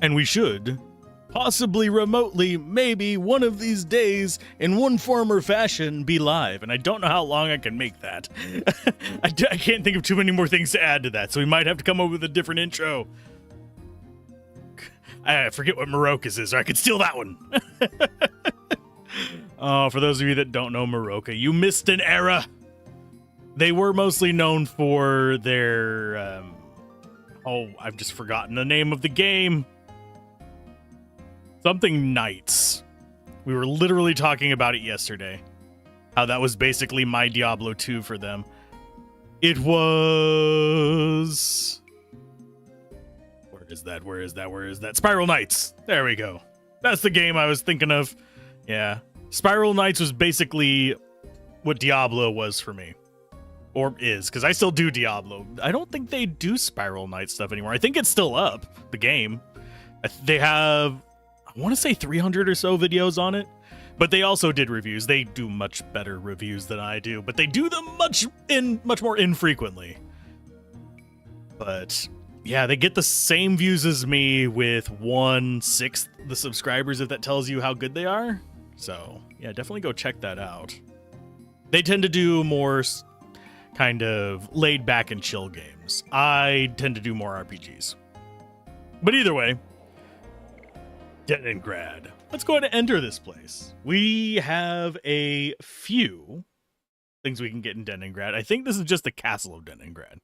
And we should, possibly remotely, maybe one of these days, in one form or fashion, be live. And I don't know how long I can make that. I can't think of too many more things to add to that, so we might have to come up with a different intro. I forget what Marocas is, or I could steal that one. For those of you that don't know Maroka, you missed an era. They were mostly known for their, I've just forgotten the name of the game. Something Knights. We were literally talking about it yesterday. How that was basically my Diablo 2 for them. It was... Where is that? Spiral Knights. There we go. That's the game I was thinking of. Yeah. Spiral Knights was basically what Diablo was for me. Or is, because I still do Diablo. I don't think they do Spiral Knights stuff anymore. I think it's still up, the game. They have, I want to say 300 or so videos on it. But they also did reviews. They do much better reviews than I do. But they do them much more infrequently. But yeah, they get the same views as me with 1/6 the subscribers, if that tells you how good they are. So yeah, definitely go check that out. They tend to do more kind of laid back and chill games. I tend to do more RPGs. But either way, Deningrad. Let's go ahead and enter this place. We have a few things we can get in Deningrad. I think this is just the castle of Deningrad.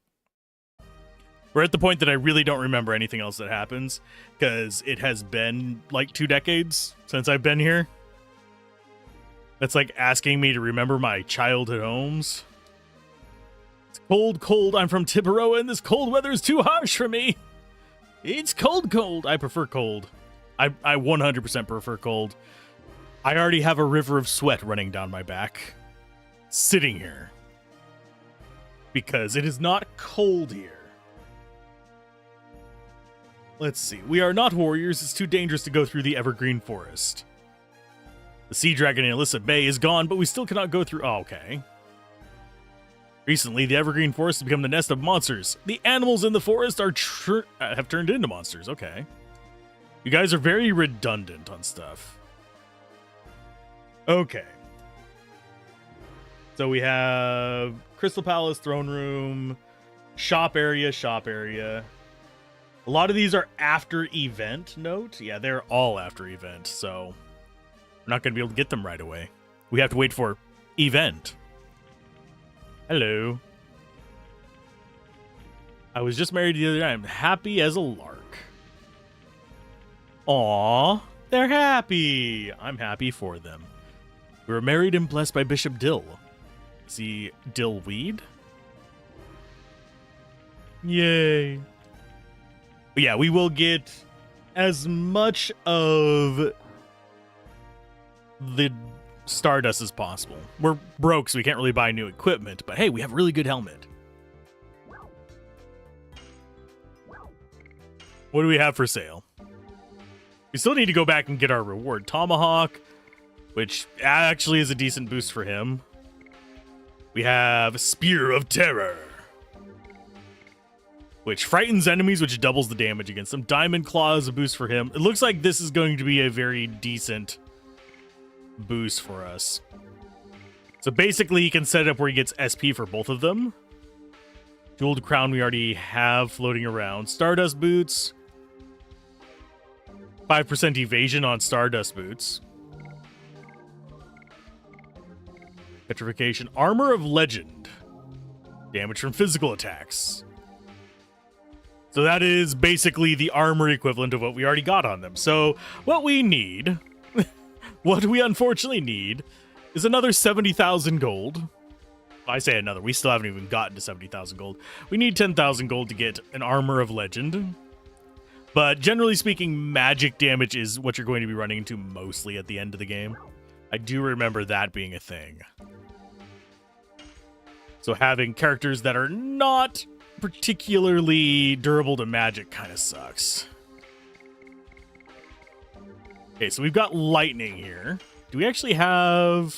We're at the point that I really don't remember anything else that happens, because it has been like 2 decades since I've been here. That's like asking me to remember my childhood homes. It's cold. I'm from Tiburoa, and this cold weather is too harsh for me. It's cold. I prefer cold. I 100% prefer cold. I already have a river of sweat running down my back, sitting here, because it is not cold here. Let's see. We are not warriors. It's too dangerous to go through the evergreen forest. The sea dragon in Alyssa Bay is gone, but we still cannot go through... Oh, okay. Recently, the evergreen forest has become the nest of monsters. The animals in the forest are have turned into monsters. Okay. You guys are very redundant on stuff. Okay. So we have Crystal Palace, Throne Room, Shop area. A lot of these are after event, note. Yeah, they're all after event, so we're not going to be able to get them right away. We have to wait for event. Hello. I was just married the other night. I'm happy as a lark. Aw, they're happy. I'm happy for them. We were married and blessed by Bishop Dill. Is he Dillweed? Yay. But yeah, we will get as much of the Stardust as possible. We're broke, so we can't really buy new equipment, but hey, we have a really good helmet. What do we have for sale? We still need to go back and get our reward. Tomahawk, which actually is a decent boost for him. We have Spear of Terror, which frightens enemies, which doubles the damage against them. Diamond Claw is a boost for him. It looks like this is going to be a very decent boost for us. So basically, he can set it up where he gets SP for both of them. Jeweled Crown we already have floating around. Stardust Boots. 5% evasion on Stardust Boots. Petrification. Armor of Legend. Damage from physical attacks. So that is basically the armor equivalent of what we already got on them. So what we need, what we unfortunately need, is another 70,000 gold. I say another. We still haven't even gotten to 70,000 gold. We need 10,000 gold to get an armor of legend. But generally speaking, magic damage is what you're going to be running into mostly at the end of the game. I do remember that being a thing. So having characters that are not particularly durable to magic kind of sucks. Okay, so we've got lightning here. Do we actually have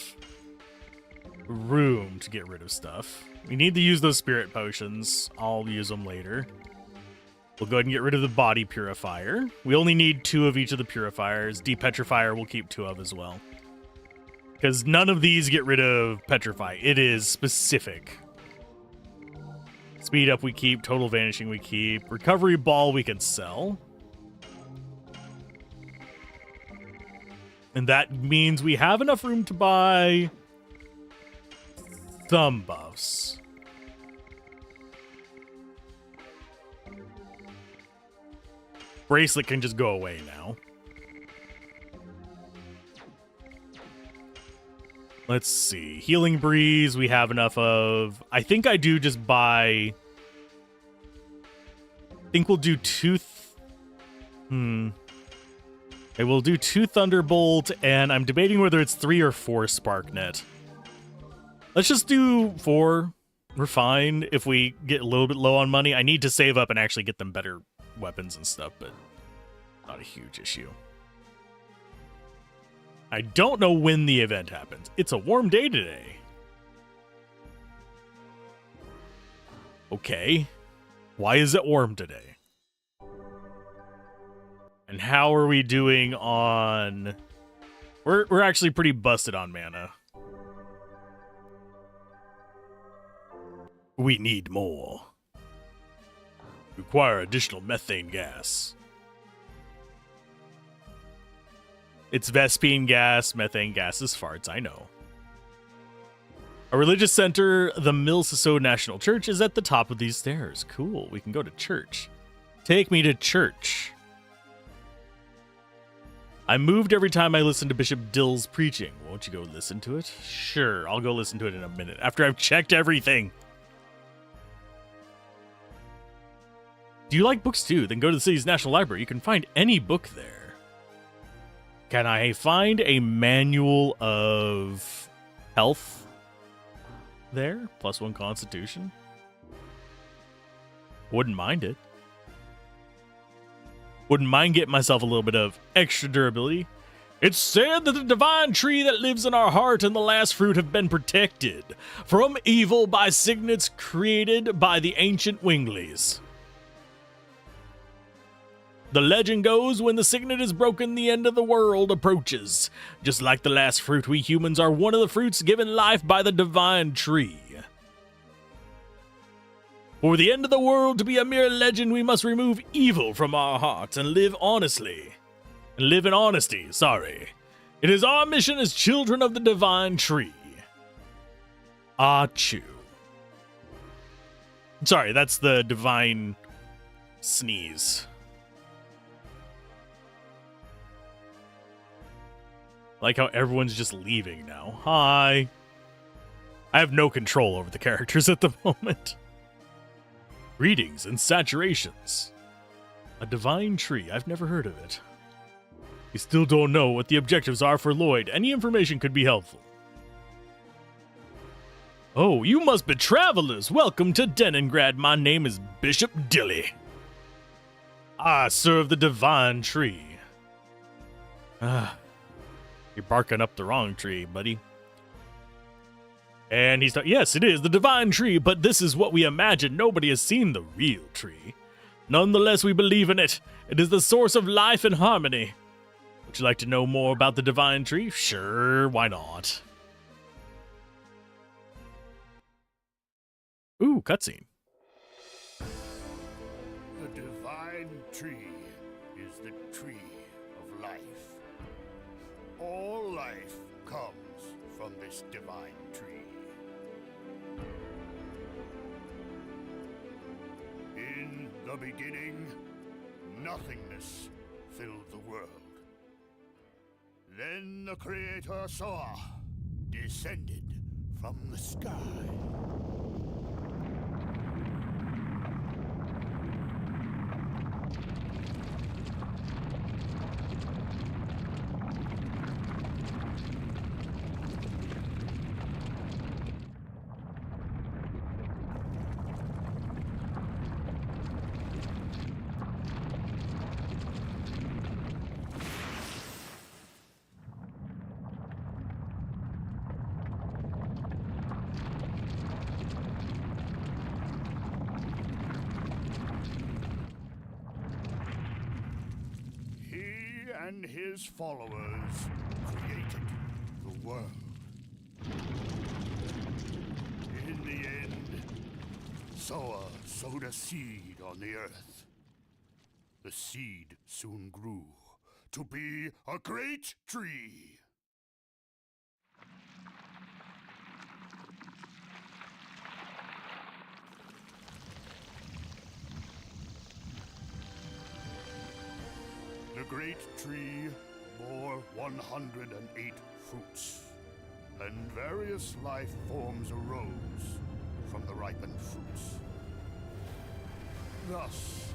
room to get rid of stuff? We need to use those spirit potions. I'll use them later. We'll go ahead and get rid of the body purifier. We only need 2 of each of the purifiers. Depetrifier we'll keep 2 of as well. Because none of these get rid of petrify. It is specific. Speed up we keep. Total vanishing we keep. Recovery ball we can sell. And that means we have enough room to buy some buffs. Bracelet can just go away now. Let's see. Healing Breeze we have enough of. I think I do just buy... I think we'll do 2... I will do 2 Thunderbolt, and I'm debating whether it's 3 or 4 Sparknet. Let's just do 4. We're fine if we get a little bit low on money. I need to save up and actually get them better weapons and stuff, but not a huge issue. I don't know when the event happens. It's a warm day today. Okay. Why is it warm today? And how are we doing on... We're actually pretty busted on mana. We need more. Require additional methane gas. It's Vespine gas, methane gas is farts, I know. A religious center, the Milsiso National Church, is at the top of these stairs. Cool, we can go to church. Take me to church. I'm moved every time I listen to Bishop Dill's preaching. Won't you go listen to it? Sure, I'll go listen to it in a minute, after I've checked everything. Do you like books too? Then go to the city's National Library. You can find any book there. Can I find a manual of health there? +1 constitution? Wouldn't mind it. Wouldn't mind getting myself a little bit of extra durability. It's said that the divine tree that lives in our heart and the last fruit have been protected from evil by signets created by the ancient Wingleys. The legend goes, when the signet is broken, the end of the world approaches. Just like the last fruit, we humans are one of the fruits given life by the divine tree. For the end of the world to be a mere legend, we must remove evil from our hearts and live honestly. And live in honesty, sorry. It is our mission as children of the divine tree. Achoo. Sorry, that's the divine sneeze. Like how everyone's just leaving now. Hi. I have no control over the characters at the moment. Readings and saturations. A divine tree. I've never heard of it. We still don't know what the objectives are for Lloyd. Any information could be helpful. Oh, you must be travelers. Welcome to Deningrad. My name is Bishop Dilly. I serve the divine tree. You're barking up the wrong tree, buddy. And he's yes, it is the divine tree, but this is what we imagine. Nobody has seen the real tree. Nonetheless, we believe in it. It is the source of life and harmony. Would you like to know more about the divine tree? Sure, why not? Ooh, cutscene. The divine tree is the tree of life. All life comes from this divine tree. In the beginning, nothingness filled the world. Then the Creator saw, descended from the sky. and his followers created the world. In the end, Soa sowed a seed on the earth. The seed soon grew to be a great tree. The great tree bore 108 fruits, and various life forms arose from the ripened fruits. Thus,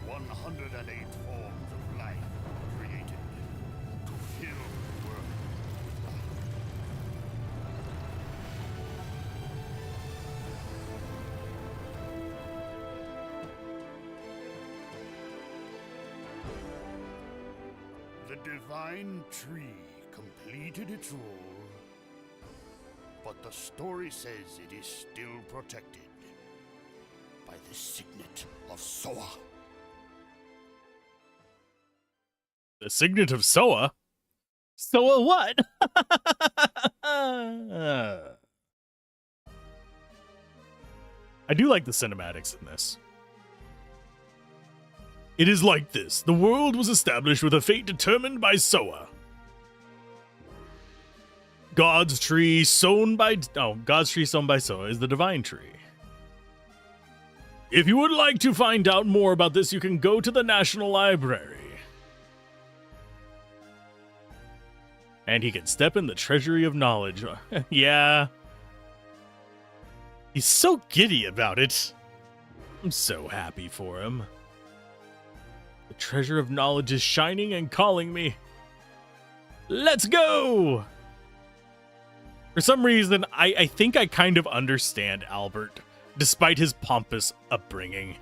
108 forms of life were created to fill the world with life. The divine tree completed its role, but the story says it is still protected by the signet of Soa. The signet of Soa? Soa what? I do like the cinematics in this. It is like this. The world was established with a fate determined by Soa. God's tree sown by Soa is the divine tree. If you would like to find out more about this, you can go to the National Library. And he can step in the treasury of knowledge. Yeah. He's so giddy about it. I'm so happy for him. The treasure of knowledge is shining and calling me. Let's go! For some reason, I think I kind of understand Albert, despite his pompous upbringing.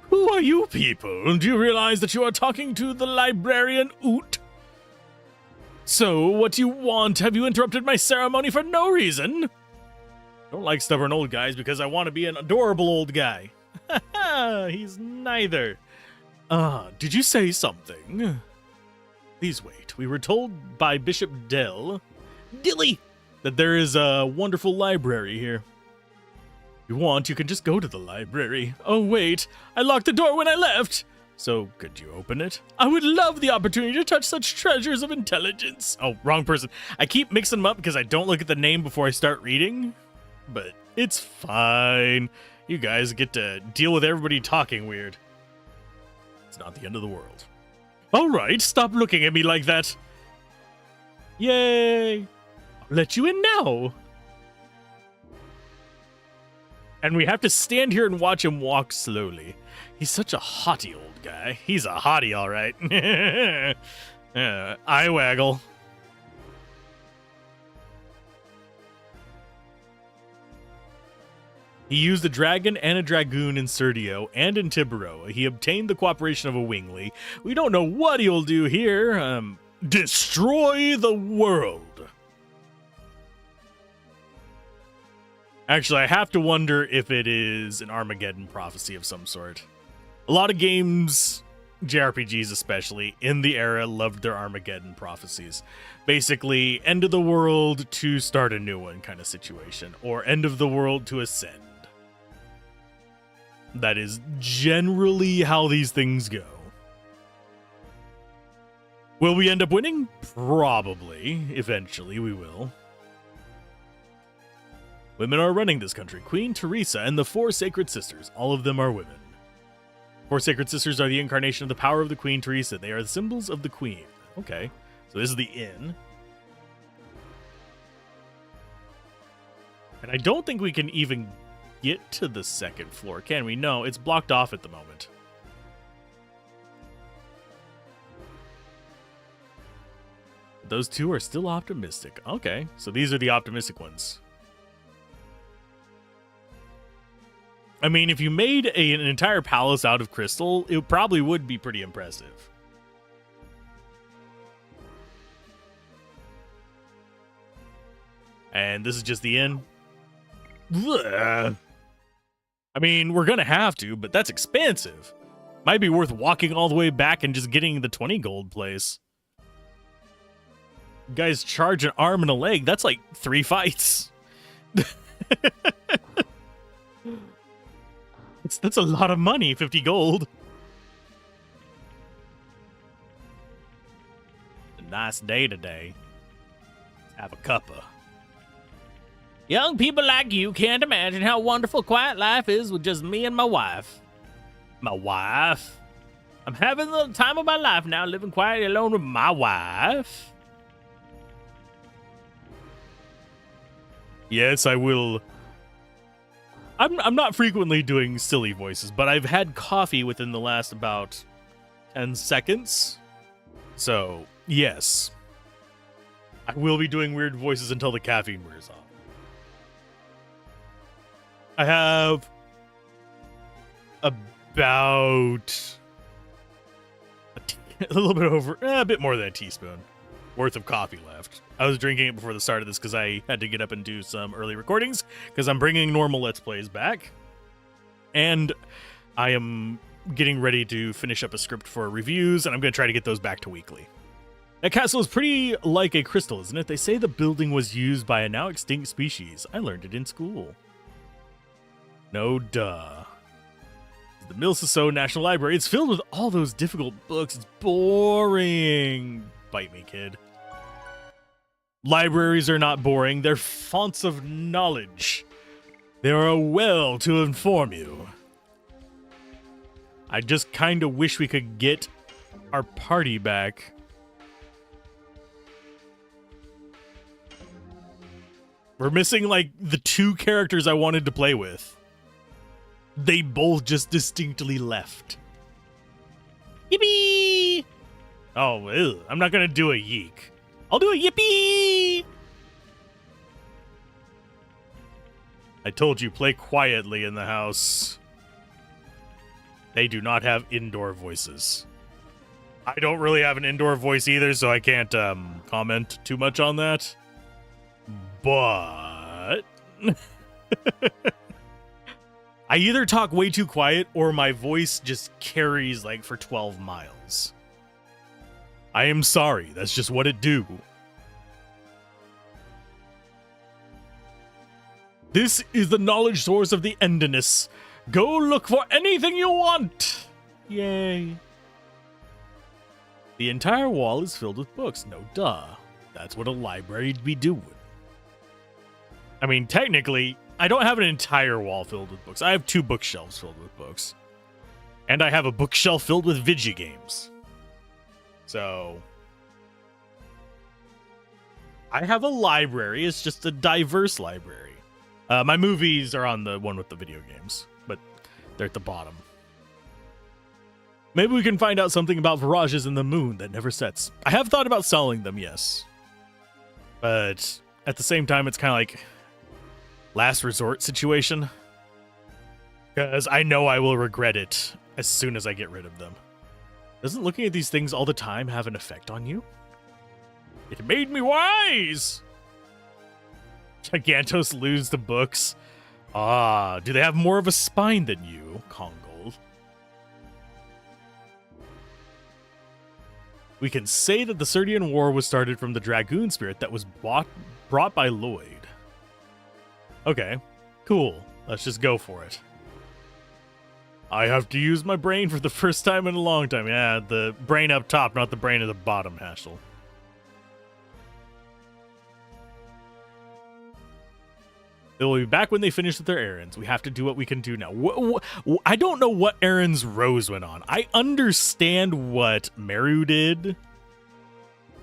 Who are you people? Do you realize that you are talking to the librarian Oot? So, what do you want? Have you interrupted my ceremony for no reason? Don't like stubborn old guys because I want to be an adorable old guy. He's neither. Did you say something? Please wait. We were told by Bishop Dilly, that there is a wonderful library here. If you want, you can just go to the library. Oh, wait. I locked the door when I left. So, could you open it? I would love the opportunity to touch such treasures of intelligence. Oh, wrong person. I keep mixing them up because I don't look at the name before I start reading. But it's fine. You guys get to deal with everybody talking weird. It's not the end of the world. All right, stop looking at me like that. Yay. I'll let you in now. And we have to stand here and watch him walk slowly. He's such a haughty old guy. He's a hottie, all right. Eye waggle. He used a dragon and a dragoon in Serdio and in Tiburoa. He obtained the cooperation of a wingly. We don't know what he'll do here. Destroy the world. Actually, I have to wonder if it is an Armageddon prophecy of some sort. A lot of games, JRPGs especially, in the era loved their Armageddon prophecies. Basically, end of the world to start a new one kind of situation, or end of the world to ascend. That is generally how these things go. Will we end up winning? Probably. Eventually, we will. Women are running this country. Queen Teresa and the 4 Sacred Sisters. All of them are women. 4 Sacred Sisters are the incarnation of the power of the Queen Teresa. They are the symbols of the Queen. Okay, so this is the inn. And I don't think we can even get to the 2nd floor, can we? No, it's blocked off at the moment. Those 2 are still optimistic. Okay, so these are the optimistic ones. I mean, if you made an entire palace out of crystal, it probably would be pretty impressive. And this is just the inn. Blech. I mean, we're gonna have to, but that's expensive. Might be worth walking all the way back and just getting the 20 gold place. You guys charge an arm and a leg. That's like 3 fights. That's a lot of money, 50 gold. A nice day today. Let's have a cuppa. Young people like you can't imagine how wonderful quiet life is with just me and my wife. My wife? I'm having the time of my life now, living quietly alone with my wife. Yes, I will. I'm not frequently doing silly voices, but I've had coffee within the last about 10 seconds. So, yes. I will be doing weird voices until the caffeine wears off. I have about a little bit over, a bit more than a teaspoon worth of coffee left. I was drinking it before the start of this because I had to get up and do some early recordings because I'm bringing normal Let's Plays back. And I am getting ready to finish up a script for reviews, and I'm going to try to get those back to weekly. That castle is pretty like a crystal, isn't it? They say the building was used by a now extinct species. I learned it in school. No duh. The Milsaso National Library. It's filled with all those difficult books. It's boring. Bite me, kid. Libraries are not boring. They're fonts of knowledge. They are a well to inform you. I just kind of wish we could get our party back. We're missing, like, the 2 characters I wanted to play with. They both just distinctly left. Yippee! Oh, ew. I'm not gonna do a yeek. I'll do a yippee! I told you, play quietly in the house. They do not have indoor voices. I don't really have an indoor voice either, so I can't comment too much on that. But... I either talk way too quiet or my voice just carries like for 12 miles. I am sorry, that's just what it do. This is the knowledge source of the endiness. Go look for anything you want. Yay. The entire wall is filled with books. No duh. That's what a library'd be doing. I mean, technically, I don't have an entire wall filled with books. I have 2 bookshelves filled with books. And I have a bookshelf filled with video games. So... I have a library. It's just a diverse library. My movies are on the one with the video games, but they're at the bottom. Maybe we can find out something about mirages in the moon that never sets. I have thought about selling them, yes. But at the same time, it's kind of like last resort situation. Because I know I will regret it as soon as I get rid of them. Doesn't looking at these things all the time have an effect on you? It made me wise! Gigantos lose the books. Ah, do they have more of a spine than you, Kongold? We can say that the Serdian War was started from the Dragoon spirit that was brought by Lloyd. Okay, cool. Let's just go for it. I have to use my brain for the first time in a long time. Yeah, the brain up top, not the brain at the bottom, Hashel. They will be back when they finish with their errands. We have to do what we can do now. I don't know what errands Rose went on. I understand what Meru did.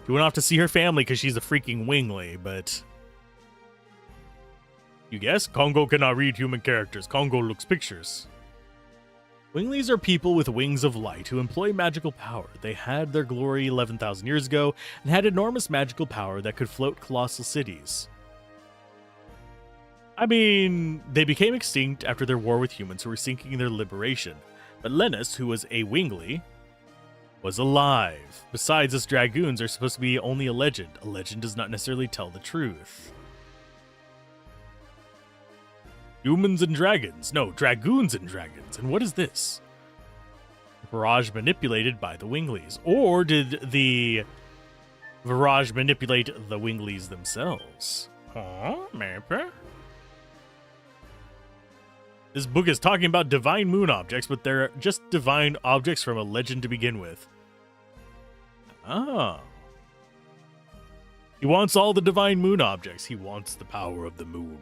She went off to see her family because she's a freaking wingly, but... You guess? Kongo cannot read human characters. Kongo looks pictures. Winglies are people with wings of light who employ magical power. They had their glory 11,000 years ago and had enormous magical power that could float colossal cities. I mean, they became extinct after their war with humans who were seeking their liberation. But Lennis, who was a Wingly, was alive. Besides, us dragoons are supposed to be only a legend. A legend does not necessarily tell the truth. Humans and dragons. No, dragoons and dragons. And what is this? Virage manipulated by the Winglies. Or did the Virage manipulate the Winglies themselves? Huh? Maybe? This book is talking about divine moon objects, but they're just divine objects from a legend to begin with. Oh. He wants all the divine moon objects. He wants the power of the moon.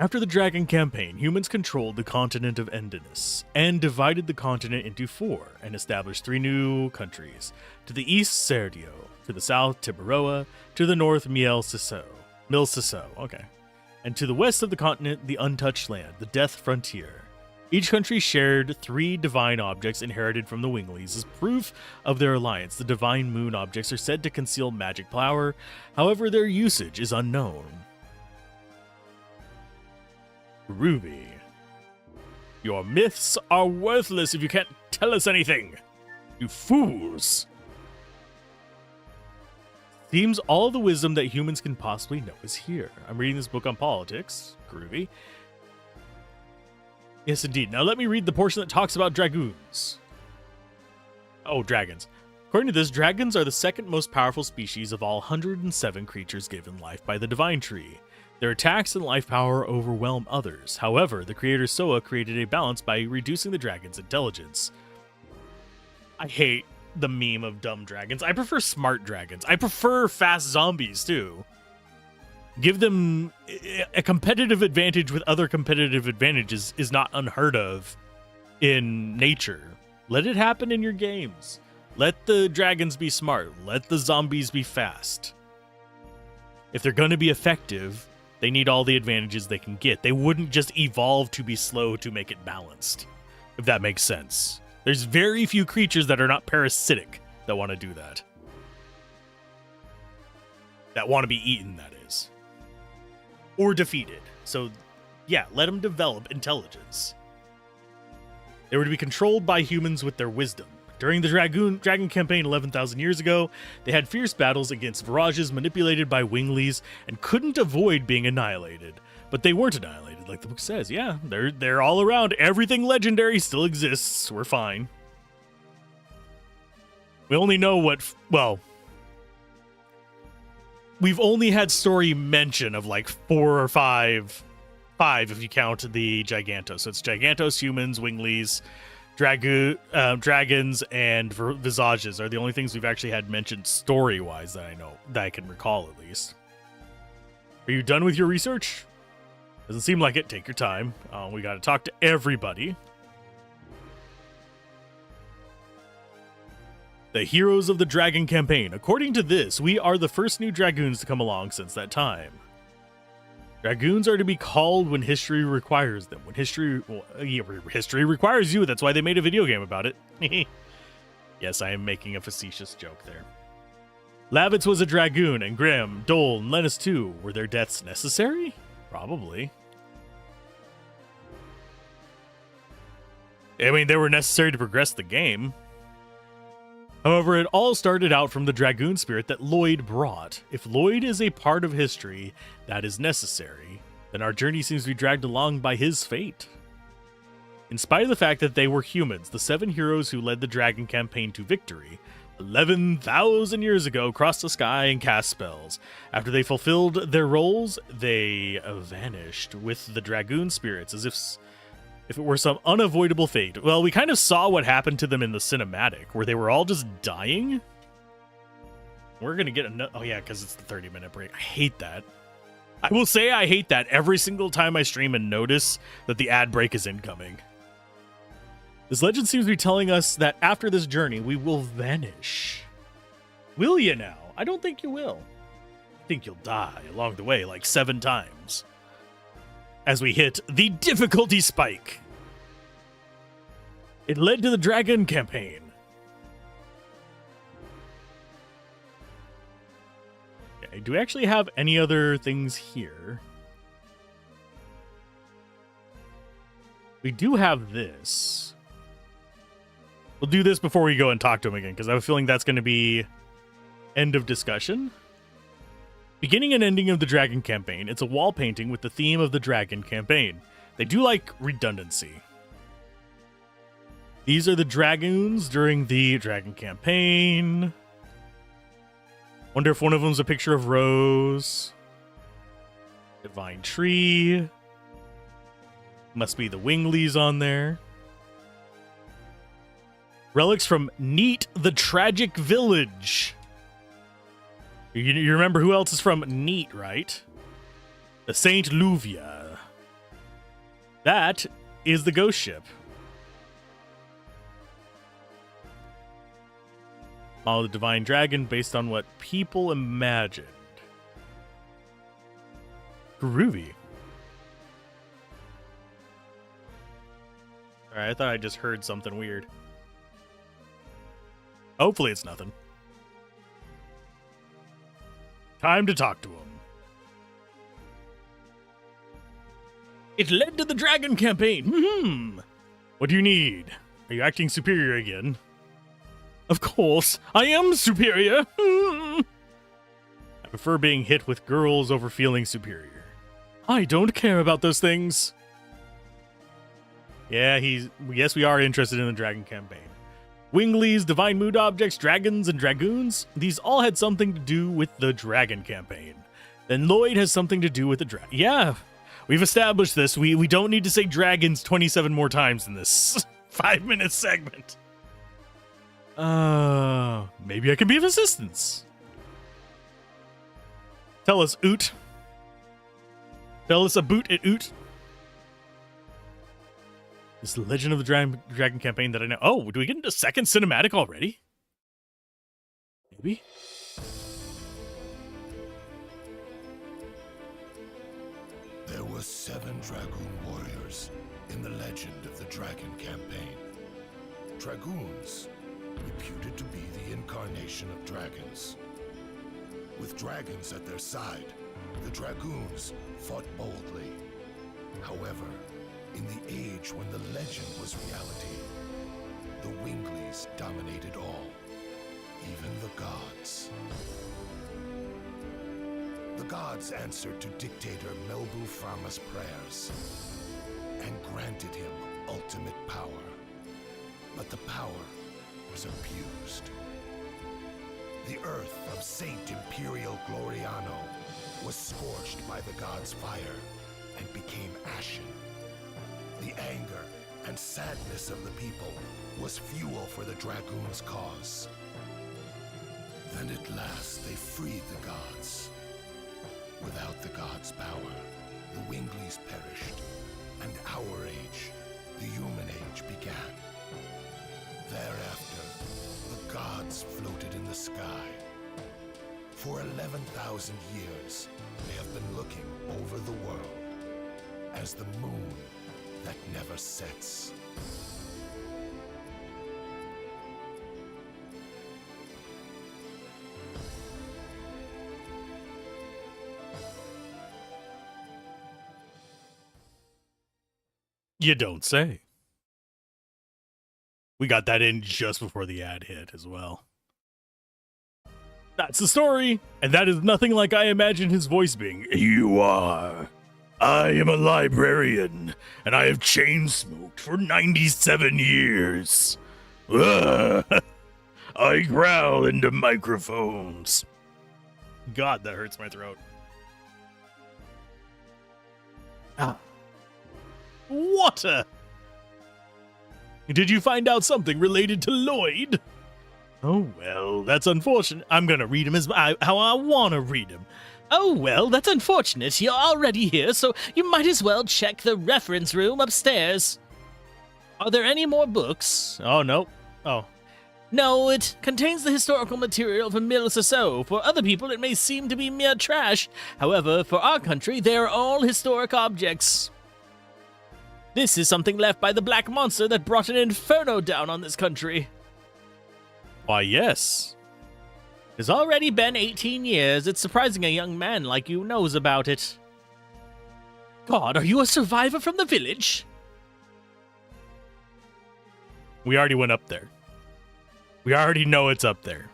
After the Dragon campaign, humans controlled the continent of Endinus and divided the continent into 4 and established 3 new countries. To the east, Serdio. To the south, Tibaroa. To the north, Milsiso. Okay. And to the west of the continent, the untouched land, the Death Frontier. Each country shared 3 divine objects inherited from the Winglies as proof of their alliance. The divine moon objects are said to conceal magic power, however their usage is unknown. Ruby. Your myths are worthless if you can't tell us anything. You fools. Seems all the wisdom that humans can possibly know is here. I'm reading this book on politics. Groovy. Yes, indeed. Now let me read the portion that talks about dragoons. Oh, dragons. According to this, dragons are the second most powerful species of all 107 creatures given life by the Divine Tree. Their attacks and life power overwhelm others. However, the creator Soa created a balance by reducing the dragon's intelligence. I hate the meme of dumb dragons. I prefer smart dragons. I prefer fast zombies, too. Give them a competitive advantage with other competitive advantages is not unheard of in nature. Let it happen in your games. Let the dragons be smart. Let the zombies be fast. If they're going to be effective, they need all the advantages they can get. They wouldn't just evolve to be slow to make it balanced, if that makes sense. There's very few creatures that are not parasitic that want to do that. That want to be eaten, that is. Or defeated. So, yeah, let them develop intelligence. They were to be controlled by humans with their wisdom. During the Dragon campaign 11,000 years ago, they had fierce battles against Virages manipulated by Winglies and couldn't avoid being annihilated. But they weren't annihilated, like the book says. Yeah, they're all around. Everything legendary still exists. We're fine. We only know what... Well, we've only had story mention of like 4 or 5 if you count the Gigantos. So it's Gigantos, humans, Winglies, dragons, and Visages are the only things we've actually had mentioned story-wise that I know, that I can recall at least. Are you done with your research? Doesn't seem like it. Take your time. We got to talk to everybody. The heroes of the Dragon campaign. According to this, we are the first new Dragoons to come along since that time. Dragoons are to be called when history requires them. When history requires you. That's why they made a video game about it. Yes, I am making a facetious joke there. Lavitz was a Dragoon, and Grim, Dole, and Lennis too. Were their deaths necessary? Probably. I mean, they were necessary to progress the game. However, it all started out from the Dragoon spirit that Lloyd brought. If Lloyd is a part of history that is necessary, then our journey seems to be dragged along by his fate. In spite of the fact that they were humans, the 7 heroes who led the Dragon campaign to victory 11,000 years ago crossed the sky and cast spells. After they fulfilled their roles, they vanished with the Dragoon spirits as if it were some unavoidable fate. Well, we kind of saw what happened to them in the cinematic, where they were all just dying. We're going to get another... Oh, yeah, because it's the 30-minute break. I hate that. I will say I hate that every single time I stream and notice that the ad break is incoming. This legend seems to be telling us that after this journey, we will vanish. Will you now? I don't think you will. I think you'll die along the way like 7 times. As we hit the difficulty spike. It led to the Dragon campaign. Okay, do we actually have any other things here? We do have this. We'll do this before we go and talk to him again, because I have a feeling that's going to be end of discussion. Beginning and ending of the Dragon campaign. It's a wall painting with the theme of the Dragon campaign. They do like redundancy. These are the dragoons during the Dragon campaign. Wonder if one of them's a picture of Rose. Divine Tree. Must be the Winglies on there. Relics from Neat the Tragic Village. You remember who else is from Neat, right? The Saint Luvia. That is the ghost ship. Model of the Divine Dragon based on what people imagined. Groovy. Alright, I thought I just heard something weird. Hopefully it's nothing. Time to talk to him. It led to the Dragon campaign. What do you need? Are you acting superior again? Of course, I am superior. I prefer being hit with girls over feeling superior. I don't care about those things. Yeah, yes, we are interested in the Dragon campaign. Winglies, divine mood objects, dragons, and dragoons. These all had something to do with the Dragon campaign. Then Lloyd has something to do with the dragon. Yeah, we've established this. We don't need to say dragons 27 more times in this 5-minute segment. Maybe I can be of assistance. Tell us, Oot. Tell us a boot at Oot. This is the Legend of the Dragon campaign that I know. Oh, do we get into second cinematic already? Maybe. There were 7 Dragoon warriors in the Legend of the Dragon campaign. Dragoons, reputed to be the incarnation of dragons. With dragons at their side, the Dragoons fought boldly. However, in the age when the legend was reality, the Winglies dominated all, even the gods. The gods answered to dictator Melbu Frama's prayers and granted him ultimate power. But the power was abused. The earth of Saint Imperial Gloriano was scorched by the gods' fire and became ashen. The anger and sadness of the people was fuel for the Dragoons' cause. Then at last they freed the gods. Without the gods' power, the Winglies perished, and our age, the human age, began. Thereafter, the gods floated in the sky. For 11,000 years, they have been looking over the world as the moon that never sets. You don't say. We got that in just before the ad hit as well. That's the story, and that is nothing like I imagined his voice being. You are. I am a librarian, and I have chain smoked for 97 years. I growl into microphones. God, that hurts my throat. Water! Did you find out something related to Lloyd? Oh, well, that's unfortunate. I'm gonna read him how I want to read him. Oh, well, that's unfortunate. You're already here, so you might as well check the reference room upstairs. Are there any more books? Oh, no. Oh. No, it contains the historical material for mills or so. For other people, it may seem to be mere trash. However, for our country, they are all historic objects. This is something left by the black monster that brought an inferno down on this country. Why, yes. It's already been 18 years. It's surprising a young man like you knows about it. God, are you a survivor from the village? We already went up there. We already know it's up there.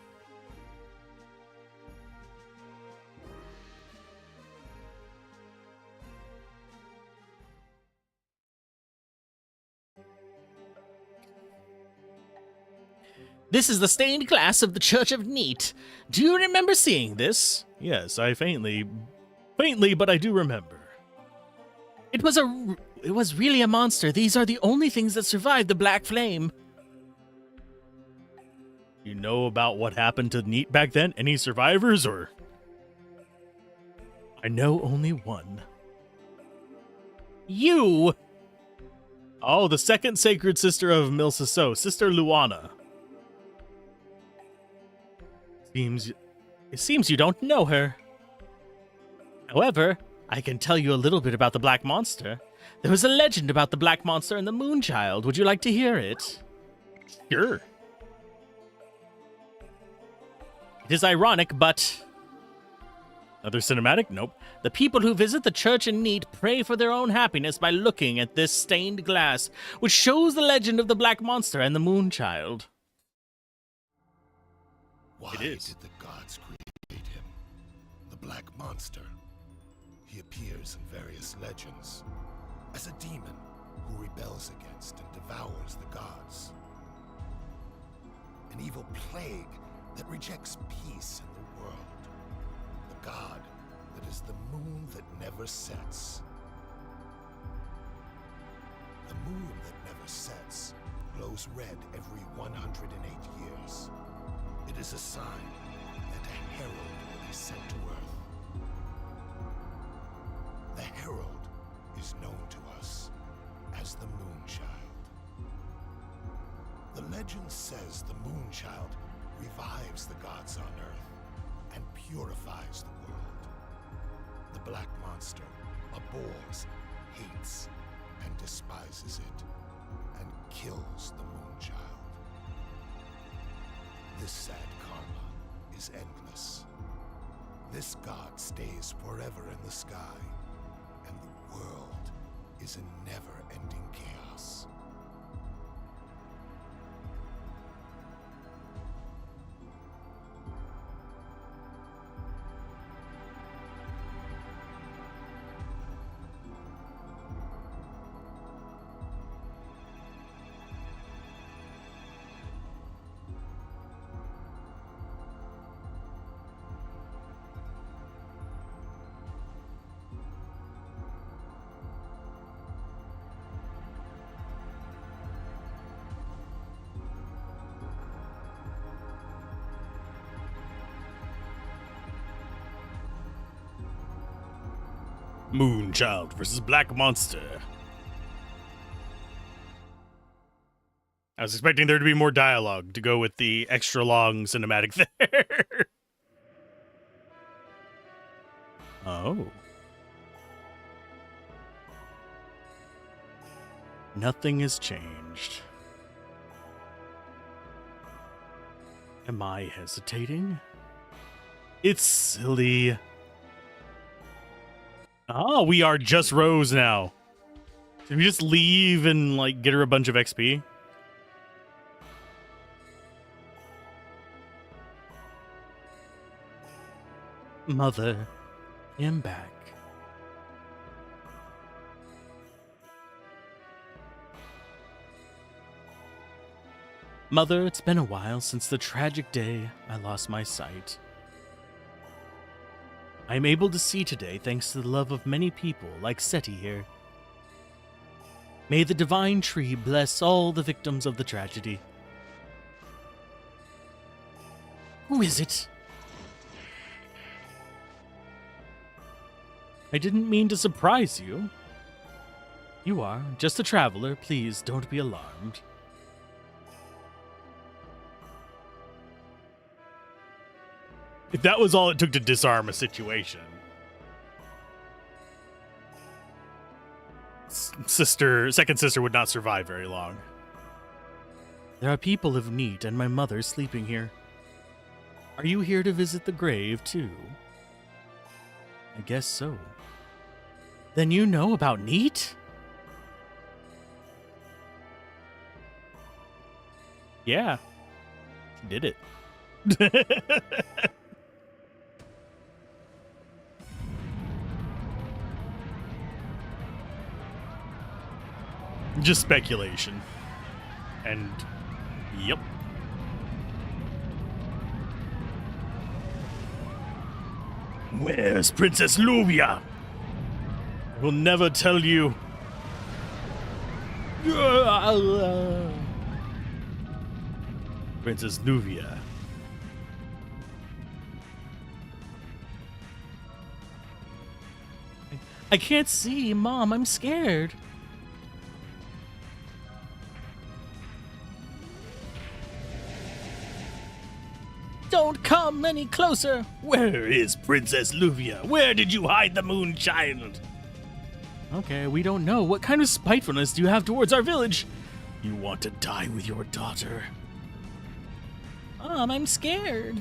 This is the stained glass of the Church of Neat. Do you remember seeing this? Yes, I faintly, but I do remember. It was really a monster. These are the only things that survived the Black Flame. You know about what happened to Neat back then? Any survivors, or? I know only one. You! Oh, the second sacred sister of Milsaso, Sister Luana. It seems you don't know her. However, I can tell you a little bit about the Black Monster. There was a legend about the Black Monster and the Moonchild. Would you like to hear it? Sure. It is ironic, but... Another cinematic? Nope. The people who visit the church in Neat pray for their own happiness by looking at this stained glass, which shows the legend of the Black Monster and the Moonchild. Why It is. did the gods create him? The Black Monster. He appears in various legends as a demon who rebels against and devours the gods. An evil plague that rejects peace in the world. The god that is the moon that never sets. The moon that never sets glows red every 108 years. It is a sign that a herald will be sent to Earth. The herald is known to us as the Moonchild. The legend says the Moonchild revives the gods on Earth and purifies the world. The Black Monster abhors, hates, and despises it, and kills the Moonchild. This sad karma is endless. This god stays forever in the sky, and the world is in never-ending chaos. Moonchild versus Black Monster. I was expecting there to be more dialogue to go with the extra long cinematic there. Oh. Nothing has changed. Am I hesitating? It's silly. Oh, we are just Rose now. Did we just leave and, like, get her a bunch of XP? Mother, I am back. Mother, it's been a while since the tragic day I lost my sight. I am able to see today thanks to the love of many people like Seti here. May the divine tree bless all the victims of the tragedy. Who is it? I didn't mean to surprise you. You are just a traveler. Please don't be alarmed. If that was all it took to disarm a situation. Second sister would not survive very long. There are people of Neat and my mother sleeping here. Are you here to visit the grave, too? I guess so. Then you know about Neat? Yeah. She did it. Just speculation. And, yep. Where's Princess Luvia? I will never tell you. Princess Luvia. I can't see, Mom. I'm scared. Don't come any closer. Where is Princess Luvia? Where did you hide the moon child? Okay, we don't know. What kind of spitefulness do you have towards our village? You want to die with your daughter? Mom, I'm scared.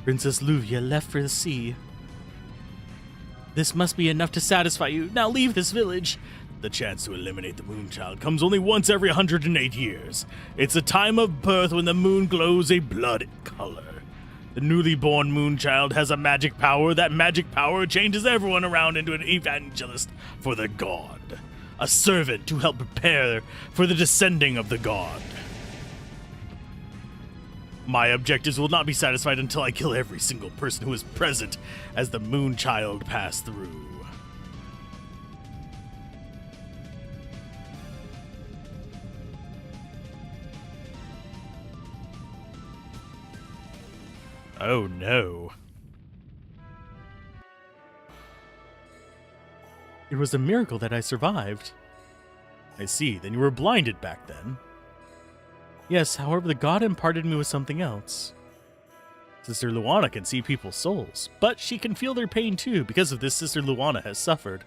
Princess Luvia left for the sea. This must be enough to satisfy you. Now leave this village. The chance to eliminate the Moonchild comes only once every 108 years. It's a time of birth when the moon glows a blood color. The newly born Moonchild has a magic power. That magic power changes everyone around into an evangelist for the god. A servant to help prepare for the descending of the god. My objectives will not be satisfied until I kill every single person who is present as the Moonchild pass through. Oh no. It was a miracle that I survived. I see, then you were blinded back then. Yes, however, the god imparted me with something else. Sister Luana can see people's souls, but she can feel their pain too. Because of this, Sister Luana has suffered.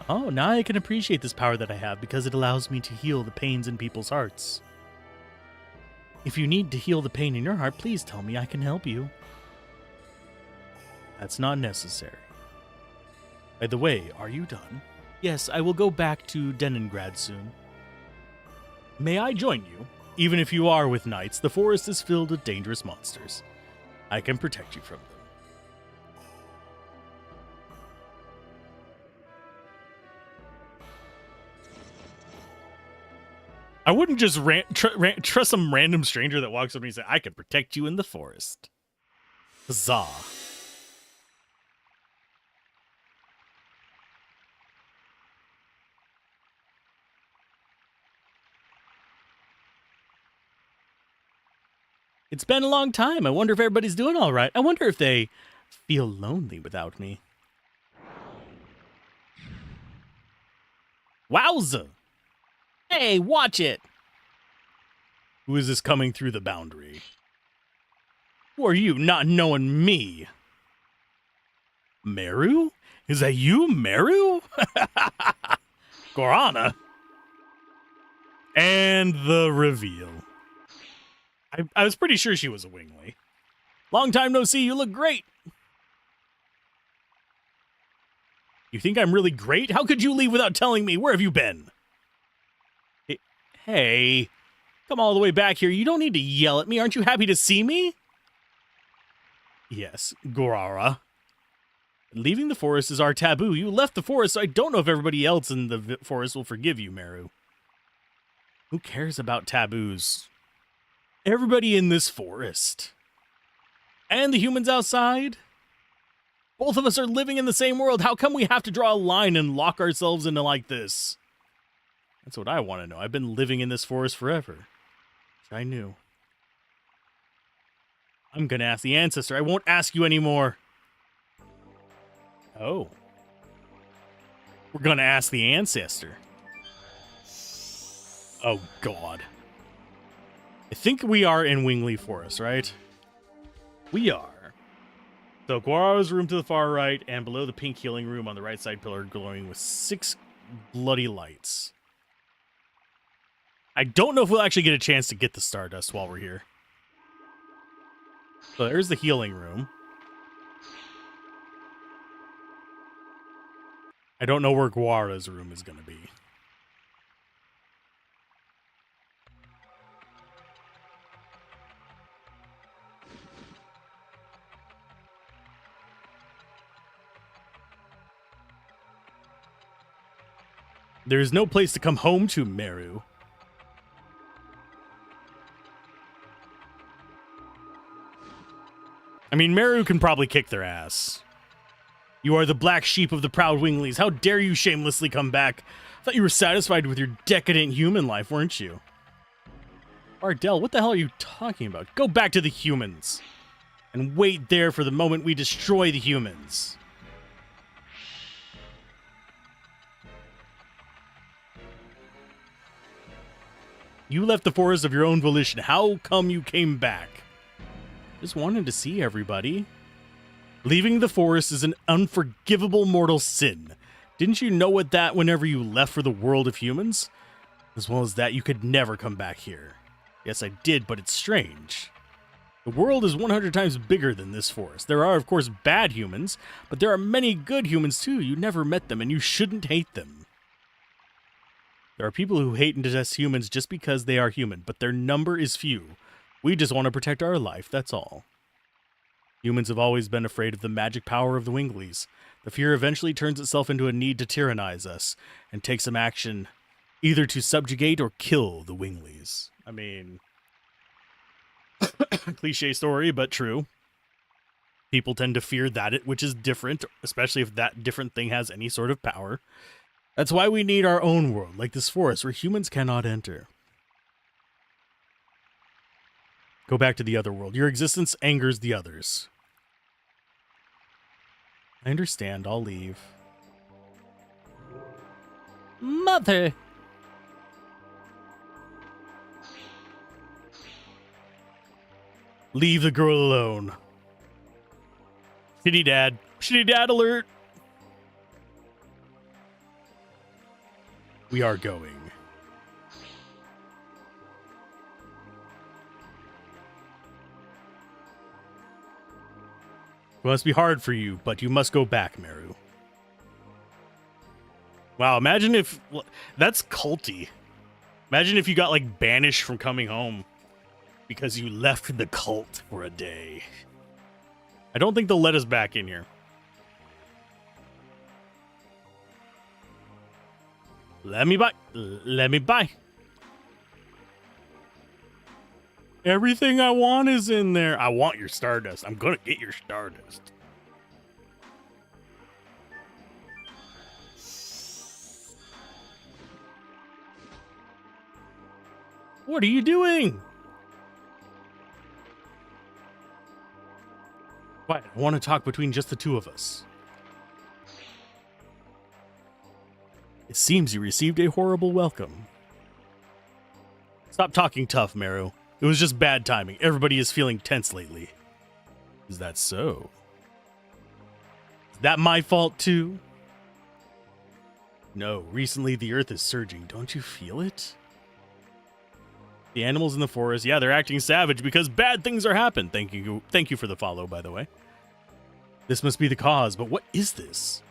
Oh, now I can appreciate this power that I have because it allows me to heal the pains in people's hearts. If you need to heal the pain in your heart, please tell me. I can help you. That's not necessary. By the way, are you done? Yes, I will go back to Denengrad soon. May I join you? Even if you are with knights, the forest is filled with dangerous monsters. I can protect you from them. I wouldn't just trust some random stranger that walks up to me and say, I can protect you in the forest. Huzzah. It's been a long time. I wonder if everybody's doing all right. I wonder if they feel lonely without me. Wowza! Hey, watch it! Who is this coming through the boundary? Who are you, not knowing me? Meru? Is that you, Meru? Gorana? And the reveal. I was pretty sure she was a Wingly. Long time no see, you look great. You think I'm really great? How could you leave without telling me? Where have you been? Hey, come all the way back here. You don't need to yell at me. Aren't you happy to see me? Yes, Gorara. Leaving the forest is our taboo. You left the forest, so I don't know if everybody else in the forest will forgive you, Meru. Who cares about taboos? Everybody in this forest. And the humans outside. Both of us are living in the same world. How come we have to draw a line and lock ourselves into like this? That's what I want to know. I've been living in this forest forever. Which I knew. I'm going to ask the ancestor. I won't ask you anymore. Oh. We're going to ask the ancestor. Oh, God. I think we are in Wingly Forest, right? We are. So Guara's room to the far right, and below the pink healing room on the right side pillar glowing with 6 bloody lights. I don't know if we'll actually get a chance to get the Stardust while we're here. So there's the healing room. I don't know where Guara's room is going to be. There is no place to come home to, Meru. I mean, Meru can probably kick their ass. You are the black sheep of the proud Winglies. How dare you shamelessly come back? I thought you were satisfied with your decadent human life, weren't you? Ardell, what the hell are you talking about? Go back to the humans. And wait there for the moment we destroy the humans. You left the forest of your own volition. How come you came back? Just wanted to see everybody. Leaving the forest is an unforgivable mortal sin. Didn't you know that whenever you left for the world of humans? As well as that, you could never come back here. Yes, I did, but it's strange. The world is 100 times bigger than this forest. There are, of course, bad humans, but there are many good humans, too. You never met them, and you shouldn't hate them. There are people who hate and detest humans just because they are human, but their number is few. We just want to protect our life, that's all. Humans have always been afraid of the magic power of the Winglies. The fear eventually turns itself into a need to tyrannize us and take some action, either to subjugate or kill the Winglies. I mean, cliche story, but true. People tend to fear that which is different, especially if that different thing has any sort of power. That's why we need our own world, like this forest, where humans cannot enter. Go back to the other world. Your existence angers the others. I understand. I'll leave. Mother! Leave the girl alone. Shitty dad. Shitty dad alert. We are going. It must be hard for you, but you must go back, Meru. Wow, imagine if... That's culty. Imagine if you got, like, banished from coming home because you left the cult for a day. I don't think they'll let us back in here. Let me by. Let me by. Everything I want is in there. I want your Stardust. I'm gonna get your Stardust. What are you doing? Quiet. I want to talk between just the two of us. It seems you received a horrible welcome. Stop talking tough, Meru. It was just bad timing. Everybody is feeling tense lately. Is that so? Is that my fault too? No, recently the earth is surging. Don't you feel it? The animals in the forest, yeah, they're acting savage because bad things are happening. Thank you for the follow, by the way. This must be the cause, but what is this?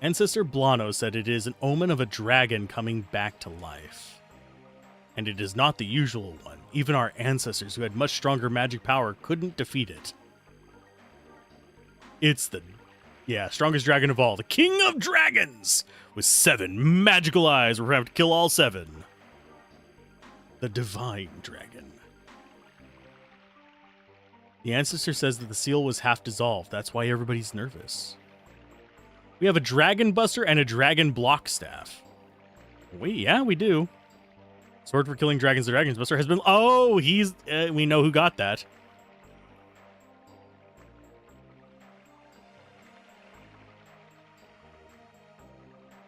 Ancestor Blano said it is an omen of a dragon coming back to life. And it is not the usual one. Even our ancestors, who had much stronger magic power, couldn't defeat it. It's the, strongest dragon of all. The king of dragons! With 7 magical eyes. We're going to have to kill all 7. The divine dragon. The ancestor says that the seal was half dissolved. That's why everybody's nervous. We have a dragon buster and a dragon block staff. We do. Sword for killing dragons. The dragon's buster has been... Oh, he's... we know who got that.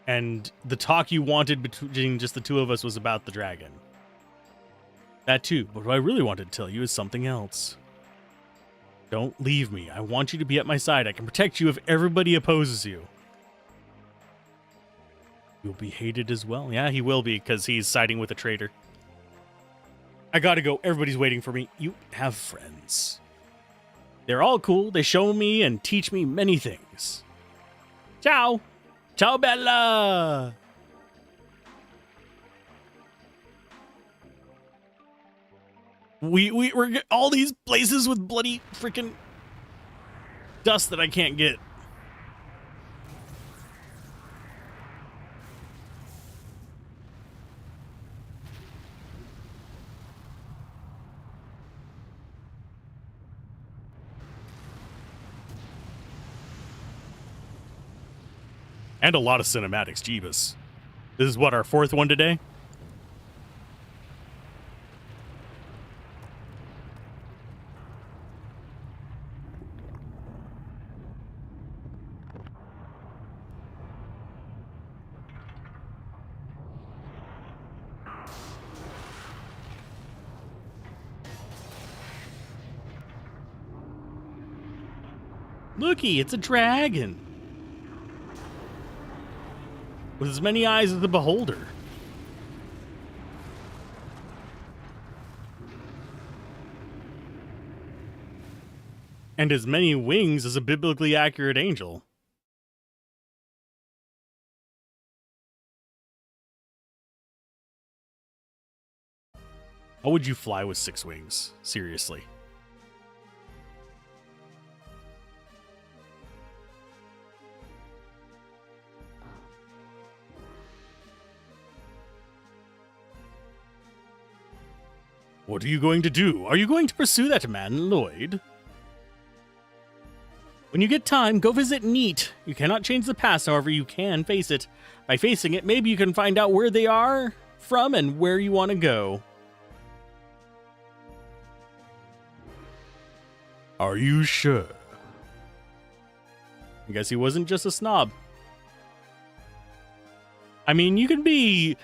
And the talk you wanted between just the two of us was about the dragon. That too, but what I really wanted to tell you is something else. Don't leave me. I want you to be at my side. I can protect you if everybody opposes you. You'll be hated as well. Yeah, he will be, because he's siding with a traitor. I gotta go. Everybody's waiting for me. You have friends. They're all cool. They show me and teach me many things. Ciao. Ciao, Bella. We're all these places with bloody freaking dust that I can't get. And a lot of cinematics, Jeebus. This is what, our fourth one today? Looky, it's a dragon. With as many eyes as the beholder. And as many wings as a biblically accurate angel. How would you fly with 6 wings? Seriously. What are you going to do? Are you going to pursue that man, Lloyd? When you get time, go visit Neat. You cannot change the past, however, you can face it. By facing it, maybe you can find out where they are from and where you want to go. Are you sure? I guess he wasn't just a snob. I mean, you can be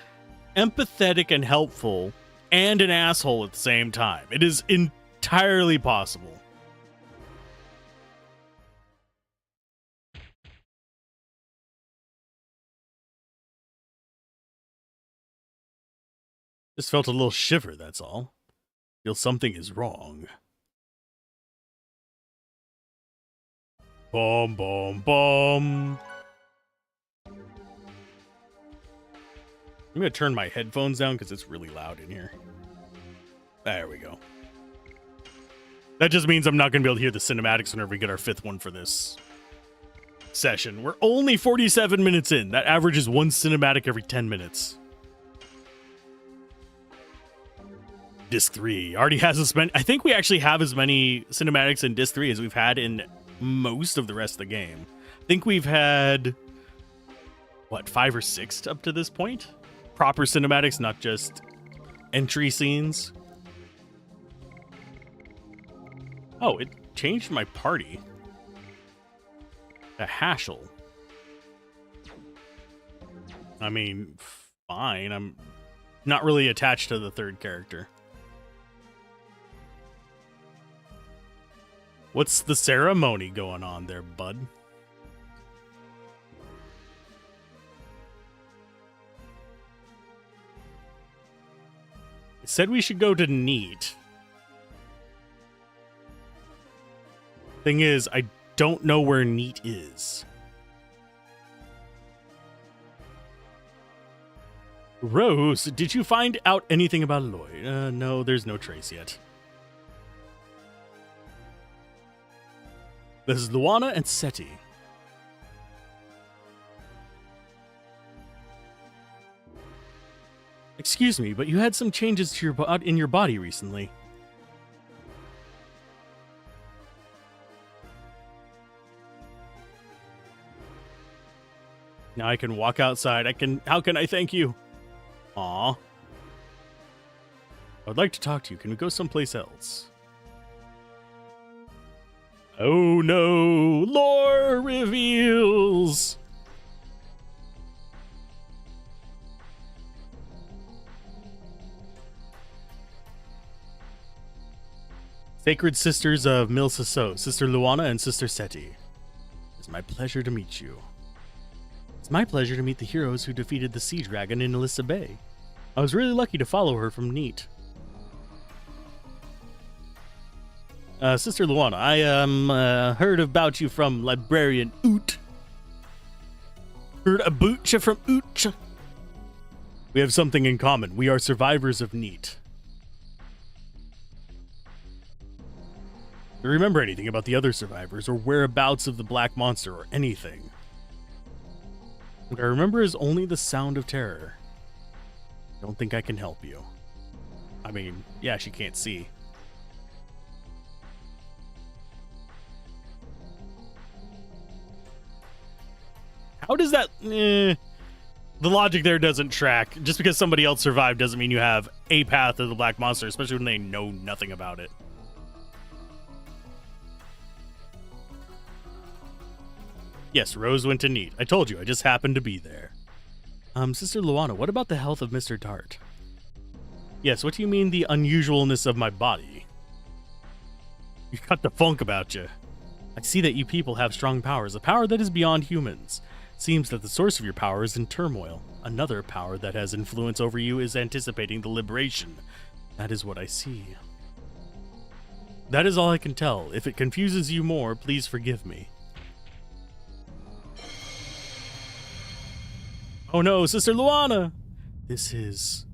empathetic and helpful and an asshole at the same time. It is entirely possible. Just felt a little shiver, that's all. Feel something is wrong. Boom, boom, boom. I'm going to turn my headphones down because it's really loud in here. There we go. That just means I'm not going to be able to hear the cinematics whenever we get our 5th one for this session. We're only 47 minutes in. That averages 1 cinematic every 10 minutes. Disc 3 already has as many. I think we actually have as many cinematics in Disc 3 as we've had in most of the rest of the game. I think we've had, what, 5 or 6 up to this point? Proper cinematics, not just entry scenes. Oh, it changed my party. A Hashel. I mean, fine. I'm not really attached to the 3rd character. What's the ceremony going on there, bud? It said we should go to Neat. Thing is, I don't know where Neat is. Rose, did you find out anything about Lloyd? No, there's no trace yet. This is Luana and Seti. Excuse me, but you had some changes to in your body recently. Now I can walk outside. How can I thank you? Aw. I would like to talk to you. Can we go someplace else? Oh no, lore reveals. Sacred Sisters of Milsaso, Sister Luana and Sister Seti. It's my pleasure to meet you. It's my pleasure to meet the heroes who defeated the sea dragon in Alyssa Bay. I was really lucky to follow her from Neat. Sister Luana, I heard about you from Librarian Oot. Heard about you from Oot. We have something in common. We are survivors of Neat. Do you remember anything about the other survivors or whereabouts of the black monster or anything? What I remember is only the sound of terror. Don't think I can help you. I mean, yeah, she can't see. How does that... the logic there doesn't track. Just because somebody else survived doesn't mean you have a path to the Black Monster, especially when they know nothing about it. Yes, Rose went to Neat. I told you, I just happened to be there. Sister Luana, what about the health of Mr. Dart? Yes, what do you mean the unusualness of my body? You got the funk about you. I see that you people have strong powers, a power that is beyond humans. Seems that the source of your power is in turmoil. Another power that has influence over you is anticipating the liberation. That is what I see. That is all I can tell. If it confuses you more, please forgive me. Oh no, Sister Luana! This is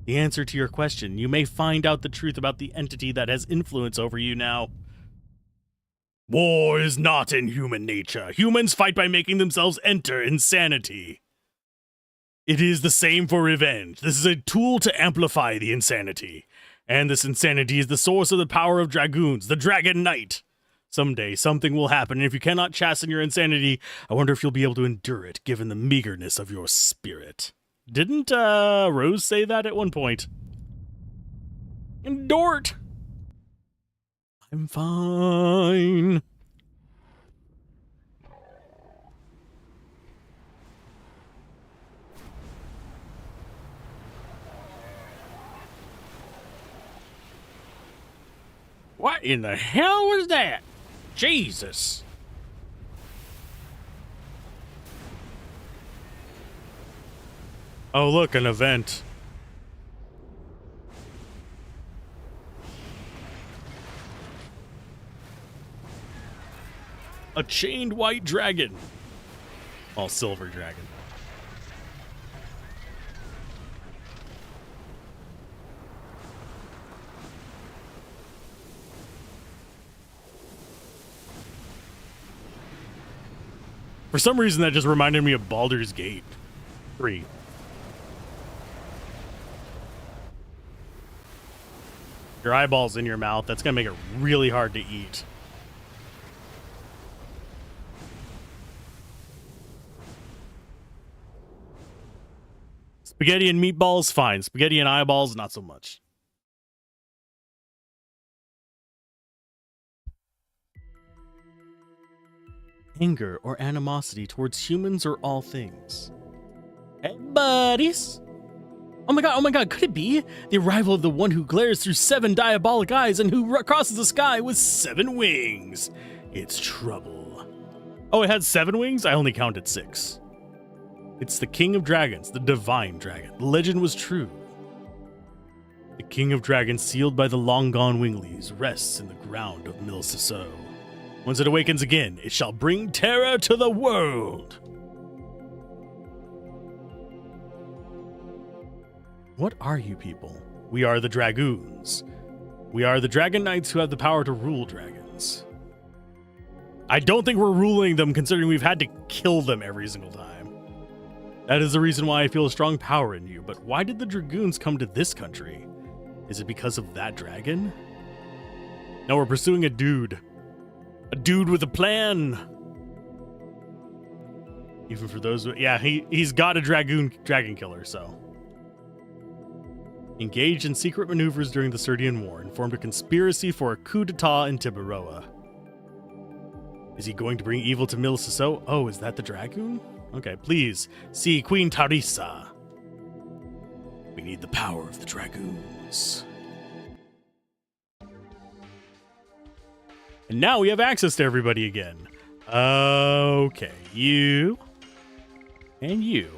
the answer to your question. You may find out the truth about the entity that has influence over you now. War is not in human nature. Humans fight by making themselves enter insanity. It is the same for revenge. This is a tool to amplify the insanity. And this insanity is the source of the power of dragoons, the Dragon Knight. Someday, something will happen, and if you cannot chasten your insanity, I wonder if you'll be able to endure it, given the meagerness of your spirit. Didn't, Rose say that at one point? Endure it! I'm fine. What in the hell was that? Jesus. Oh, look, an event. A chained white dragon. Well, silver dragon. For some reason, that just reminded me of Baldur's Gate 3. Your eyeball's in your mouth. That's going to make it really hard to eat. Spaghetti and meatballs, fine. Spaghetti and eyeballs, not so much. Anger or animosity towards humans or all things. Hey, buddies. Oh my god, could it be the arrival of the one who glares through 7 diabolic eyes and who crosses the sky with 7 wings? It's trouble. Oh, it had 7 wings? I only counted 6. It's the King of Dragons, the Divine Dragon. The legend was true. The King of Dragons, sealed by the long-gone winglies, rests in the ground of Mil Ciso. Once it awakens again, it shall bring terror to the world. What are you people? We are the Dragoons. We are the Dragon Knights who have the power to rule dragons. I don't think we're ruling them considering we've had to kill them every single time. That is the reason why I feel a strong power in you, but why did the Dragoons come to this country? Is it because of that dragon? No, we're pursuing a dude. A dude with a plan. Even for those, yeah, he's got a dragon killer, so. Engaged in secret maneuvers during the Serdian War and formed a conspiracy for a coup d'etat in Tibaroa. Is he going to bring evil to Mil Ciso? Oh, is that the dragoon? Okay, please, see Queen Tarisa. We need the power of the dragoons. And now we have access to everybody again. Okay, you and you.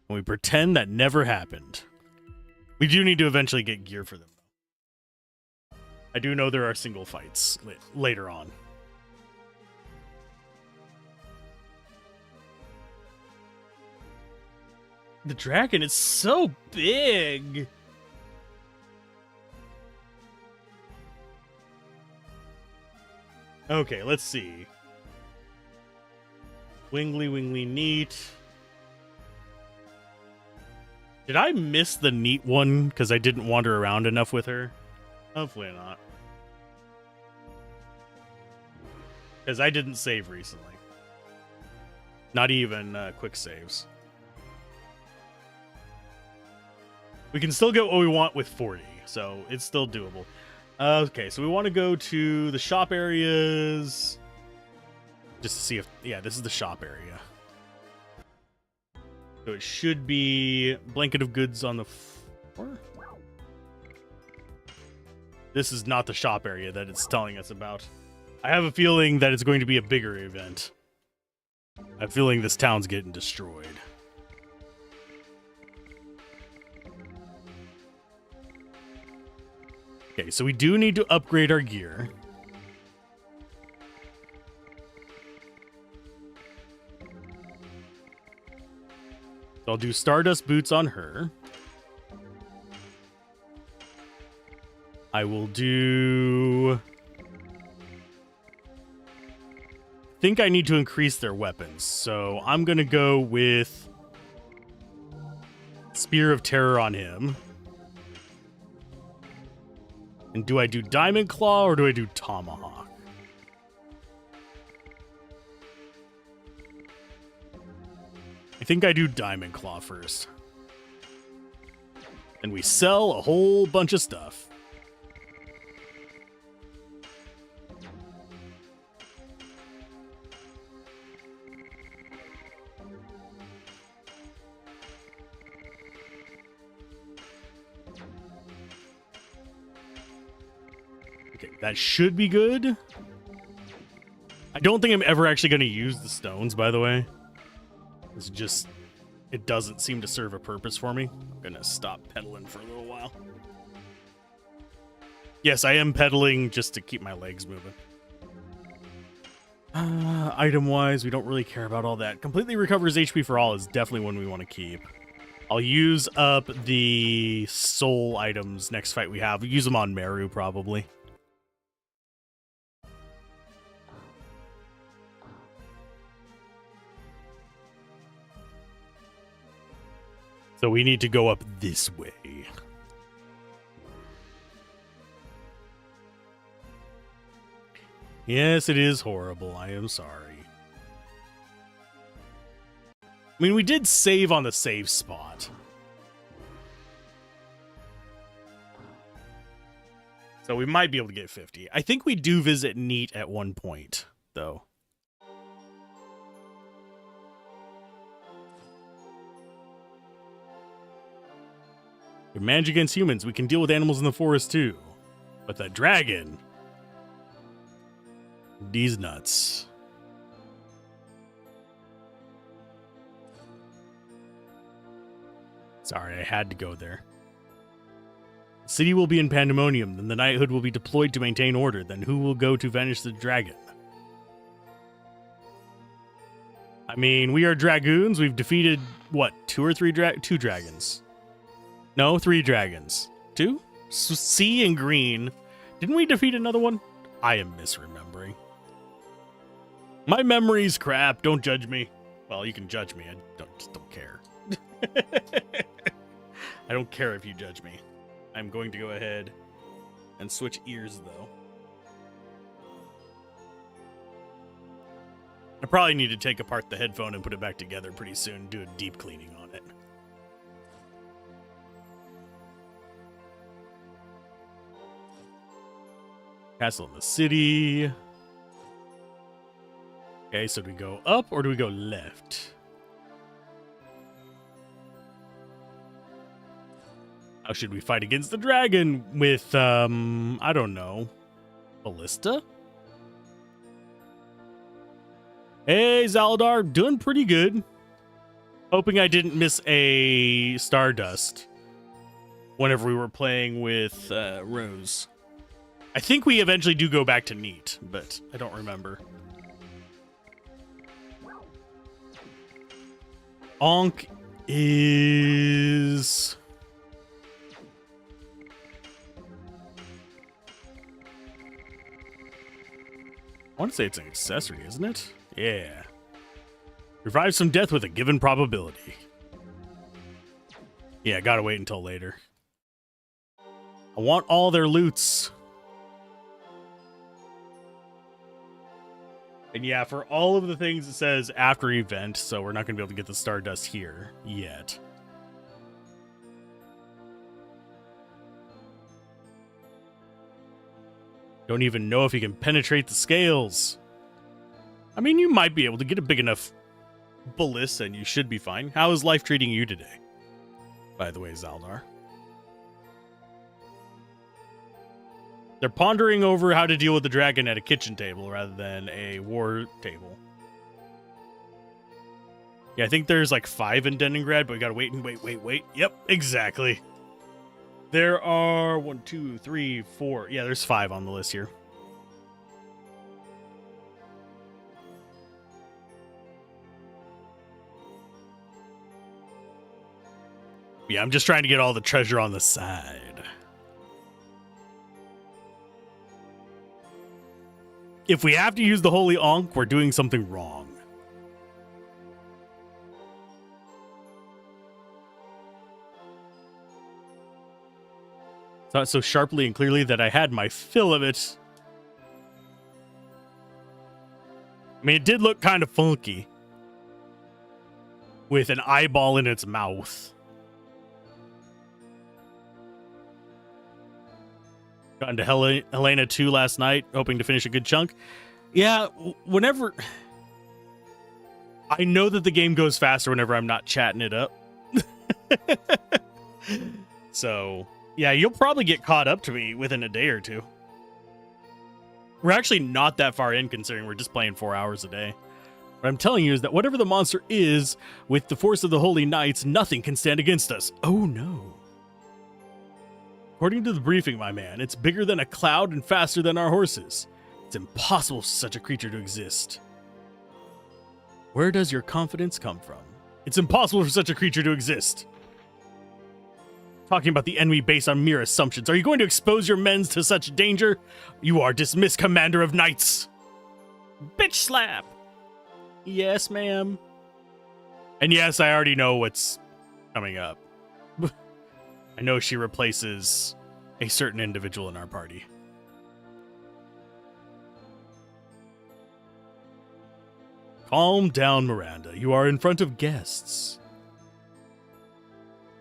And we pretend that never happened. We do need to eventually get gear for them. I do know there are single fights later on. The dragon is so big. Okay, let's see. Wingly, neat. Did I miss the neat one because I didn't wander around enough with her? Hopefully not. Because I didn't save recently. Not even quick saves. We can still get what we want with 40, so it's still doable. Okay, so we want to go to the shop areas. Just to see if... Yeah, this is the shop area. So it should be blanket of goods on the floor. This is not the shop area that it's telling us about. I have a feeling that it's going to be a bigger event. I have a feeling this town's getting destroyed. Okay, so we do need to upgrade our gear. So I'll do Stardust Boots on her. I will do... I think I need to increase their weapons, so I'm going to go with Spear of Terror on him. And do I do Diamond Claw or do I do Tomahawk? I think I do Diamond Claw first. And we sell a whole bunch of stuff. Okay, that should be good. I don't think I'm ever actually going to use the stones, by the way. It's just, it doesn't seem to serve a purpose for me. I'm going to stop pedaling for a little while. Yes, I am pedaling just to keep my legs moving. Item-wise, we don't really care about all that. Completely recovers HP for all is definitely one we want to keep. I'll use up the soul items next fight we have. We'll use them on Meru, probably. So we need to go up this way. Yes, it is horrible. I am sorry. I mean, we did save on the save spot. So we might be able to get 50. I think we do visit Neat at one point, though. We manage against humans. We can deal with animals in the forest, too. But that dragon... These nuts. Sorry, I had to go there. The city will be in pandemonium, then the knighthood will be deployed to maintain order. Then who will go to vanish the dragon? I mean, we are dragoons. We've defeated, what, two dragons? No, 3 dragons. 2? C and green. Didn't we defeat another one? I am misremembering. My memory's crap. Don't judge me. Well, you can judge me. I just don't care. I don't care if you judge me. I'm going to go ahead and switch ears, though. I probably need to take apart the headphone and put it back together pretty soon and do a deep cleaning on it. Castle in the city. Okay, so do we go up or do we go left? How should we fight against the dragon with, I don't know, ballista? Hey, Zaldar, doing pretty good. Hoping I didn't miss a Stardust whenever we were playing with Rose. I think we eventually do go back to Neat, but I don't remember. Onk is... I want to say it's an accessory, isn't it? Yeah. Revives from death with a given probability. Yeah, gotta wait until later. I want all their loots. And yeah, for all of the things it says after event, so we're not going to be able to get the Stardust here yet. Don't even know if you can penetrate the scales. I mean, you might be able to get a big enough ballista and you should be fine. How is life treating you today? By the way, Zaldar. They're pondering over how to deal with the dragon at a kitchen table rather than a war table. Yeah, I think there's like 5 in Denningrad, but we gotta wait and wait. Yep, exactly. There are 1, 2, 3, 4. Yeah, there's 5 on the list here. Yeah, I'm just trying to get all the treasure on the side. If we have to use the Holy Ankh, we're doing something wrong. Thought so sharply and clearly that I had my fill of it. I mean, it did look kind of funky. With an eyeball in its mouth. Got into Helena 2 last night, hoping to finish a good chunk. Yeah, whenever... I know that the game goes faster whenever I'm not chatting it up. So, yeah, you'll probably get caught up to me within a day or two. We're actually not that far in, considering we're just playing 4 hours a day. What I'm telling you is that whatever the monster is, with the force of the Holy Knights, nothing can stand against us. Oh, no. According to the briefing, my man, it's bigger than a cloud and faster than our horses. It's impossible for such a creature to exist. Where does your confidence come from? It's impossible for such a creature to exist. Talking about the enemy based on mere assumptions. Are you going to expose your men to such danger? You are dismissed, Commander of Knights. Bitch slap. Yes, ma'am. And yes, I already know what's coming up. I know she replaces a certain individual in our party. Calm down, Miranda. You are in front of guests.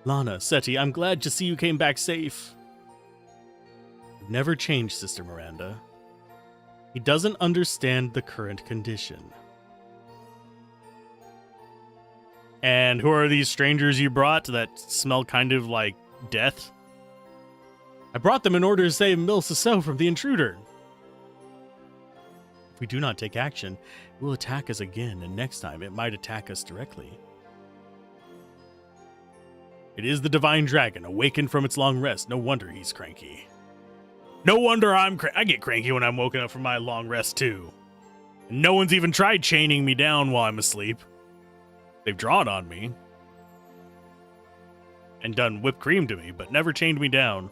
Lana, Seti, I'm glad to see you came back safe. You've never changed, Sister Miranda. He doesn't understand the current condition. And who are these strangers you brought that smell kind of like death? I brought them in order to save Mil Sasso from the intruder. If we do not take action, it will attack us again, and next time it might attack us directly. It is the divine dragon, awakened from its long rest. No wonder he's cranky. No wonder I get cranky when I'm woken up from my long rest, too. And no one's even tried chaining me down while I'm asleep. They've drawn on me. And done whipped cream to me, but never chained me down.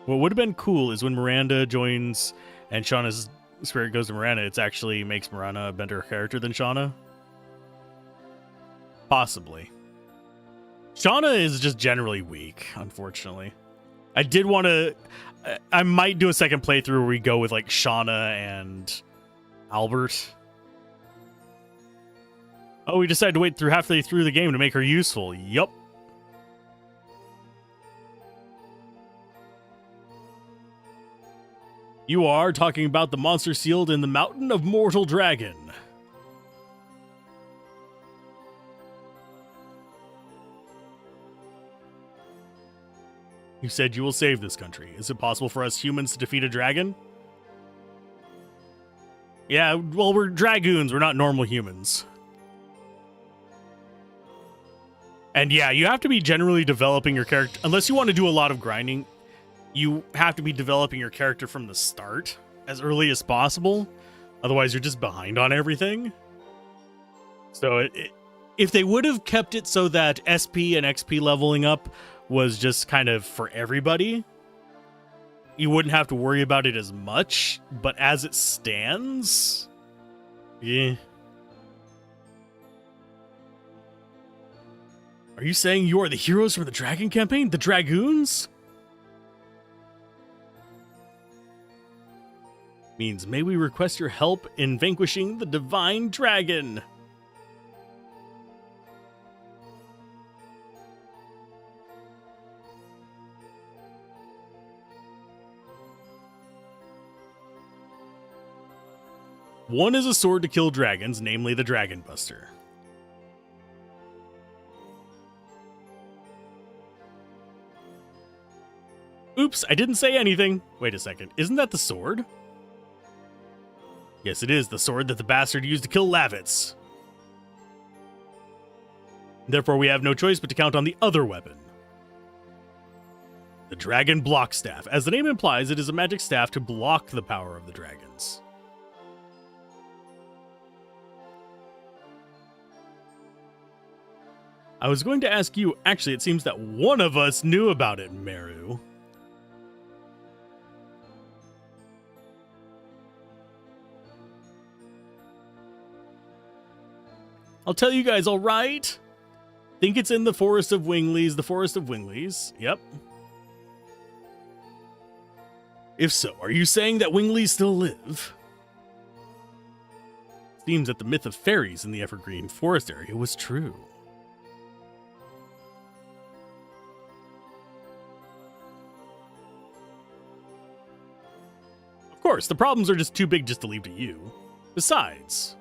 What would have been cool is when Miranda joins and Shauna's spirit goes to Miranda, it actually makes Miranda a better character than Shauna. Possibly. Shauna is just generally weak, unfortunately. I did want to... I might do a second playthrough where we go with, like, Shauna and Albert. Oh, we decided to wait through halfway through the game to make her useful. Yup. You are talking about the monster sealed in the Mountain of Mortal Dragon. You said you will save this country. Is it possible for us humans to defeat a dragon? Yeah, well, we're dragoons. We're not normal humans. And yeah, you have to be generally developing your character. Unless you want to do a lot of grinding, you have to be developing your character from the start as early as possible. Otherwise, you're just behind on everything. So if they would have kept it so that SP and XP leveling up was just kind of for everybody, you wouldn't have to worry about it as much. But as it stands, yeah. Are you saying you are the heroes from the Dragon campaign? The Dragoons? Means, may we request your help in vanquishing the divine dragon? One is a sword to kill dragons, namely the Dragon Buster. Oops, I didn't say anything. Wait a second, isn't that the sword? Yes, it is the sword that the bastard used to kill Lavitz. Therefore, we have no choice but to count on the other weapon. The Dragon Block Staff. As the name implies, it is a magic staff to block the power of the dragons. I was going to ask you, actually, it seems that one of us knew about it, Meru. I'll tell you guys, all right? Think it's in the Forest of Winglies, the Forest of Winglies. Yep. If so, are you saying that Winglies still live? Seems that the myth of fairies in the Evergreen Forest area was true. Of course, the problems are just too big just to leave to you. Besides,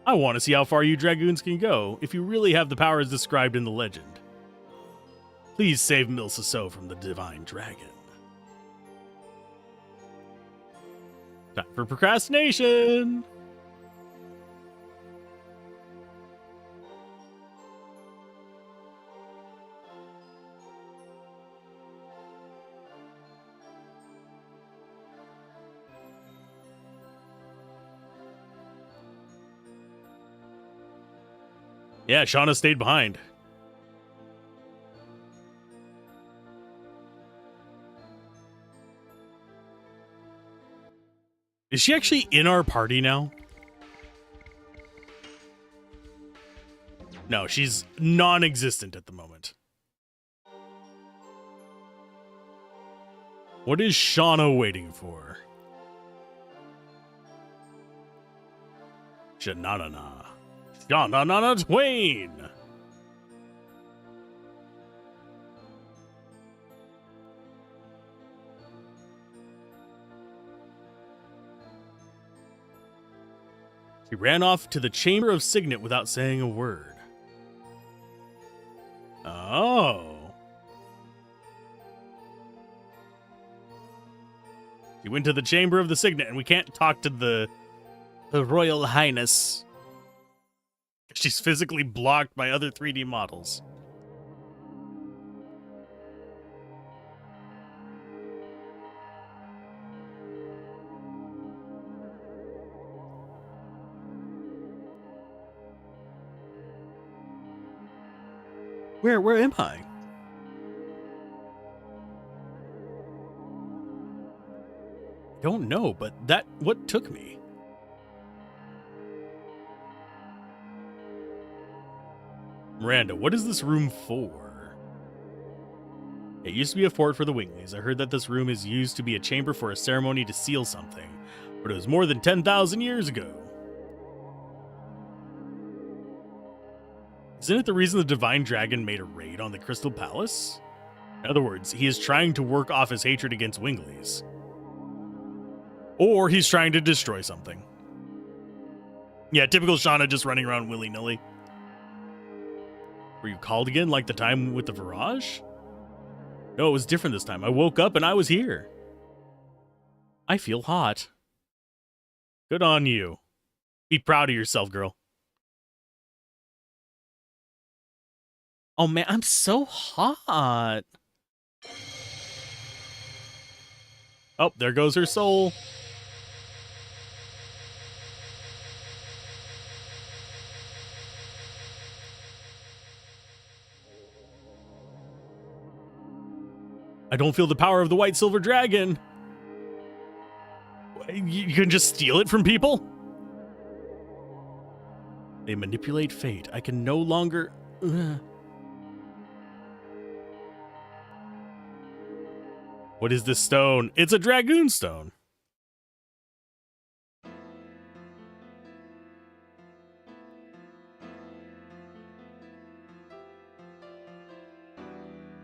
I want to see how far you Dragoons can go if you really have the powers described in the legend. Please save Milsaso from the Divine Dragon. Time for procrastination! Yeah, Shauna stayed behind. Is she actually in our party now? No, she's non-existent at the moment. What is Shauna waiting for? Shananana. Shananana Twain! He ran off to the Chamber of Signet without saying a word. Oh. He went to the Chamber of the Signet, and we can't talk to the Royal Highness. She's physically blocked by other 3D models. Where am I? Don't know, but what took me? Miranda, what is this room for? It used to be a fort for the Winglies. I heard that this room is used to be a chamber for a ceremony to seal something, but it was more than 10,000 years ago. Isn't it the reason the Divine Dragon made a raid on the Crystal Palace? In other words, he is trying to work off his hatred against Winglies. Or he's trying to destroy something. Yeah, typical Shauna just running around willy-nilly. Were you called again like the time with the Virage? No, it was different this time. I woke up and I was here. I feel hot. Good on you. Be proud of yourself, girl. Oh man, I'm so hot. Oh, there goes her soul. I don't feel the power of the white silver dragon. You can just steal it from people? They manipulate fate. I can no longer... What is this stone? It's a dragoon stone.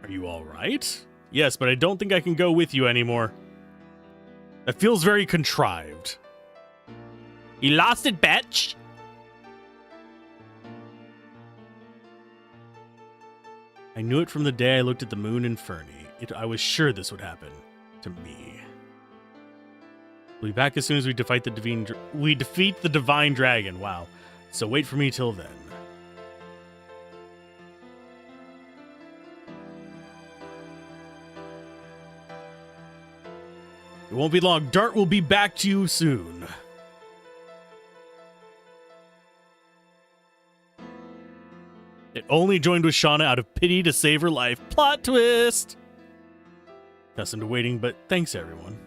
Are you all right? Yes, but I don't think I can go with you anymore. That feels very contrived. You lost it, bitch. I knew it from the day I looked at the moon in Fernie. I was sure this would happen to me. We'll be back as soon as we defeat the divine dragon. Wow. So wait for me till then. It won't be long. Dart will be back to you soon. It only joined with Shauna out of pity to save her life. Plot twist! Accustomed to waiting, but thanks, everyone.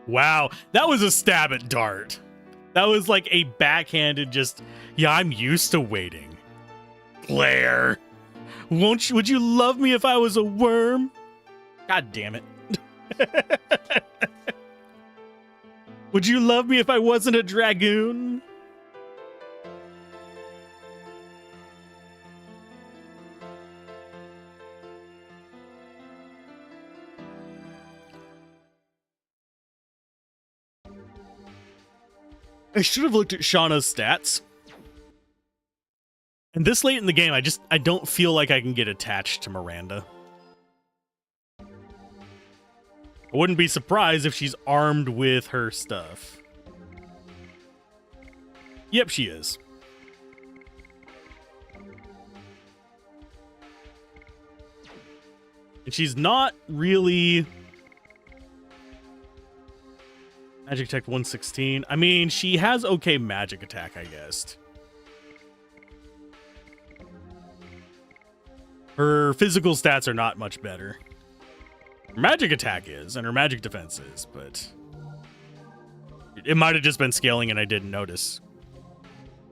Wow, that was a stab at Dart. That was like a backhanded just, yeah, I'm used to waiting. Claire, would you love me if I was a worm? God damn it. Would you love me if I wasn't a dragoon? I should have looked at Shauna's stats. And this late in the game, I don't feel like I can get attached to Miranda. I wouldn't be surprised if she's armed with her stuff. Yep, she is. And she's not really... Magic attack 116. I mean, she has okay magic attack, I guess. Her physical stats are not much better. Her magic attack is, and her magic defense is, but... It might have just been scaling and I didn't notice.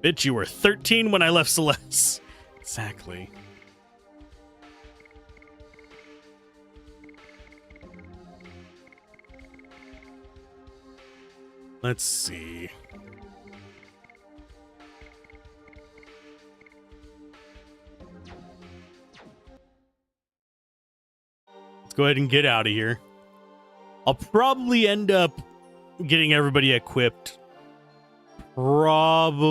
Bitch, you were 13 when I left Celeste. Exactly. Let's see. Let's go ahead and get out of here. I'll probably end up getting everybody equipped. Probably.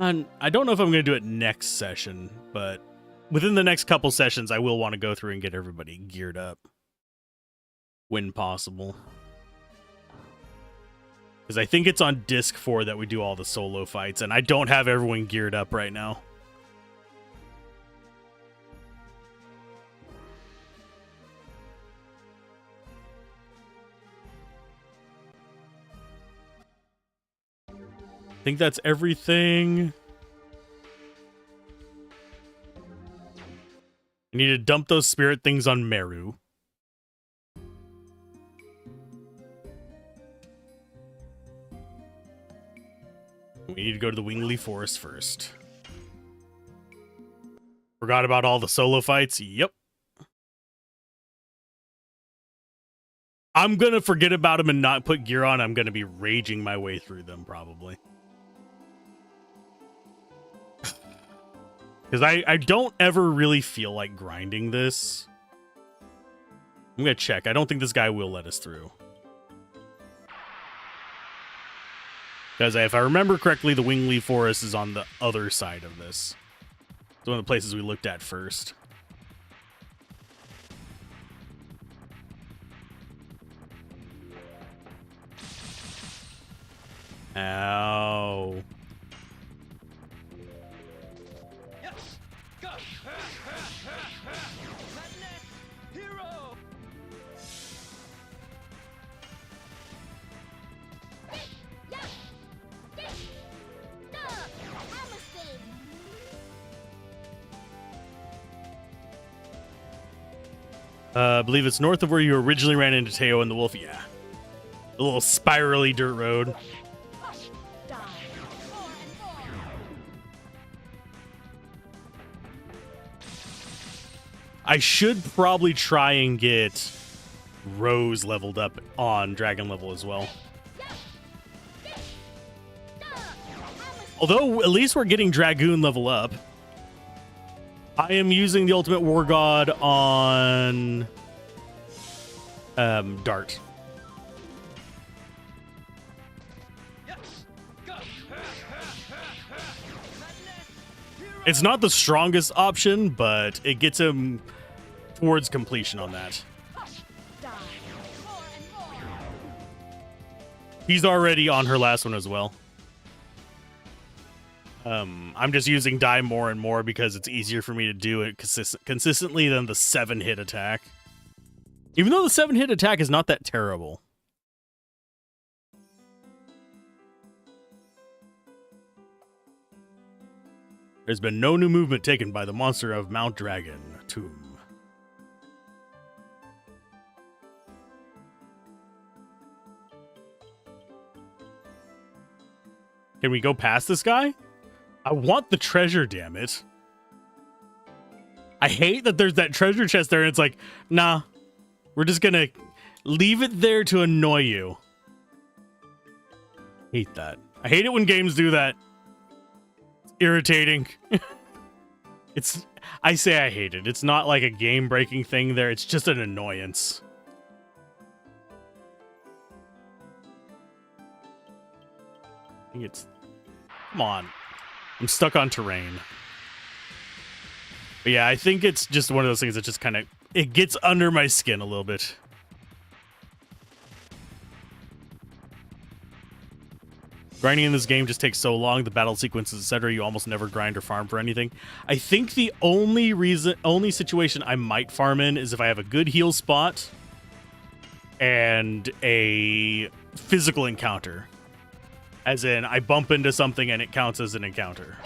I don't know if I'm going to do it next session, but within the next couple sessions, I will want to go through and get everybody geared up. When possible. Because I think it's on disc 4 that we do all the solo fights, and I don't have everyone geared up right now. I think that's everything. I need to dump those spirit things on Meru. We need to go to the Wingly Forest first. Forgot about all the solo fights? Yep. I'm gonna forget about them and not put gear on. I'm gonna be raging my way through them, probably. Because I don't ever really feel like grinding this. I'm gonna check. I don't think this guy will let us through. Because if I remember correctly, the Wingly Forest is on the other side of this. It's one of the places we looked at first. Ow. Yes. Go. Hero. I believe it's north of where you originally ran into Teo and the wolf. Yeah. A little spirally dirt road. I should probably try and get Rose leveled up on dragon level as well. Although, at least we're getting Dragoon level up. I am using the Ultimate War God on Dart. It's not the strongest option, but it gets him towards completion on that. He's already on her last one as well. I'm just using die more and more because it's easier for me to do it consistently than the 7-hit attack. Even though the 7-hit attack is not that terrible. There's been no new movement taken by the monster of Mount Dragon Tomb. Can we go past this guy? I want the treasure, damn it. I hate that there's that treasure chest there and it's like, nah, we're just gonna leave it there to annoy you. Hate that. I hate it when games do that. It's irritating. I say I hate it. It's not like a game-breaking thing there. It's just an annoyance. I think it's... Come on. I'm stuck on terrain. But yeah, I think it's just one of those things that just kind of... It gets under my skin a little bit. Grinding in this game just takes so long. The battle sequences, etc. You almost never grind or farm for anything. I think the only situation I might farm in is if I have a good heal spot and a physical encounter. As in, I bump into something and it counts as an encounter.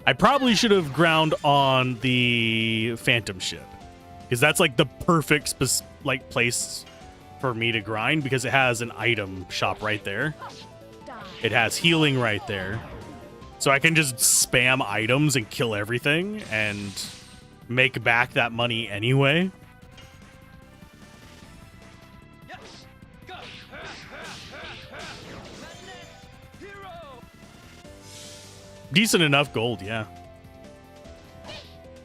I probably should have ground on the Phantom ship. Because that's like the perfect place for me to grind because it has an item shop right there. It has healing right there. So I can just spam items and kill everything and make back that money anyway. Decent enough gold, yeah.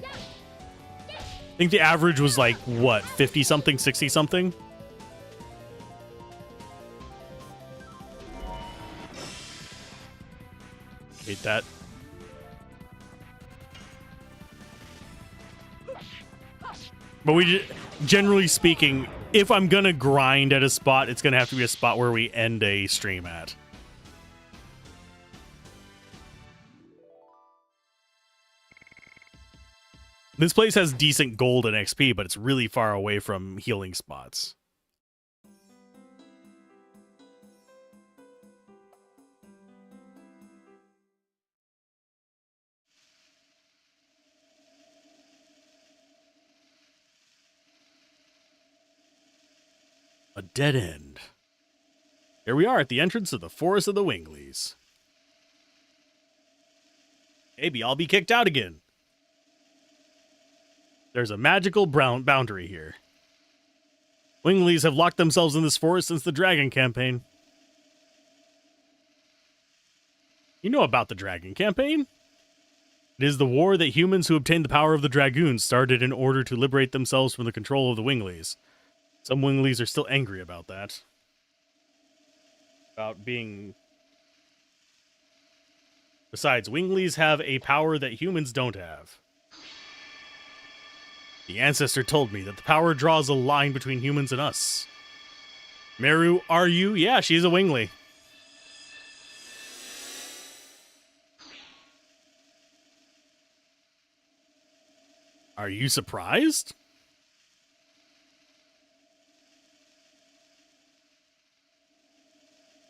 I think the average was like, what, 50-something, 60-something? Hate that. But generally speaking, if I'm gonna grind at a spot, it's gonna have to be a spot where we end a stream at. This place has decent gold and XP, but it's really far away from healing spots. A dead end. Here we are at the entrance of the Forest of the Wingleys. Maybe I'll be kicked out again. There's a magical boundary here. Wingleys have locked themselves in this forest since the Dragon campaign. You know about the Dragon campaign? It is the war that humans who obtained the power of the Dragoons started in order to liberate themselves from the control of the Wingleys. Some Wingleys are still angry about that. About being... Besides, Wingleys have a power that humans don't have. The ancestor told me that the power draws a line between humans and us. Meru, are you? Yeah, she's a Wingley. Are you surprised?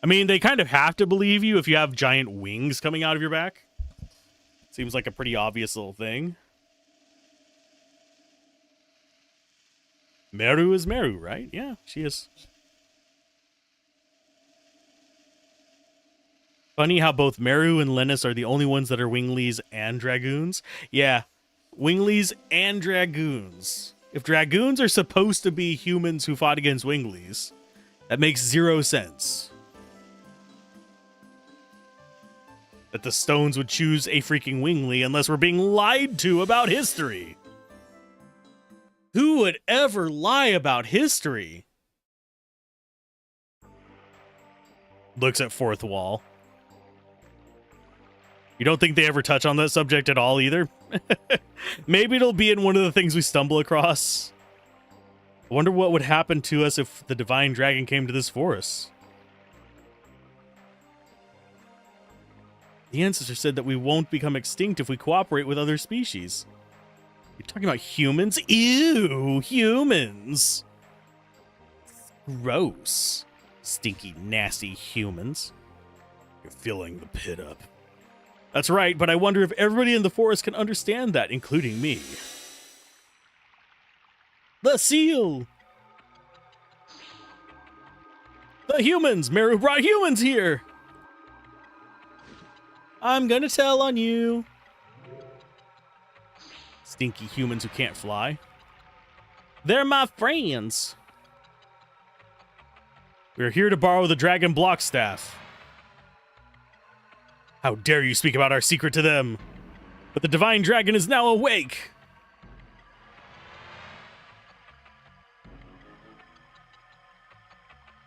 I mean, they kind of have to believe you if you have giant wings coming out of your back. Seems like a pretty obvious little thing. Meru is Meru, right? Yeah, she is. Funny how both Meru and Lennis are the only ones that are Wingleys and Dragoons. Yeah. Winglies and dragoons. If dragoons are supposed to be humans who fought against winglies, that makes 0 sense. That the stones would choose a freaking wingly unless we're being lied to about history. Who would ever lie about history? Looks at fourth wall. You don't think they ever touch on that subject at all either? Maybe it'll be in one of the things we stumble across. I wonder what would happen to us if the divine dragon came to this forest. The ancestor said that we won't become extinct if we cooperate with other species. You're talking about humans? Ew, humans. Gross. Stinky, nasty humans. You're filling the pit up. That's right, but I wonder if everybody in the forest can understand that, including me. The seal! The humans! Meru brought humans here! I'm gonna tell on you. Stinky humans who can't fly. They're my friends. We're here to borrow the dragon block staff. How dare you speak about our secret to them? But the divine dragon is now awake.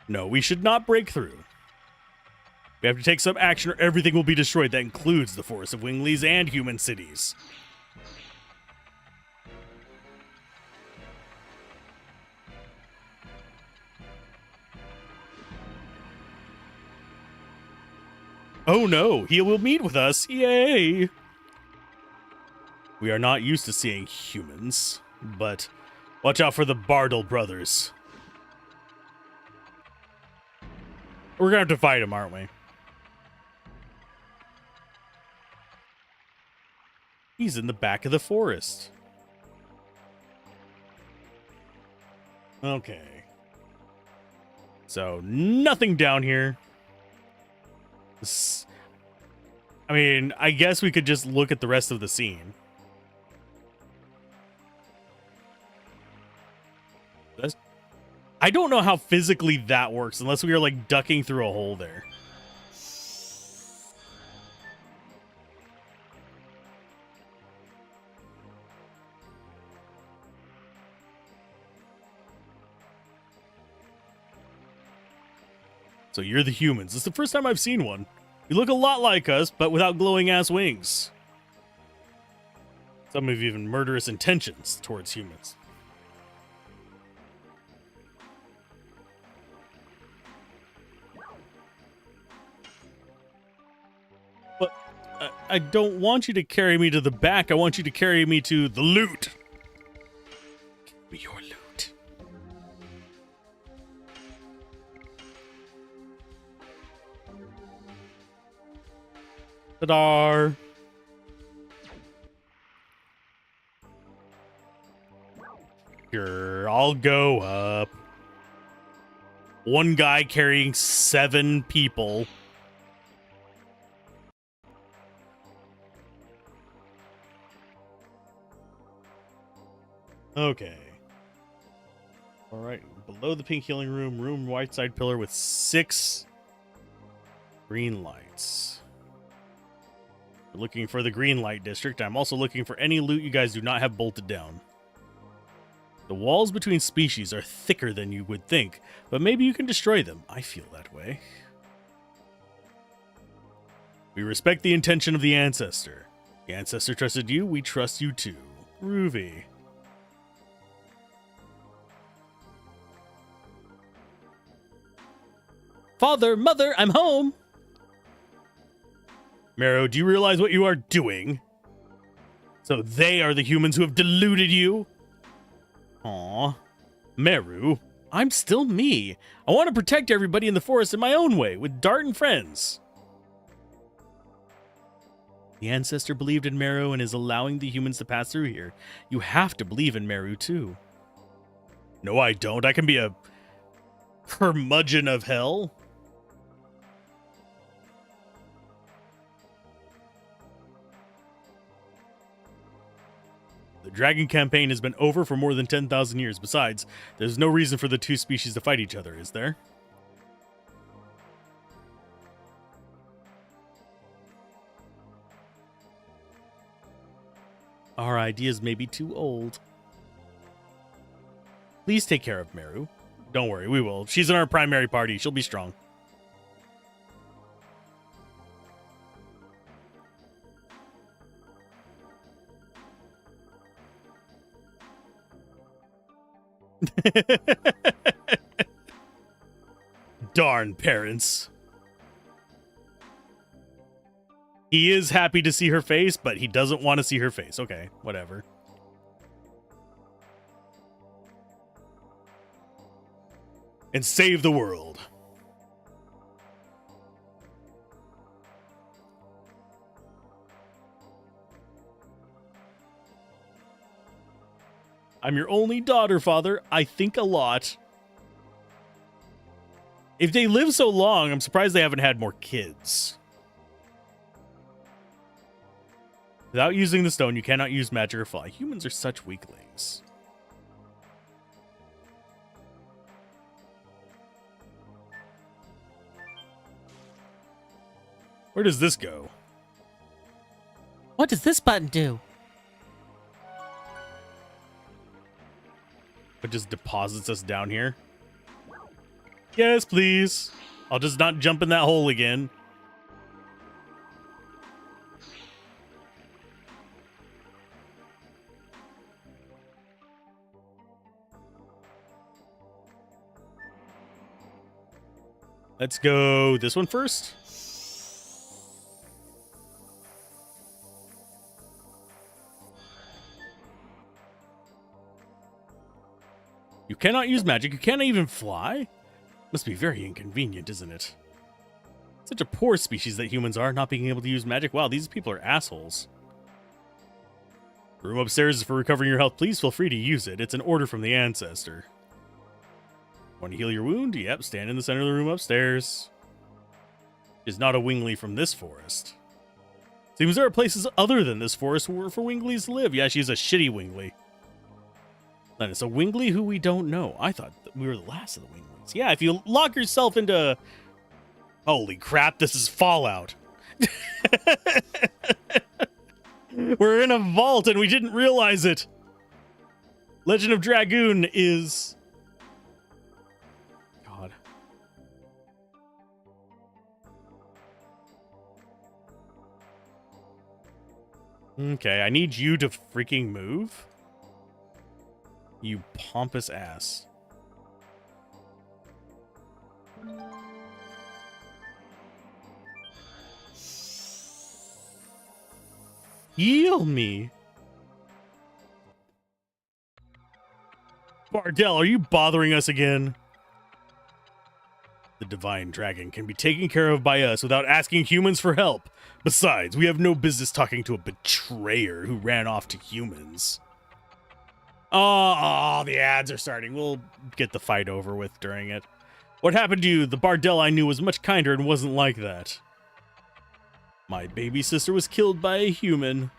No, we should not break through. We have to take some action or everything will be destroyed. That includes the forest of winglies and human cities. Oh no, he will meet with us. Yay! We are not used to seeing humans, but watch out for the Bardal brothers. We're gonna have to fight him, aren't we? He's in the back of the forest. Okay. So, nothing down here. I mean, I guess we could just look at the rest of the scene. I don't know how physically that works unless we are like ducking through a hole there. So you're the humans. This is the first time I've seen one. You look a lot like us, but without glowing-ass wings. Some have even murderous intentions towards humans. But I don't want you to carry me to the back. I want you to carry me to the loot. Give me your loot. Ta-da! Sure, I'll go up. One guy carrying 7 people. Okay. Alright, below the pink healing room, white side pillar with 6 green lights. We're looking for the green light district. I'm also looking for any loot you guys do not have bolted down. The walls between species are thicker than you would think, but maybe you can destroy them. I feel that way. We respect the intention of the ancestor. The ancestor trusted you, we trust you too. Ruby. Father, Mother, I'm home. Meru, do you realize what you are doing? So they are the humans who have deluded you? Aw. Meru, I'm still me. I want to protect everybody in the forest in my own way, with Dart and friends. The ancestor believed in Meru and is allowing the humans to pass through here. You have to believe in Meru, too. No, I don't. I can be a curmudgeon of hell. The dragon campaign has been over for more than 10,000 years. Besides, there's no reason for the two species to fight each other, is there? Our ideas may be too old. Please take care of Meru. Don't worry, we will. She's in our primary party. She'll be strong. Darn parents. He is happy to see her face, but he doesn't want to see her face. Okay, whatever. And save the world. I'm your only daughter, father. I think a lot. If they live so long, I'm surprised they haven't had more kids. Without using the stone, you cannot use magic or fly. Humans are such weaklings. Where does this go? What does this button do? It just deposits us down here. Yes, please. I'll just not jump in that hole again. Let's go this one first. You cannot use magic. You cannot even fly? Must be very inconvenient, isn't it? Such a poor species that humans are, not being able to use magic. Wow, these people are assholes. The room upstairs is for recovering your health. Please feel free to use it. It's an order from the ancestor. Want to heal your wound? Yep, stand in the center of the room upstairs. Is not a wingly from this forest. Seems there are places other than this forest where for winglies to live. Yeah, she's a shitty wingly. Then it's a wingly who we don't know. I thought that we were the last of the winglies. Yeah, if you lock yourself into... Holy crap, this is Fallout. We're in a vault and we didn't realize it. Legend of Dragoon is... God. Okay, I need you to freaking move. You pompous ass. Heal me. Bardell, are you bothering us again? The divine dragon can be taken care of by us without asking humans for help. Besides, we have no business talking to a betrayer who ran off to humans. Oh, the ads are starting. We'll get the fight over with during it. What happened to you? The Bardell I knew was much kinder and wasn't like that. My baby sister was killed by a human.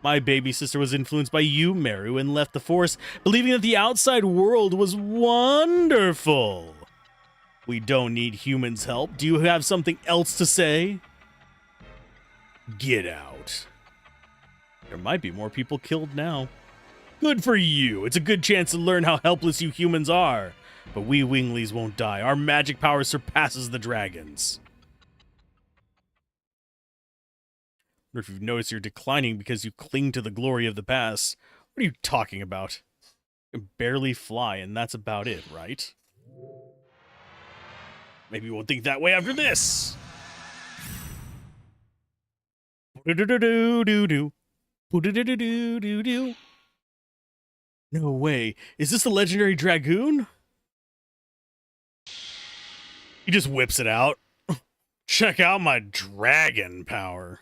My baby sister was influenced by you, Meru, and left the forest, believing that the outside world was wonderful. We don't need humans' help. Do you have something else to say? Get out. There might be more people killed now. Good for you. It's a good chance to learn how helpless you humans are. But we winglies won't die. Our magic power surpasses the dragons. I wonder if you've noticed you're declining because you cling to the glory of the past. What are you talking about? You can barely fly, and that's about it, right? Maybe you won't think that way after this. Do-do-do-do-do-do. Do-do-do-do-do-do. No way. Is this the legendary Dragoon? He just whips it out. Check out my dragon power.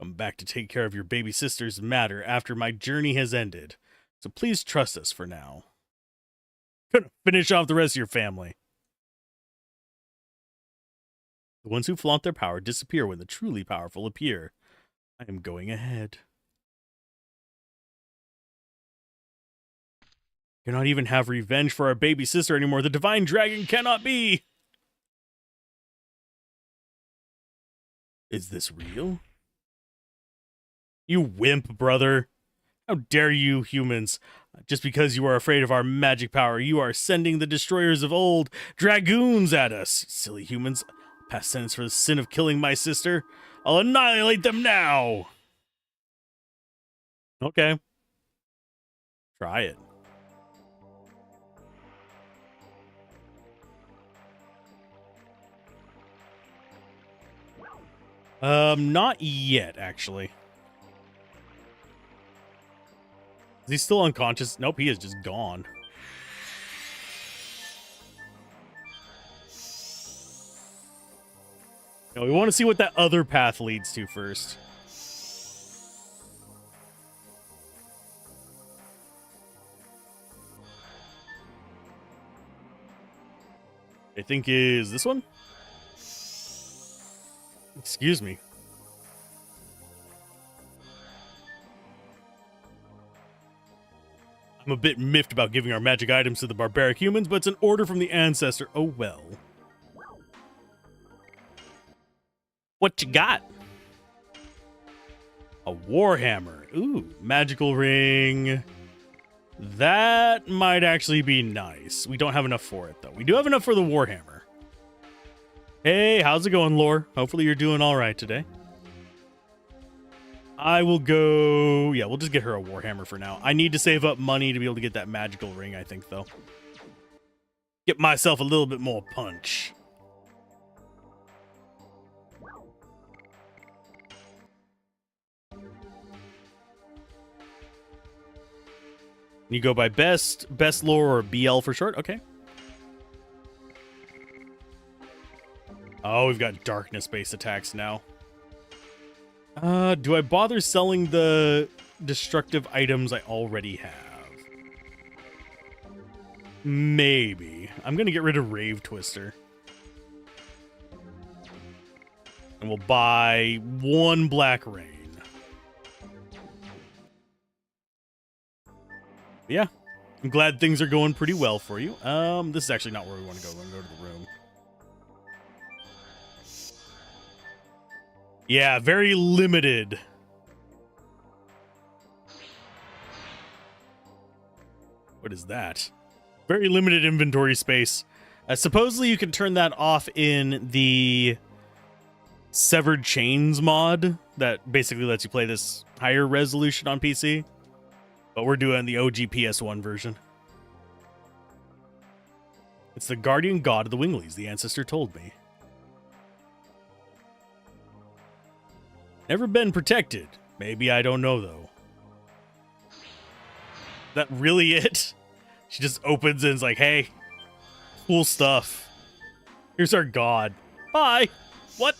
Come back to take care of your baby sister's matter after my journey has ended. So please trust us for now. Gonna finish off the rest of your family. The ones who flaunt their power disappear when the truly powerful appear. I am going ahead. Cannot even have revenge for our baby sister anymore. The divine dragon cannot be. Is this real? You wimp, brother. How dare you, humans? Just because you are afraid of our magic power, you are sending the destroyers of old dragoons at us. Silly humans. Pass sentence for the sin of killing my sister. I'll annihilate them now. Okay. Try it. Not yet, actually. Is he still unconscious? Nope, he is just gone. No, we want to see what that other path leads to first. I think is this one? Excuse me. I'm a bit miffed about giving our magic items to the barbaric humans, but it's an order from the ancestor. Oh well. What you got? A warhammer. Ooh, magical ring. That might actually be nice. We don't have enough for it, though. We do have enough for the warhammer. Hey, how's it going, Lore? Hopefully you're doing all right today. I will go... Yeah, we'll just get her a warhammer for now. I need to save up money to be able to get that magical ring, I think, though. Get myself a little bit more punch. You go by best lore, or BL for short? Okay. Oh, we've got darkness-based attacks now. Do I bother selling the destructive items I already have? Maybe. I'm gonna get rid of Rave Twister. And we'll buy one Black Rain. Yeah, I'm glad things are going pretty well for you. This is actually not where we want to go. We're going to go to the room. Yeah, very limited. What is that? Very limited inventory space. Supposedly you can turn that off in the Severed Chains mod that basically lets you play this higher resolution on PC. But we're doing the OG PS1 version. It's the guardian god of the Winglies, the ancestor told me. Never been protected. Maybe I don't know, though. That really it? She just opens and is like, hey, cool stuff. Here's our god. Bye. What?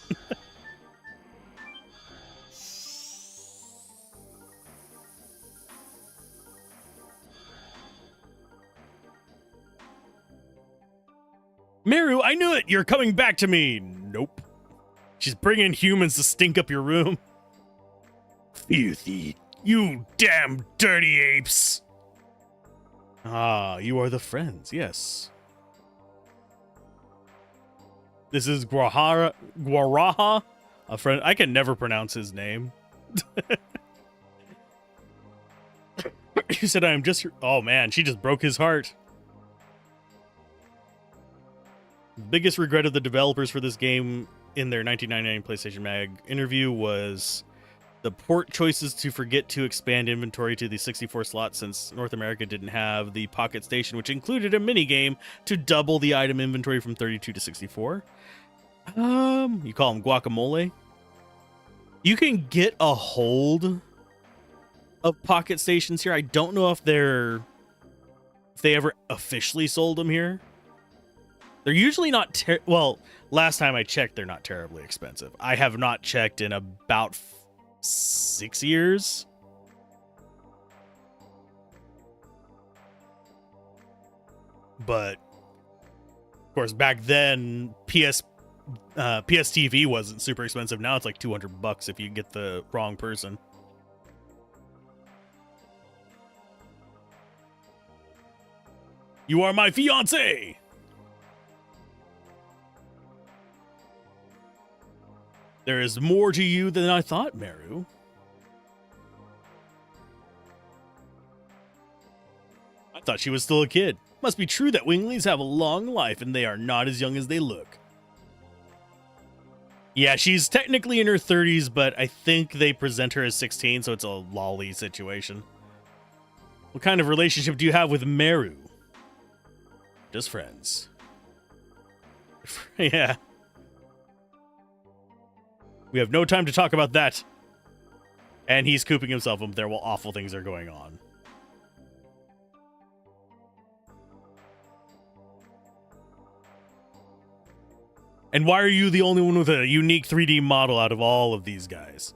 Meru, I knew it! You're coming back to me! Nope. She's bringing humans to stink up your room. Filthy. You damn dirty apes! Ah, you are the friends, yes. This is Guaraha, a friend. I can never pronounce his name. You said I am just... Oh man, she just broke his heart. The biggest regret of the developers for this game in their 1999 PlayStation Mag interview was the port choices to forget to expand inventory to the 64 slot, since North America didn't have the Pocket Station, which included a minigame to double the item inventory from 32 to 64. You call them guacamole. You can get a hold of Pocket Stations here. I don't know if they ever officially sold them here. They're usually not well, last time I checked, they're not terribly expensive. I have not checked in about 6 years. But of course, back then PS TV wasn't super expensive. Now it's like $200 if you get the wrong person. You are my fiance. There is more to you than I thought, Meru. I thought she was still a kid. Must be true that winglings have a long life and they are not as young as they look. Yeah, she's technically in her 30s, but I think they present her as 16, so it's a lolly situation. What kind of relationship do you have with Meru? Just friends. Yeah. We have no time to talk about that. And he's cooping himself up there while awful things are going on. And why are you the only one with a unique 3D model out of all of these guys?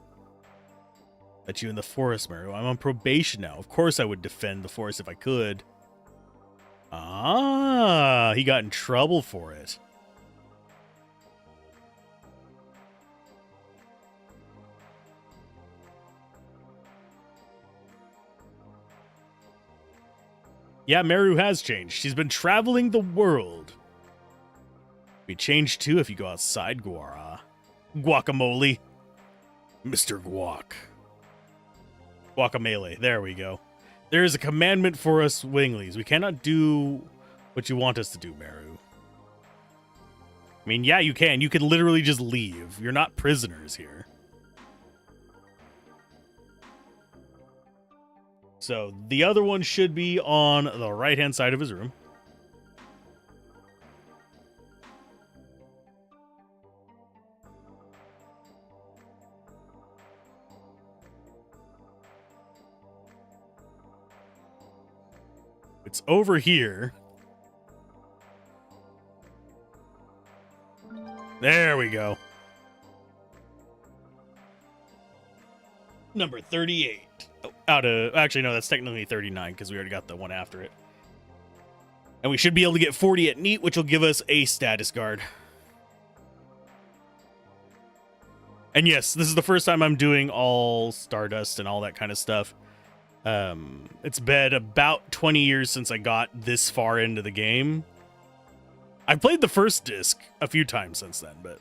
That's you in the forest, Meru. I'm on probation now. Of course I would defend the forest if I could. Ah, he got in trouble for it. Yeah, Meru has changed. She's been traveling the world. Be changed too if you go outside, Guara. Guacamole. Mr. Guac. Guacamole. There we go. There is a commandment for us winglies. We cannot do what you want us to do, Meru. I mean, yeah, you can. You can literally just leave. You're not prisoners here. So the other one should be on the right-hand side of his room. It's over here. There we go. Number 38. Oh, actually, no, that's technically 39 because we already got the one after it. And we should be able to get 40 at neat, which will give us a status guard. And yes, this is the first time I'm doing all Stardust and all that kind of stuff. It's been about 20 years since I got this far into the game. I've played the first disc a few times since then, but...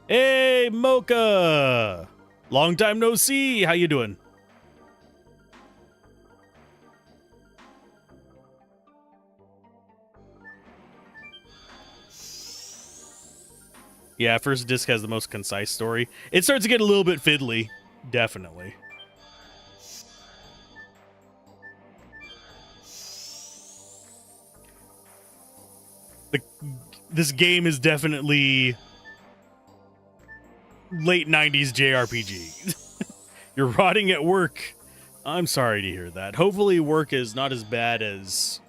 Hey, Mocha! Long time no see! How you doing? Yeah, first disc has the most concise story. It starts to get a little bit fiddly. Definitely. This game is definitely late 90s JRPG. You're rotting at work. I'm sorry to hear that. Hopefully work is not as bad as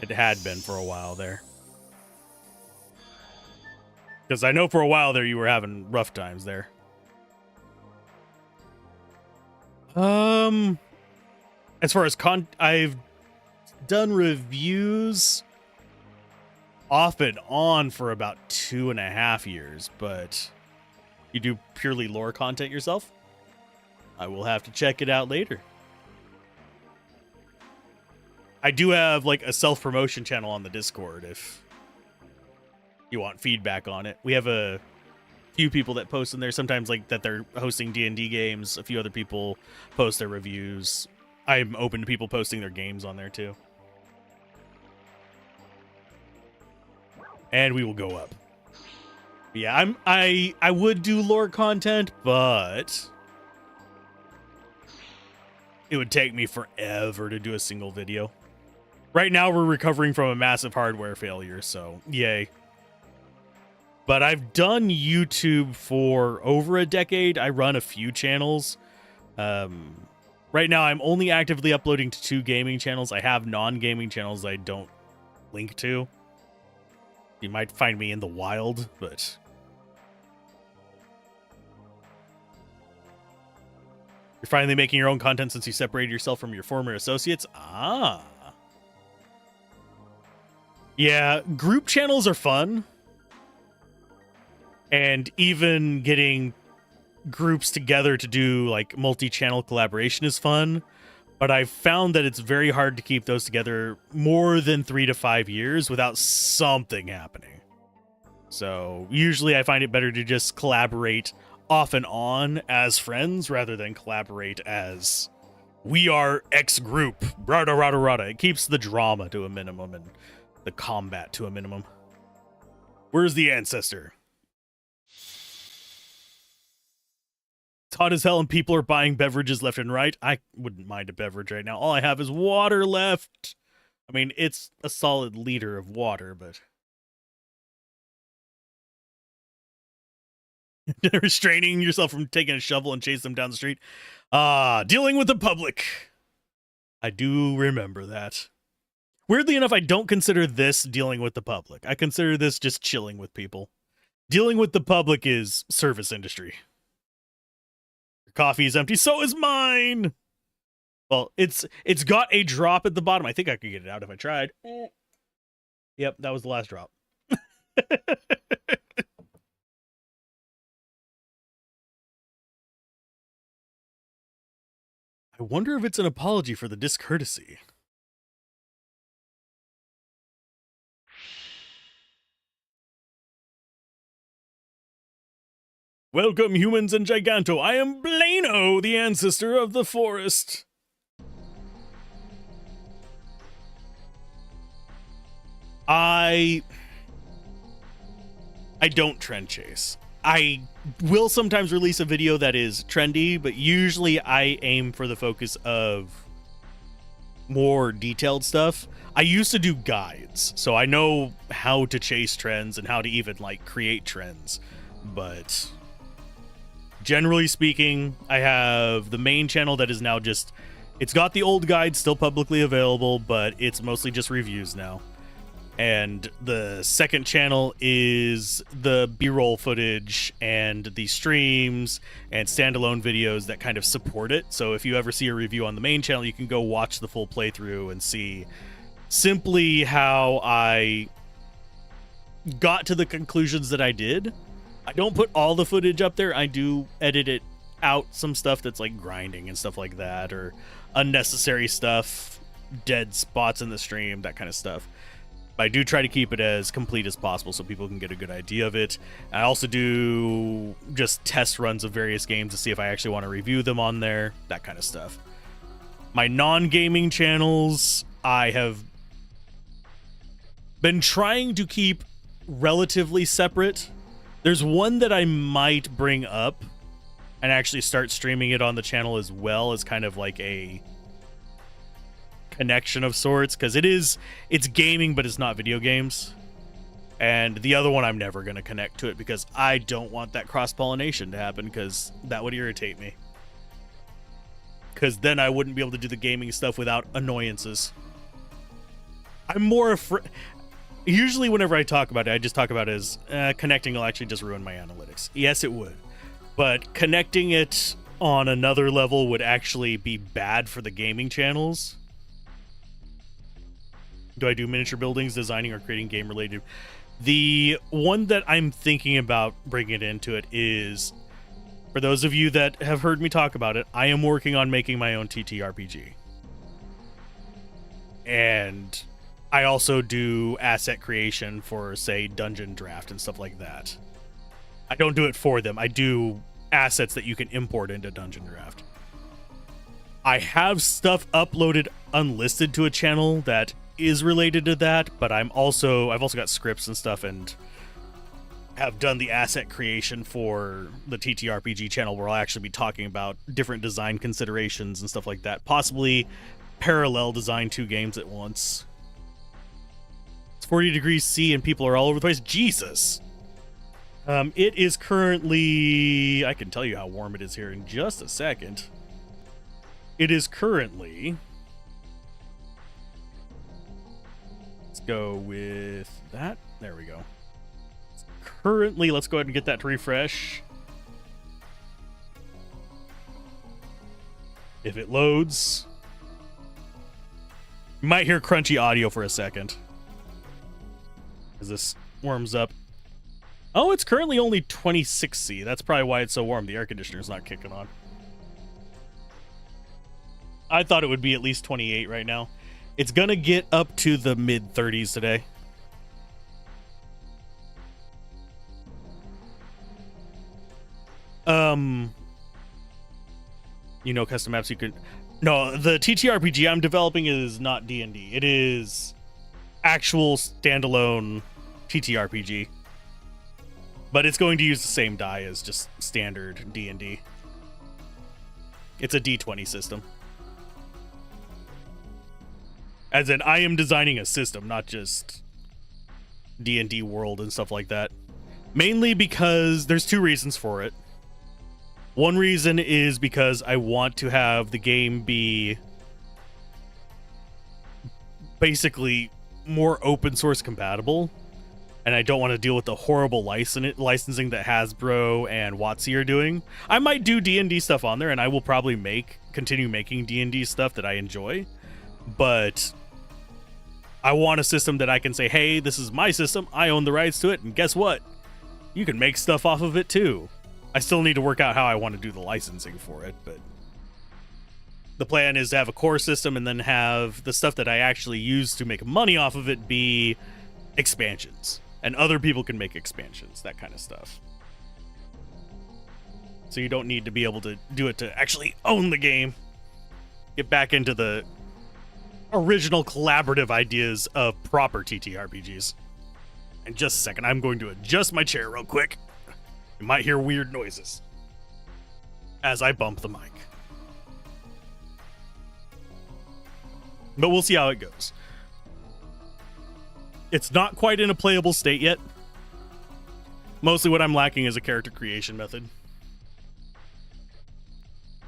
it had been for a while there. Because I know for a while there you were having rough times there. As far as I've done reviews off and on for about 2.5 years, but you do purely lore content yourself? I will have to check it out later. I do have like a self-promotion channel on the Discord if you want feedback on it. We have a few people that post in there sometimes, like that they're hosting D&D games. A few other people post their reviews. I'm open to people posting their games on there too. And we will go up. Yeah, I would do lore content, but it would take me forever to do a single video. Right now we're recovering from a massive hardware failure, so yay. But I've done YouTube for over a decade. I run a few channels. Right now I'm only actively uploading to 2 gaming channels. I have non-gaming channels I don't link to. You might find me in the wild, but... You're finally making your own content since you separated yourself from your former associates? Ah. Yeah, group channels are fun. And even getting groups together to do like multi-channel collaboration is fun, but I've found that it's very hard to keep those together more than 3 to 5 years without something happening. So usually I find it better to just collaborate off and on as friends rather than collaborate as we are X group. Rada rada rada. It keeps the drama to a minimum and the combat to a minimum. Where's the ancestor? It's hot as hell and people are buying beverages left and right. I wouldn't mind a beverage right now. All I have is water left. I mean, it's a solid liter of water, but... restraining yourself from taking a shovel and chase them down the street. Dealing with the public. I do remember that. Weirdly enough, I don't consider this dealing with the public. I consider this just chilling with people. Dealing with the public is service industry. Your coffee is empty, so is mine. Well, it's got a drop at the bottom. I think I could get it out if I tried. Yep, that was the last drop. I wonder if it's an apology for the discourtesy. Welcome, humans and Giganto. I am Blano, the ancestor of the forest. I don't trend chase. I will sometimes release a video that is trendy, but usually I aim for the focus of more detailed stuff. I used to do guides, so I know how to chase trends and how to even like create trends, but generally speaking, I have the main channel that is now just, it's got the old guides still publicly available, but it's mostly just reviews now. And the second channel is the B-roll footage and the streams and standalone videos that kind of support it. So if you ever see a review on the main channel, you can go watch the full playthrough and see simply how I got to the conclusions that I did. I don't put all the footage up there. I do edit it out, some stuff that's like grinding and stuff like that, or unnecessary stuff, dead spots in the stream, that kind of stuff. I do try to keep it as complete as possible so people can get a good idea of it. I also do just test runs of various games to see if I actually want to review them on there, that kind of stuff. My non-gaming channels, I have been trying to keep relatively separate. There's one that I might bring up and actually start streaming it on the channel as well, as kind of like a connection of sorts, because it's gaming, but it's not video games. And the other one, I'm never going to connect to it because I don't want that cross-pollination to happen, because that would irritate me. Because then I wouldn't be able to do the gaming stuff without annoyances. I'm more afraid... Usually whenever I talk about it, I just talk about it as connecting will actually just ruin my analytics. Yes, it would. But connecting it on another level would actually be bad for the gaming channels. Do I do miniature buildings, designing, or creating game-related? The one that I'm thinking about bringing into it is, for those of you that have heard me talk about it, I am working on making my own TTRPG. And I also do asset creation for, say, Dungeon Draft and stuff like that. I don't do it for them. I do assets that you can import into Dungeon Draft. I have stuff uploaded unlisted to a channel that is related to that, but I've also got scripts and stuff and have done the asset creation for the TTRPG channel, where I'll actually be talking about different design considerations and stuff like that. Possibly parallel design 2 games at once. It's 40 degrees C and people are all over the place. Jesus! It is currently... I can tell you how warm it is here in just a second. It is currently... Let's go with that. There we go. Currently, let's go ahead and get that to refresh. If it loads. You might hear crunchy audio for a second as this warms up. Oh, it's currently only 26C. That's probably why it's so warm. The air conditioner's not kicking on. I thought it would be at least 28 right now. It's gonna get up to the mid 30s today. You know, custom maps you could... No, the TTRPG I'm developing is not D&D. It is actual standalone TTRPG. But it's going to use the same die as just standard D&D. It's a D20 system. As in, I am designing a system, not just D&D world and stuff like that. Mainly because there's two reasons for it. One reason is because I want to have the game be basically more open source compatible, and I don't want to deal with the horrible licensing that Hasbro and WotC are doing. I might do D&D stuff on there, and I will probably continue making D&D stuff that I enjoy, but I want a system that I can say, hey, this is my system, I own the rights to it, and guess what? You can make stuff off of it too. I still need to work out how I want to do the licensing for it, but the plan is to have a core system and then have the stuff that I actually use to make money off of it be expansions. And other people can make expansions, that kind of stuff. So you don't need to be able to do it to actually own the game. Get back into the original collaborative ideas of proper TTRPGs. In just a second, I'm going to adjust my chair real quick. You might hear weird noises as I bump the mic. But we'll see how it goes. It's not quite in a playable state yet. Mostly what I'm lacking is a character creation method.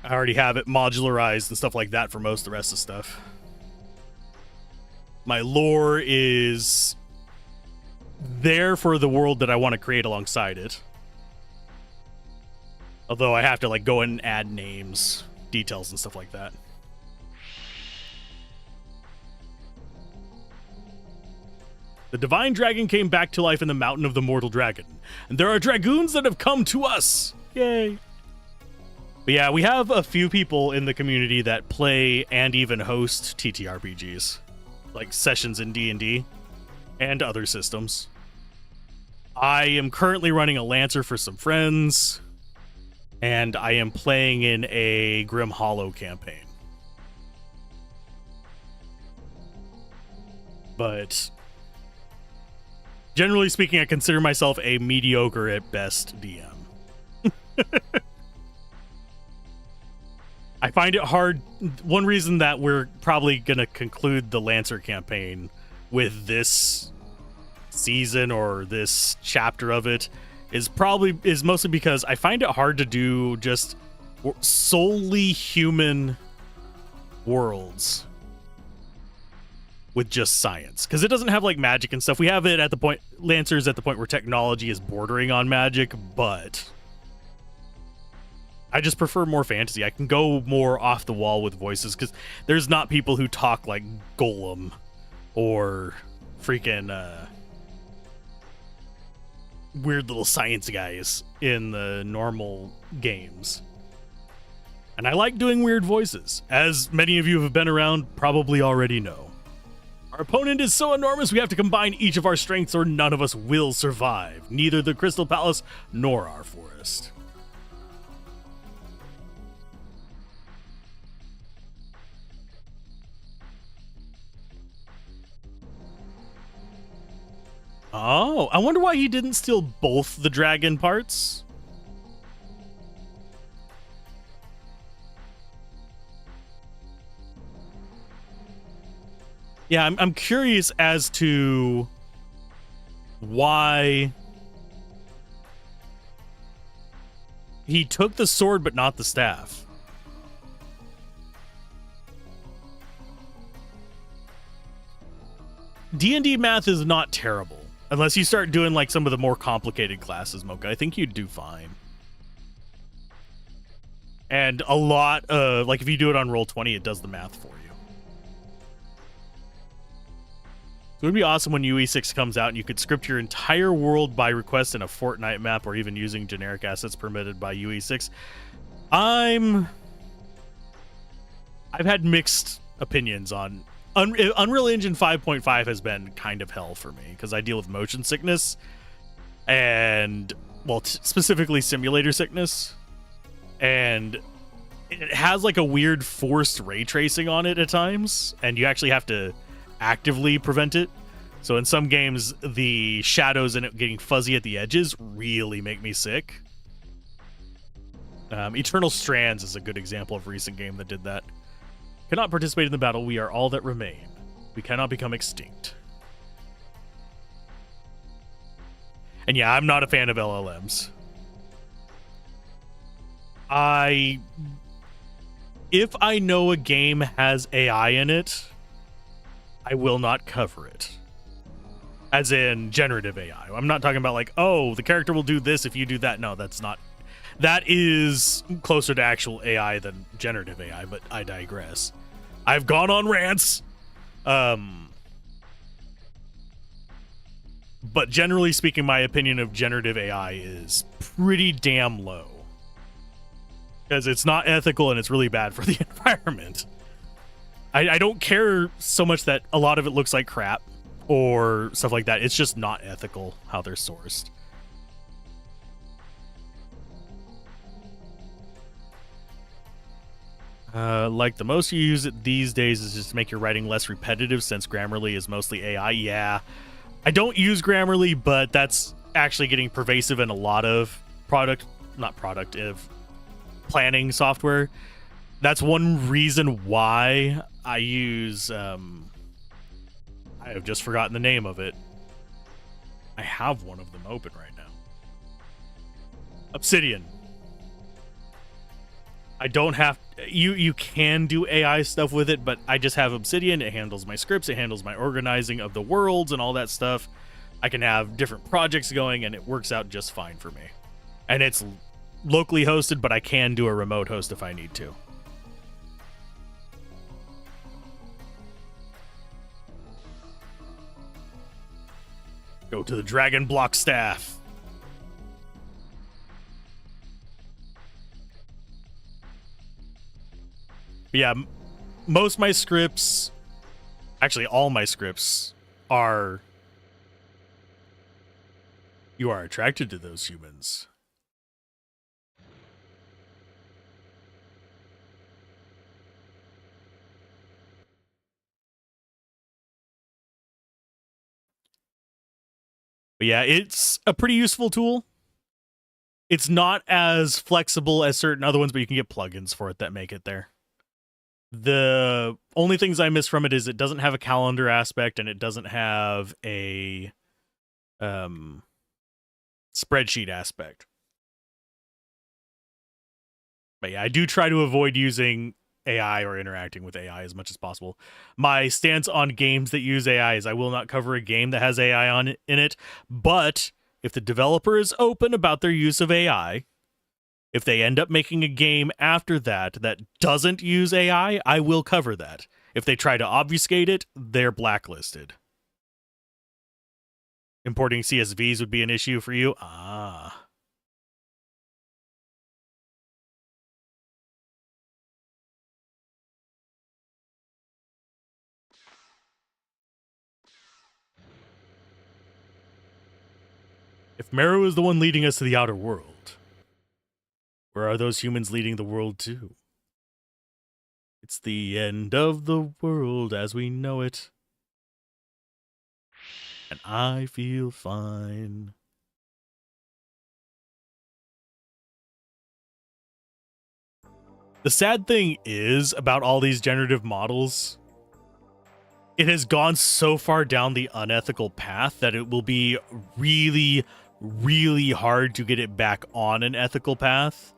I already have it modularized and stuff like that for most of the rest of the stuff. My lore is there for the world that I want to create alongside it. Although I have to like go in and add names, details, and stuff like that. The divine dragon came back to life in the mountain of the mortal dragon. And there are dragoons that have come to us. Yay. But yeah, we have a few people in the community that play and even host TTRPGs. Like sessions in D&D and other systems. I am currently running a Lancer for some friends. And I am playing in a Grim Hollow campaign. But generally speaking, I consider myself a mediocre at best DM. I find it hard. One reason that we're probably going to conclude the Lancer campaign with this season or this chapter of it is mostly because I find it hard to do just solely human worlds with just science, because it doesn't have like magic and stuff. We have it at the point, Lancer's at the point where technology is bordering on magic, but I just prefer more fantasy. I can go more off the wall with voices because there's not people who talk like Golem or freaking weird little science guys in the normal games. And I like doing weird voices, as many of you who have been around probably already know. Our opponent is so enormous we have to combine each of our strengths or none of us will survive. Neither the Crystal Palace nor our forest. Oh, I wonder why he didn't steal both the dragon parts. Yeah, I'm curious as to why he took the sword but not the staff. D&D math is not terrible. Unless you start doing like some of the more complicated classes, Mocha. I think you'd do fine. And a lot of, like if you do it on Roll20, it does the math for you. It would be awesome when UE6 comes out and you could script your entire world by request in a Fortnite map or even using generic assets permitted by UE6. I've had mixed opinions on Unreal Engine 5.5 has been kind of hell for me because I deal with motion sickness and, well, specifically simulator sickness. And it has like a weird forced ray tracing on it at times, and you actually have to actively prevent it. So in some games, the shadows and it getting fuzzy at the edges really make me sick. Eternal Strands is a good example of a recent game that did that. Cannot participate in the battle. We are all that remain. We cannot become extinct. And yeah, I'm not a fan of LLMs. If I know a game has AI in it, I will not cover it. As in generative AI. I'm not talking about like, oh, the character will do this if you do that. No, that's not. That is closer to actual AI than generative AI, but I digress. I've gone on rants. But generally speaking, my opinion of generative AI is pretty damn low. Because it's not ethical and it's really bad for the environment. I don't care so much that a lot of it looks like crap or stuff like that. It's just not ethical how they're sourced. Like the most you use it these days is just to make your writing less repetitive since Grammarly is mostly AI. Yeah, I don't use Grammarly, but that's actually getting pervasive in a lot of planning software. That's one reason why I use I have just forgotten the name of it. I have one of them open right now. Obsidian. I don't have you can do AI stuff with it, but I just have Obsidian. It handles my scripts, it handles my organizing of the worlds and all that stuff. I can have different projects going and it works out just fine for me. And it's locally hosted, but I can do a remote host if I need to. Go to the Dragon Block staff. But yeah, most of my scripts, actually all my scripts, are you are attracted to those humans. But yeah, it's a pretty useful tool. It's not as flexible as certain other ones, but you can get plugins for it that make it there. The only things I miss from it is it doesn't have a calendar aspect and it doesn't have a spreadsheet aspect. But yeah, I do try to avoid using AI or interacting with AI as much as possible. My stance on games that use AI is I will not cover a game that has AI in it, but if the developer is open about their use of AI, if they end up making a game after that that doesn't use AI, I will cover that. If they try to obfuscate it, they're blacklisted. Importing CSVs would be an issue for you? Ah. If Meru is the one leading us to the outer world, where are those humans leading the world to? It's the end of the world as we know it. And I feel fine. The sad thing is about all these generative models, it has gone so far down the unethical path that it will be really, really hard to get it back on an ethical path.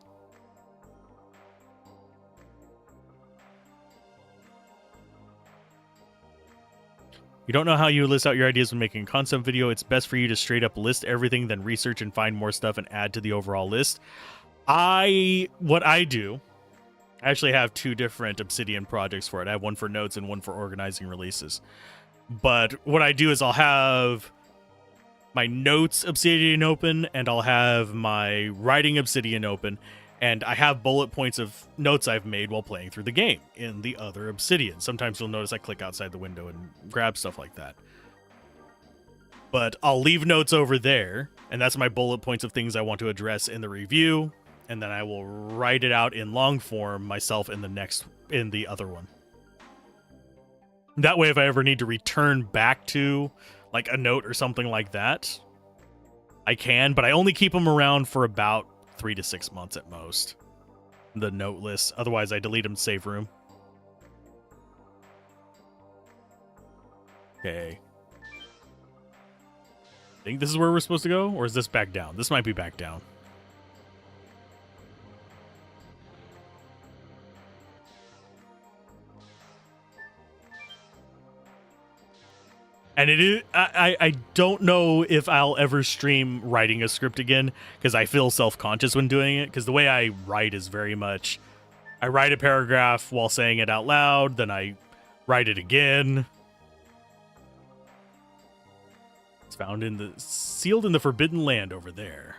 You don't know how you list out your ideas when making a concept video. It's best for you to straight up list everything, then research and find more stuff and add to the overall list. What I do, I actually have two different Obsidian projects for it. I have one for notes and one for organizing releases. But what I do is I'll have my notes obsidian open, and I'll have my writing obsidian open, and I have bullet points of notes I've made while playing through the game in the other obsidian. Sometimes you'll notice I click outside the window and grab stuff like that. But I'll leave notes over there, and that's my bullet points of things I want to address in the review, and then I will write it out in long form myself in the other one. That way, if I ever need to return back to like a note or something like that, I can, but I only keep them around for about 3 to 6 months at most. The note list. Otherwise, I delete them to save room. Okay. I think this is where we're supposed to go, or is this back down? This might be back down. And it is, I don't know if I'll ever stream writing a script again, because I feel self-conscious when doing it, because the way I write is very much, I write a paragraph while saying it out loud, then I write it again. It's sealed in the Forbidden Land over there.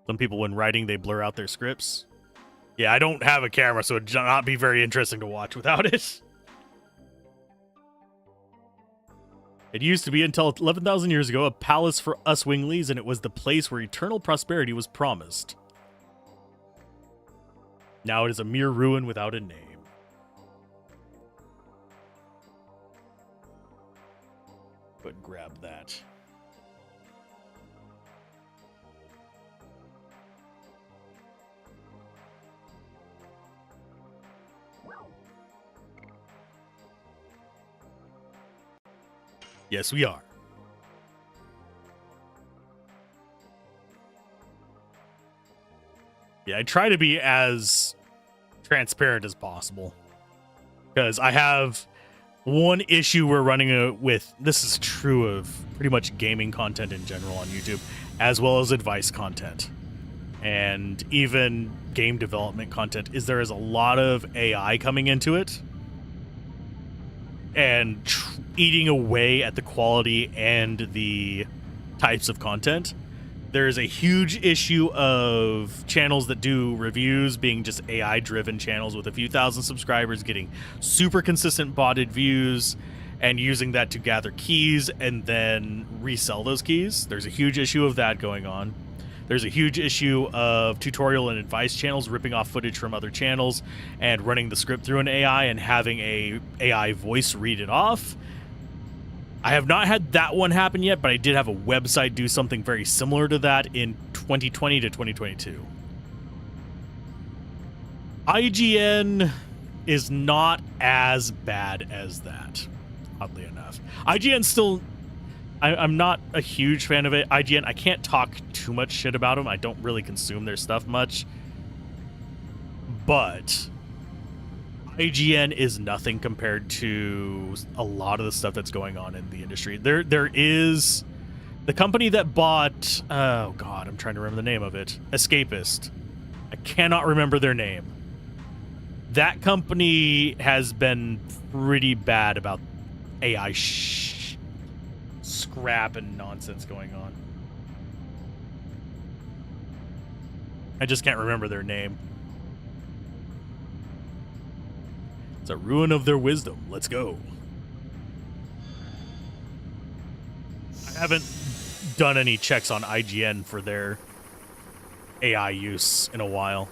Some people, when writing, they blur out their scripts. Yeah, I don't have a camera, so it'd not be very interesting to watch without it. It used to be, until 11,000 years ago, a palace for us winglies, and it was the place where eternal prosperity was promised. Now it is a mere ruin without a name. Go ahead and grab that. Yes, we are. Yeah, I try to be as transparent as possible, because I have one issue we're running with. This is true of pretty much gaming content in general on YouTube, as well as advice content and even game development content, is there is a lot of AI coming into it and eating away at the quality and the types of content. There's a huge issue of channels that do reviews being just AI-driven channels with a few thousand subscribers getting super consistent botted views and using that to gather keys and then resell those keys. There's a huge issue of that going on. There's a huge issue of tutorial and advice channels ripping off footage from other channels and running the script through an AI and having a AI voice read it off. I have not had that one happen yet, but I did have a website do something very similar to that in 2020 to 2022. IGN is not as bad as that, oddly enough. IGN still... I'm not a huge fan of it. IGN, I can't talk too much shit about them. I don't really consume their stuff much. But IGN is nothing compared to a lot of the stuff that's going on in the industry. There is the company that bought, oh god, I'm trying to remember the name of it. Escapist. I cannot remember their name. That company has been pretty bad about AI scrap and nonsense going on. I just can't remember their name. It's a ruin of their wisdom. Let's go. I haven't done any checks on IGN for their AI use in a while.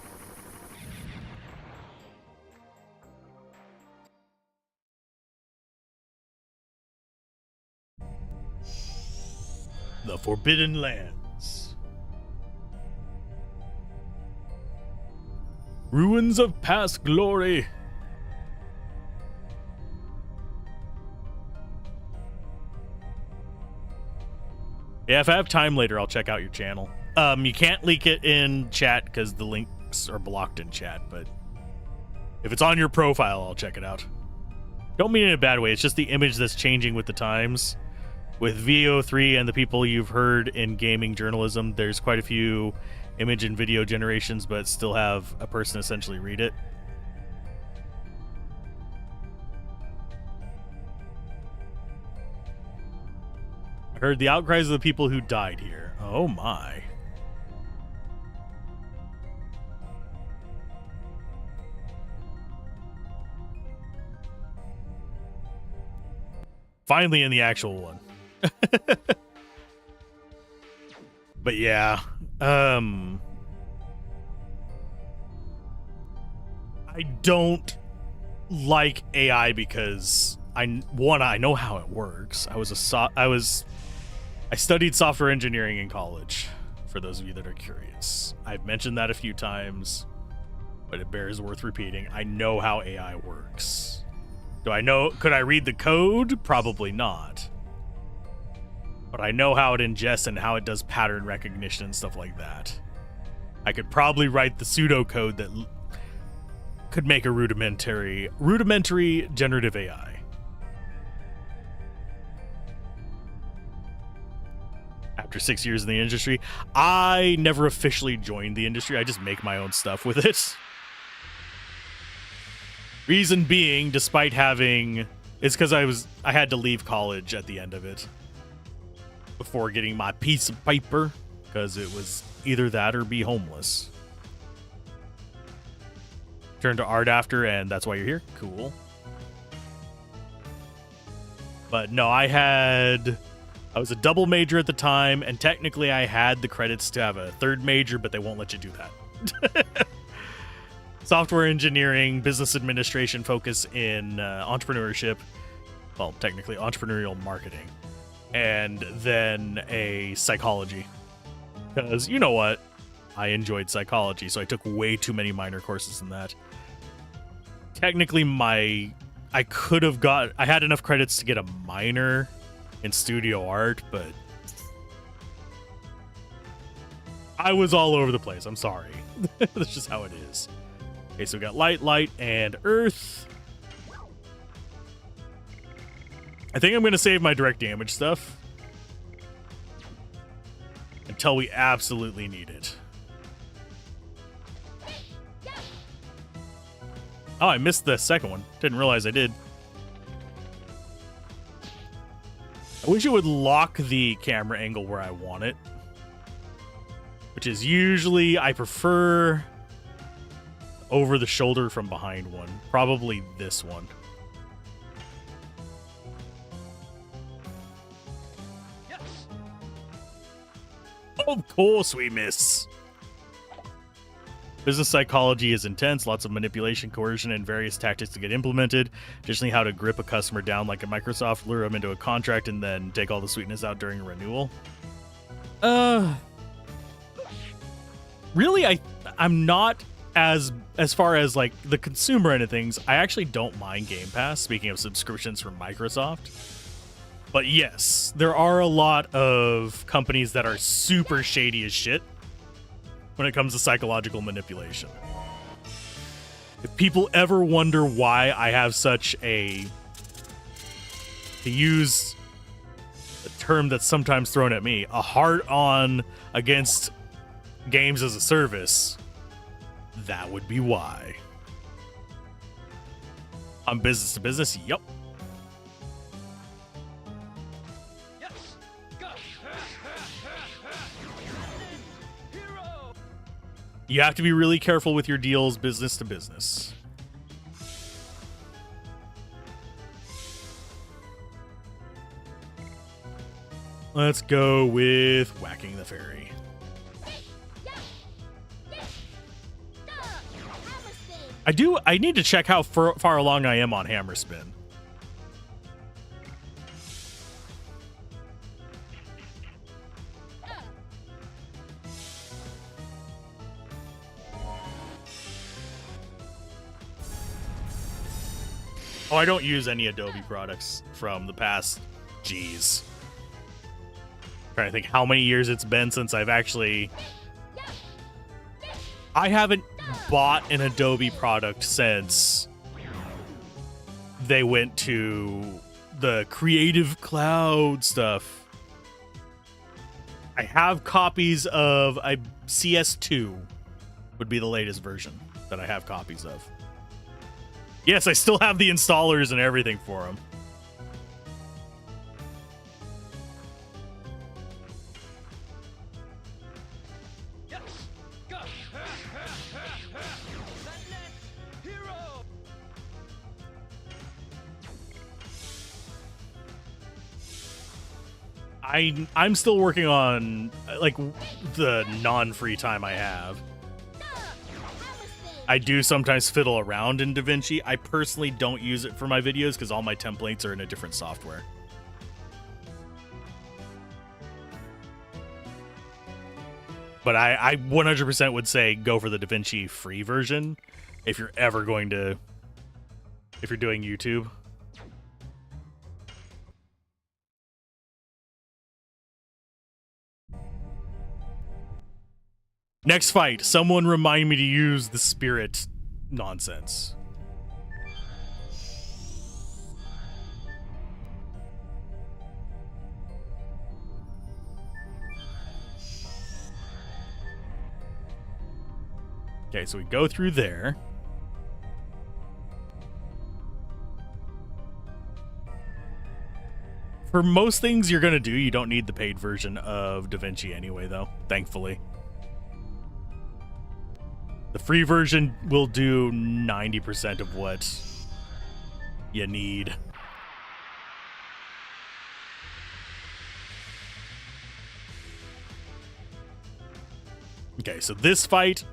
The Forbidden Lands. Ruins of past glory. Yeah, if I have time later, I'll check out your channel. You can't leak it in chat because the links are blocked in chat, but if it's on your profile, I'll check it out. Don't mean it in a bad way. It's just the image that's changing with the times. With VO3 and the people you've heard in gaming journalism, there's quite a few image and video generations, but still have a person essentially read it. I heard the outcries of the people who died here. Oh my. Finally in the actual one. But yeah, I don't like AI because I know how it works. I studied software engineering in college, for those of you that are curious. I've mentioned that a few times, but it bears worth repeating. I know how AI works. Could I read the code? Probably not. But I know how it ingests and how it does pattern recognition and stuff like that. I could probably write the pseudocode that could make a rudimentary generative AI. After 6 years in the industry, I never officially joined the industry. I just make my own stuff with it. Reason being, despite having, it's because I had to leave college at the end of it before getting my piece of paper, because it was either that or be homeless. Turned to art after, and that's why you're here. Cool. But no, I was a double major at the time, and technically I had the credits to have a third major, but they won't let you do that. Software engineering, business administration, focus in entrepreneurship. Well, technically entrepreneurial marketing. And then a psychology. Because, you know what? I enjoyed psychology, so I took way too many minor courses in that. Technically, I had enough credits to get a minor in studio art, but I was all over the place. I'm sorry. That's just how it is. Okay, so we got light, and earth. I think I'm going to save my direct damage stuff until we absolutely need it. Oh, I missed the second one. Didn't realize I did. I wish it would lock the camera angle where I want it, which is usually, I prefer over the shoulder from behind one. Probably this one. Yes. Of course we miss. Business psychology is intense, lots of manipulation, coercion, and various tactics to get implemented. Additionally, how to grip a customer down like a Microsoft, lure them into a contract, and then take all the sweetness out during a renewal. Really, I'm not as far as like the consumer end of things. I actually don't mind Game Pass, speaking of subscriptions from Microsoft. But yes, there are a lot of companies that are super shady as shit when it comes to psychological manipulation. If people ever wonder why I have such to use a term that's sometimes thrown at me, a hard-on against games as a service, that would be why. On business to business, yep. Yes. Go. Hero. You have to be really careful with your deals business to business. Let's go with whacking the fairy. I need to check how far along I am on hammer spin. Oh, I don't use any Adobe products from the past. Jeez. Trying to think how many years it's been since I've actually... I haven't bought an Adobe product since they went to the Creative Cloud stuff. I have copies of, I CS2 would be the latest version that I have copies of. Yes, I still have the installers and everything for them. Yes, go. The next hero. I'm still working on like the non-free time I have. I do sometimes fiddle around in DaVinci. I personally don't use it for my videos because all my templates are in a different software. But I 100% would say go for the DaVinci free version if you're ever going to, if you're doing YouTube. Next fight, someone remind me to use the spirit nonsense. Okay, so we go through there. For most things you're going to do, you don't need the paid version of DaVinci anyway, though, thankfully. The free version will do 90% of what you need. Okay, so this fight,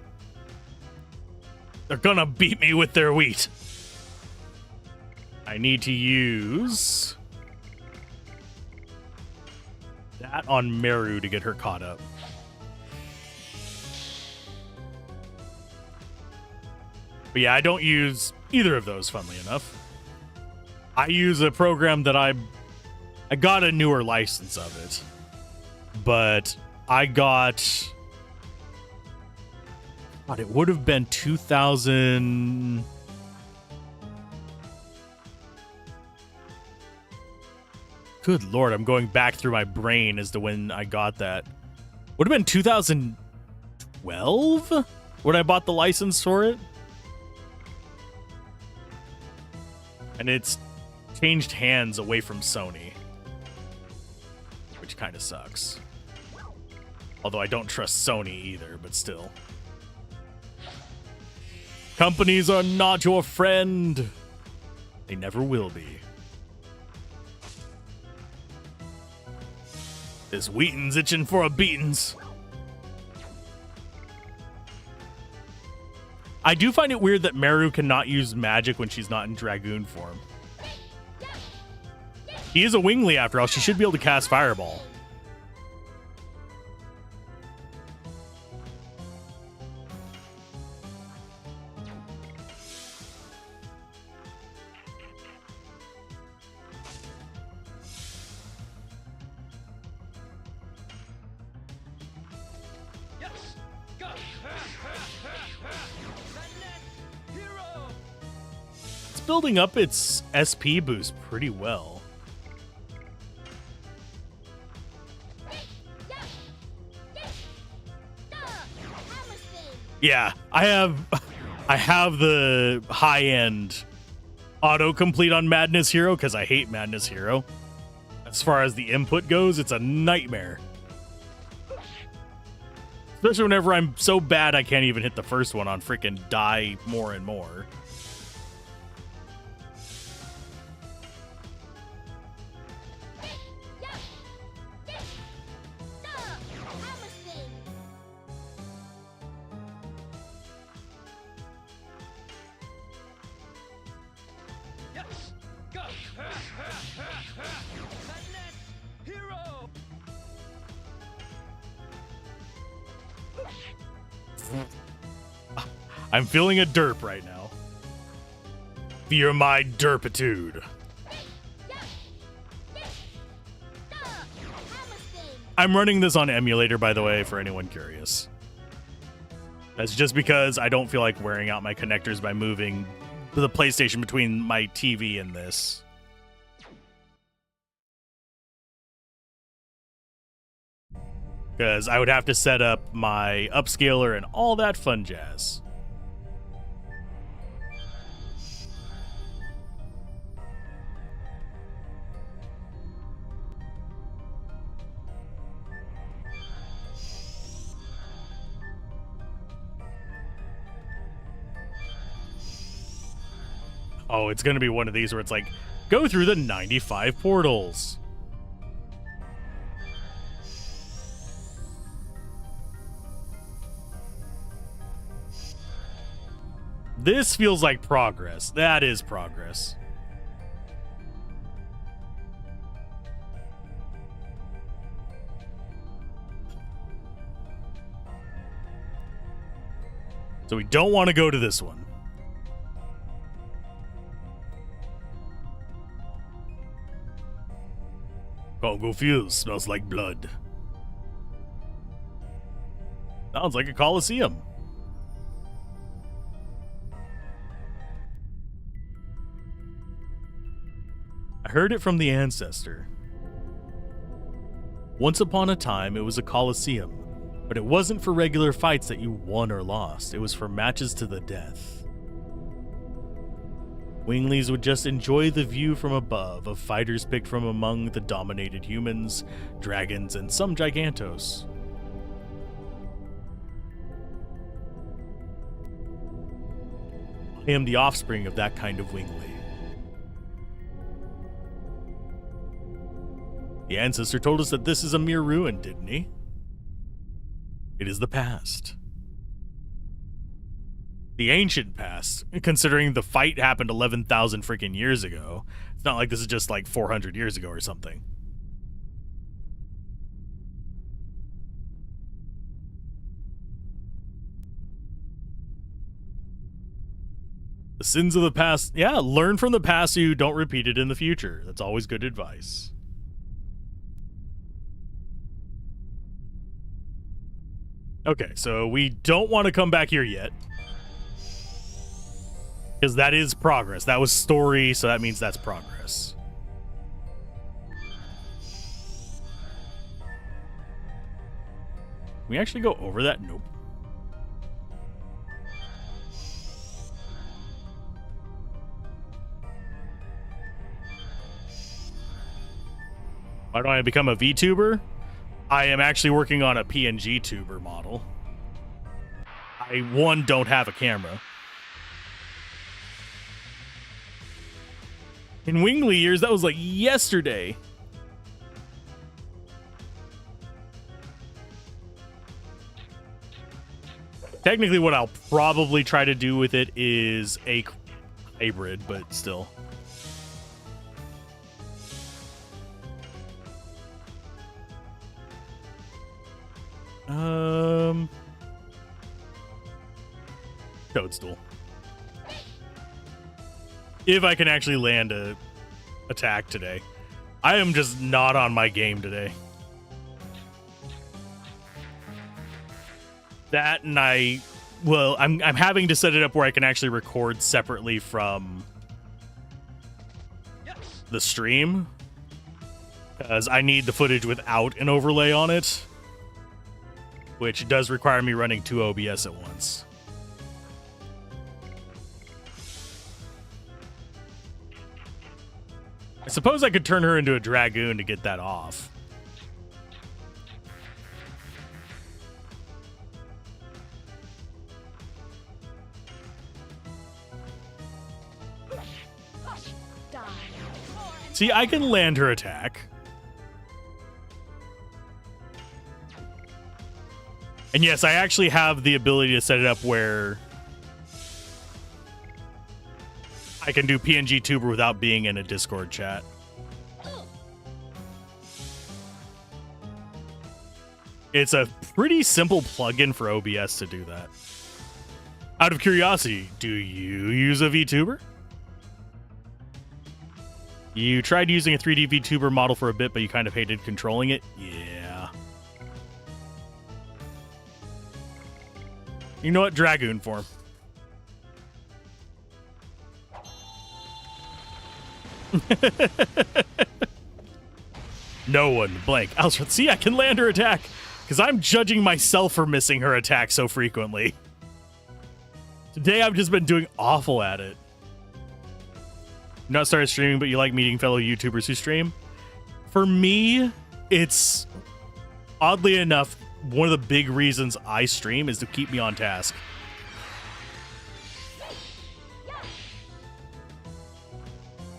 they're gonna beat me with their wheat. I need to use that on Meru to get her caught up. But yeah, I don't use either of those, funnily enough. I use a program that I got a newer license of it. But I got... God, it would have been 2000... Good lord, I'm going back through my brain as to when I got that. Would have been 2012 when I bought the license for it. And it's changed hands away from Sony, which kind of sucks. Although I don't trust Sony either, but still. Companies are not your friend. They never will be. This Wheaton's itching for a beatins'. I do find it weird that Meru cannot use magic when she's not in Dragoon form. He is a Wingly after all. She should be able to cast Fireball. Yes, go. The next hero. It's building up its SP boost pretty well. Yeah, I have the high-end autocomplete on Madness Hero because I hate Madness Hero. As far as the input goes, it's a nightmare. Especially whenever I'm so bad I can't even hit the first one on frickin' die more and more. Yes, go. The next hero. I'm feeling a derp right now. Fear my derpitude. I'm running this on emulator, by the way, for anyone curious. That's just because I don't feel like wearing out my connectors by moving the PlayStation between my TV and this. Because I would have to set up my upscaler and all that fun jazz. Oh, it's going to be one of these where it's like, go through the 95 portals. This feels like progress. That is progress. So we don't want to go to this one. Congo Fuse smells like blood. Sounds like a coliseum. I heard it from the ancestor. Once upon a time, it was a coliseum, but it wasn't for regular fights that you won or lost. It was for matches to the death. Winglies would just enjoy the view from above of fighters picked from among the dominated humans, dragons, and some gigantos. I am the offspring of that kind of Wingly. The ancestor told us that this is a mere ruin, didn't he? It is the past. The ancient past, considering the fight happened 11,000 freaking years ago. It's not like this is just like 400 years ago or something. The sins of the past, yeah, learn from the past so you don't repeat it in the future. That's always good advice. Okay, so we don't want to come back here yet. Because that is progress. That was story, so that means that's progress. Can we actually go over that? Nope. Why don't I become a VTuber? I am actually working on a PNG tuber model. I, one, don't have a camera. In Wingly years, that was like yesterday. Technically, what I'll probably try to do with it is a hybrid, but still. Toadstool. If I can actually land a attack today. I am just not on my game today. That and I'm having to set it up where I can actually record separately from the stream, because I need the footage without an overlay on it, which does require me running 2 OBS at once. I suppose I could turn her into a Dragoon to get that off. See, I can land her attack. And yes, I actually have the ability to set it up where I can do PNG tuber without being in a Discord chat. It's a pretty simple plugin for OBS to do that. Out of curiosity, do you use a VTuber? You tried using a 3D VTuber model for a bit, but you kind of hated controlling it? Yeah. You know what? Dragoon form. No one. Blank. Alzorath. See, I can land her attack. Because I'm judging myself for missing her attack so frequently. Today, I've just been doing awful at it. Not started streaming, but you like meeting fellow YouTubers who stream? For me, it's oddly enough, one of the big reasons I stream is to keep me on task.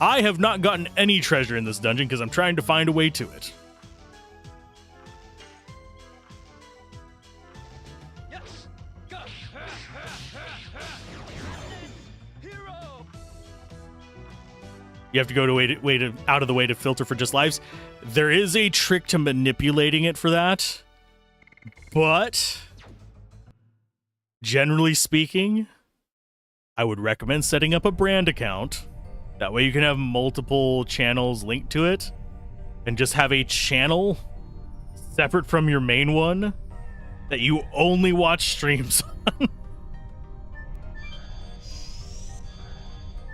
I have not gotten any treasure in this dungeon because I'm trying to find a way to it. Yes. Go. Hero. You have to go to out of the way to filter for just lives. There is a trick to manipulating it for that, but generally speaking, I would recommend setting up a brand account. That way you can have multiple channels linked to it and just have a channel separate from your main one that you only watch streams on.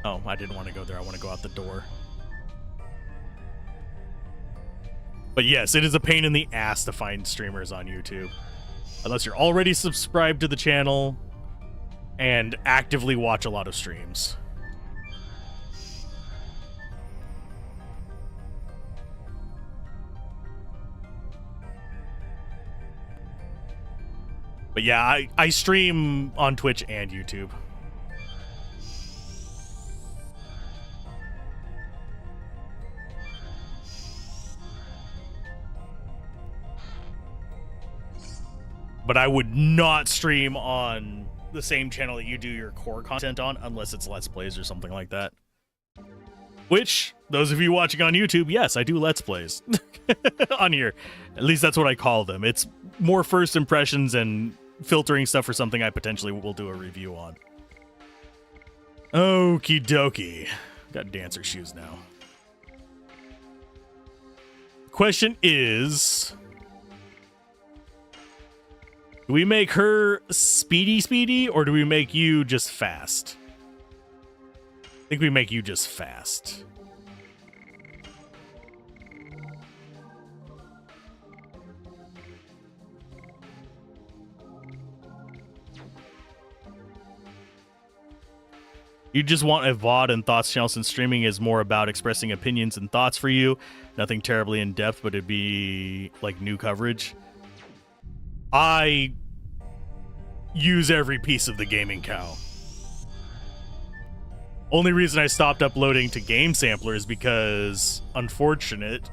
Oh, I didn't want to go there. I want to go out the door. But yes, it is a pain in the ass to find streamers on YouTube. Unless you're already subscribed to the channel and actively watch a lot of streams. But yeah, I stream on Twitch and YouTube. But I would not stream on the same channel that you do your core content on unless it's Let's Plays or something like that. Which, those of you watching on YouTube, yes, I do Let's Plays on here. At least that's what I call them. It's more first impressions and filtering stuff for something I potentially will do a review on. Okie dokie. Got dancer shoes now. Question is, do we make her speedy, or do we make you just fast? I think we make you just fast. You just want a VOD and thoughts channel since streaming is more about expressing opinions and thoughts for you. Nothing terribly in depth, but it'd be like new coverage. I use every piece of the gaming cow. Only reason I stopped uploading to Game Sampler is because unfortunate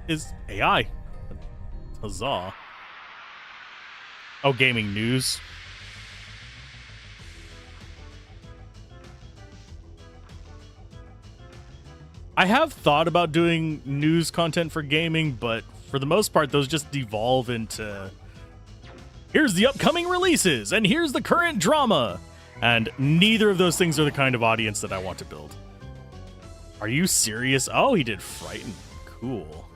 is AI. Huzzah. Oh, gaming news. I have thought about doing news content for gaming, but for the most part, those just devolve into here's the upcoming releases, and here's the current drama. And neither of those things are the kind of audience that I want to build. Are you serious? Oh, he did Frighten. Cool.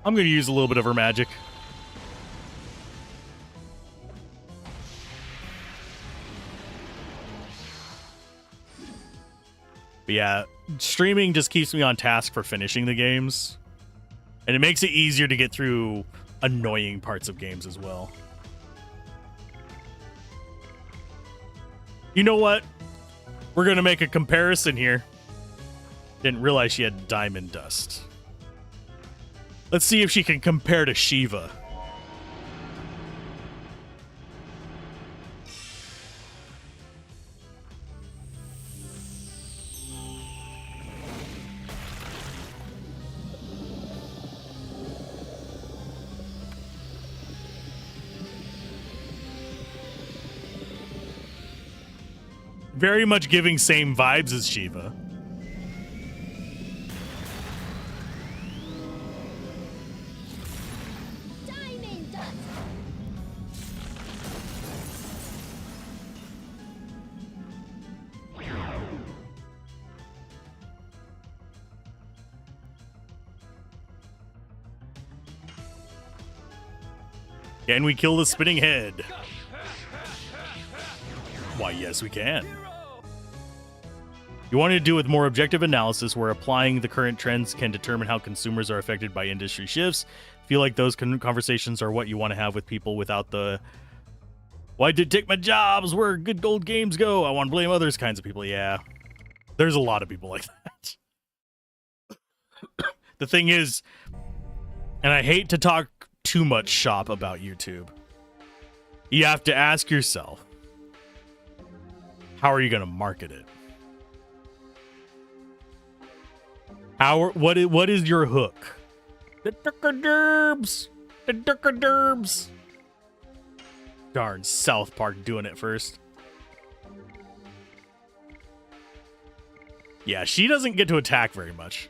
I'm going to use a little bit of her magic. But yeah, streaming just keeps me on task for finishing the games. And it makes it easier to get through annoying parts of games as well. You know what? We're going to make a comparison here. Didn't realize she had diamond dust. Let's see if she can compare to Shiva. Very much giving same vibes as Shiva. Diamond dust. Can we kill the spinning head? Why, yes, we can. You want to do with more objective analysis where applying the current trends can determine how consumers are affected by industry shifts. Feel like those conversations are what you want to have with people without the "why did take my jobs, where good old games go, I want to blame others" kinds of people. Yeah, there's a lot of people like that. The thing is, and I hate to talk too much shop about YouTube, you have to ask yourself, how are you going to market it? What is your hook? The Durkaderbs! The Durkaderbs! Darn, South Park doing it first. Yeah, she doesn't get to attack very much.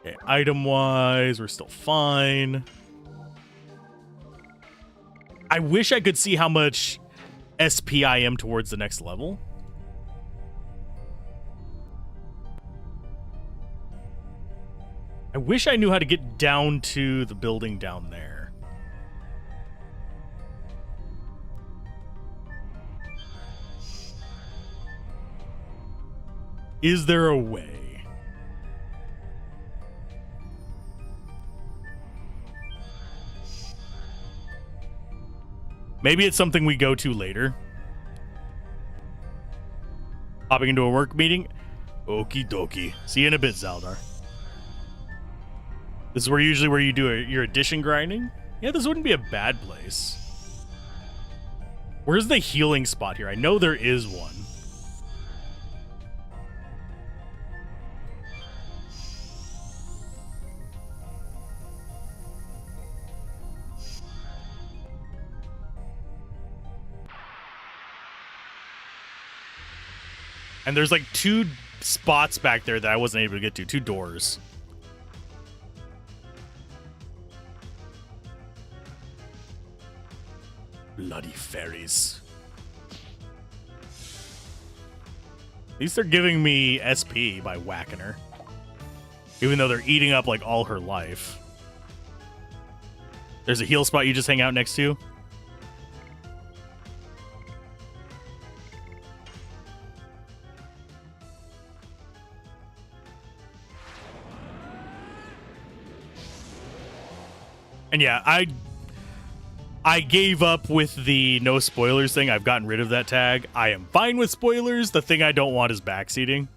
Okay, item-wise, we're still fine. I wish I could see how much SP I am towards the next level. I wish I knew how to get down to the building down there. Is there a way? Maybe it's something we go to later. Hopping into a work meeting? Okie dokie. See you in a bit, Zaldar. This is usually where you do your addition grinding? Yeah, this wouldn't be a bad place. Where's the healing spot here? I know there is one. And there's like 2 spots back there that I wasn't able to get to. 2 doors. Bloody fairies. At least they're giving me SP by whacking her. Even though they're eating up like all her life. There's a heal spot you just hang out next to. And yeah, I gave up with the no spoilers thing. I've gotten rid of that tag. I am fine with spoilers. The thing I don't want is backseating.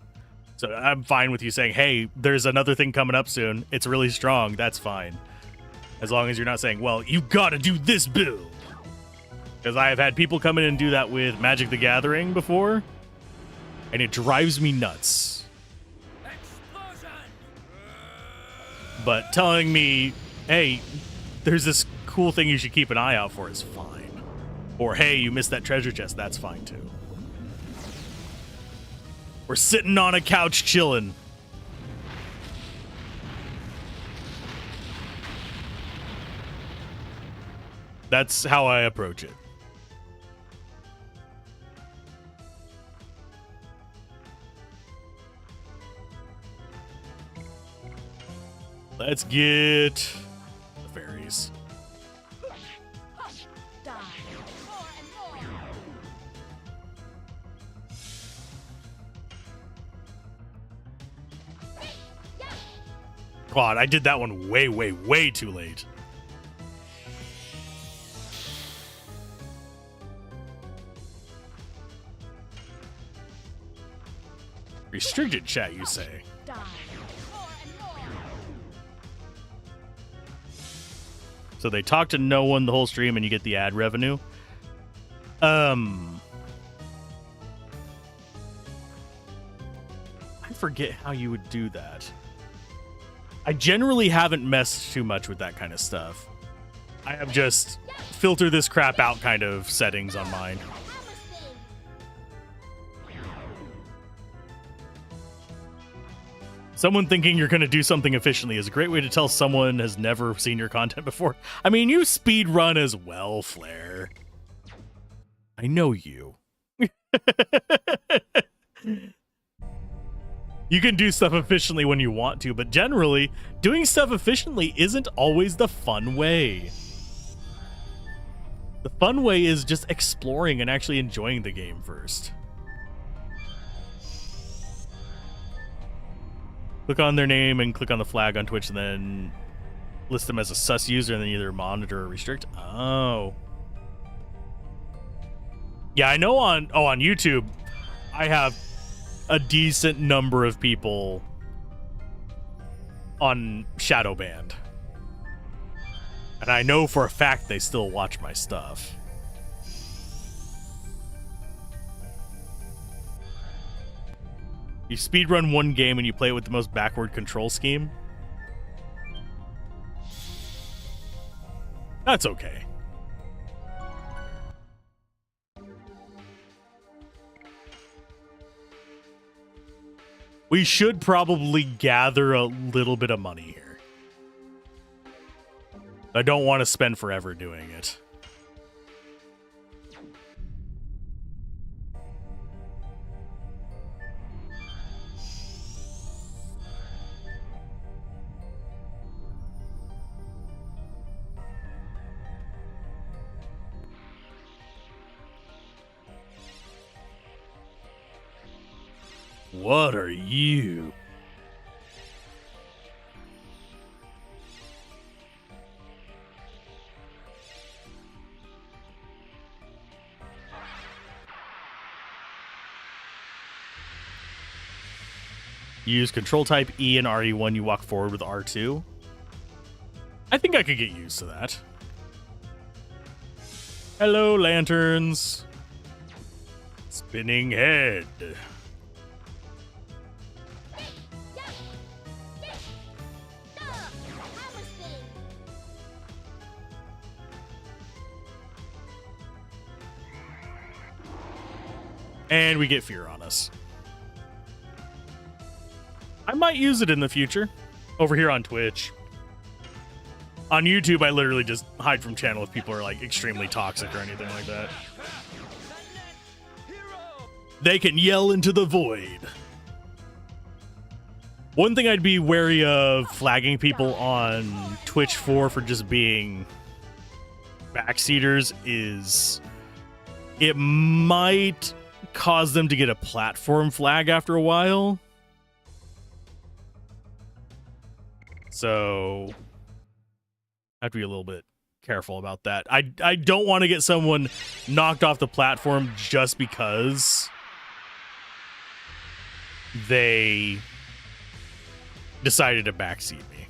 So I'm fine with you saying, hey, there's another thing coming up soon. It's really strong. That's fine. As long as you're not saying, well, you gotta do this build. Because I have had people come in and do that with Magic the Gathering before. And it drives me nuts. Explosion! But telling me, hey, there's this cool thing you should keep an eye out for is fine. Or, hey, you missed that treasure chest, that's fine too. We're sitting on a couch chilling. That's how I approach it. Let's get the fairies. God, I did that one way, way, way too late. Restricted chat, you say? So they talk to no one the whole stream and you get the ad revenue. I forget how you would do that. I generally haven't messed too much with that kind of stuff. I have just filter this crap out kind of settings on mine. Someone thinking you're going to do something efficiently is a great way to tell someone has never seen your content before. I mean, you speed run as well, Flair. I know you. You can do stuff efficiently when you want to, but generally, doing stuff efficiently isn't always the fun way. The fun way is just exploring and actually enjoying the game first. Click on their name and click on the flag on Twitch and then list them as a sus user and then either monitor or restrict. Oh. Yeah, I know on YouTube, I have a decent number of people on shadow banned. And I know for a fact they still watch my stuff. You speedrun one game and you play it with the most backward control scheme. That's okay. We should probably gather a little bit of money here. I don't want to spend forever doing it. What are you? You use control type E and RE1, you walk forward with R2. I think I could get used to that. Hello, lanterns. Spinning head. And we get fear on us. I might use it in the future. Over here on Twitch. On YouTube, I literally just hide from channel if people are like extremely toxic or anything like that. They can yell into the void. One thing I'd be wary of flagging people on Twitch for just being backseaters is it might cause them to get a platform flag after a while. So I have to be a little bit careful about that. I don't want to get someone knocked off the platform just because they decided to backseat me.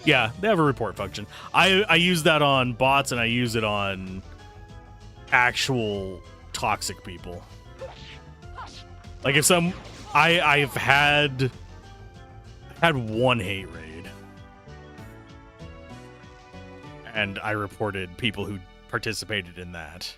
Yeah, they have a report function. I use that on bots and I use it on actual toxic people. Like if I've had one hate raid and I reported people who participated in that.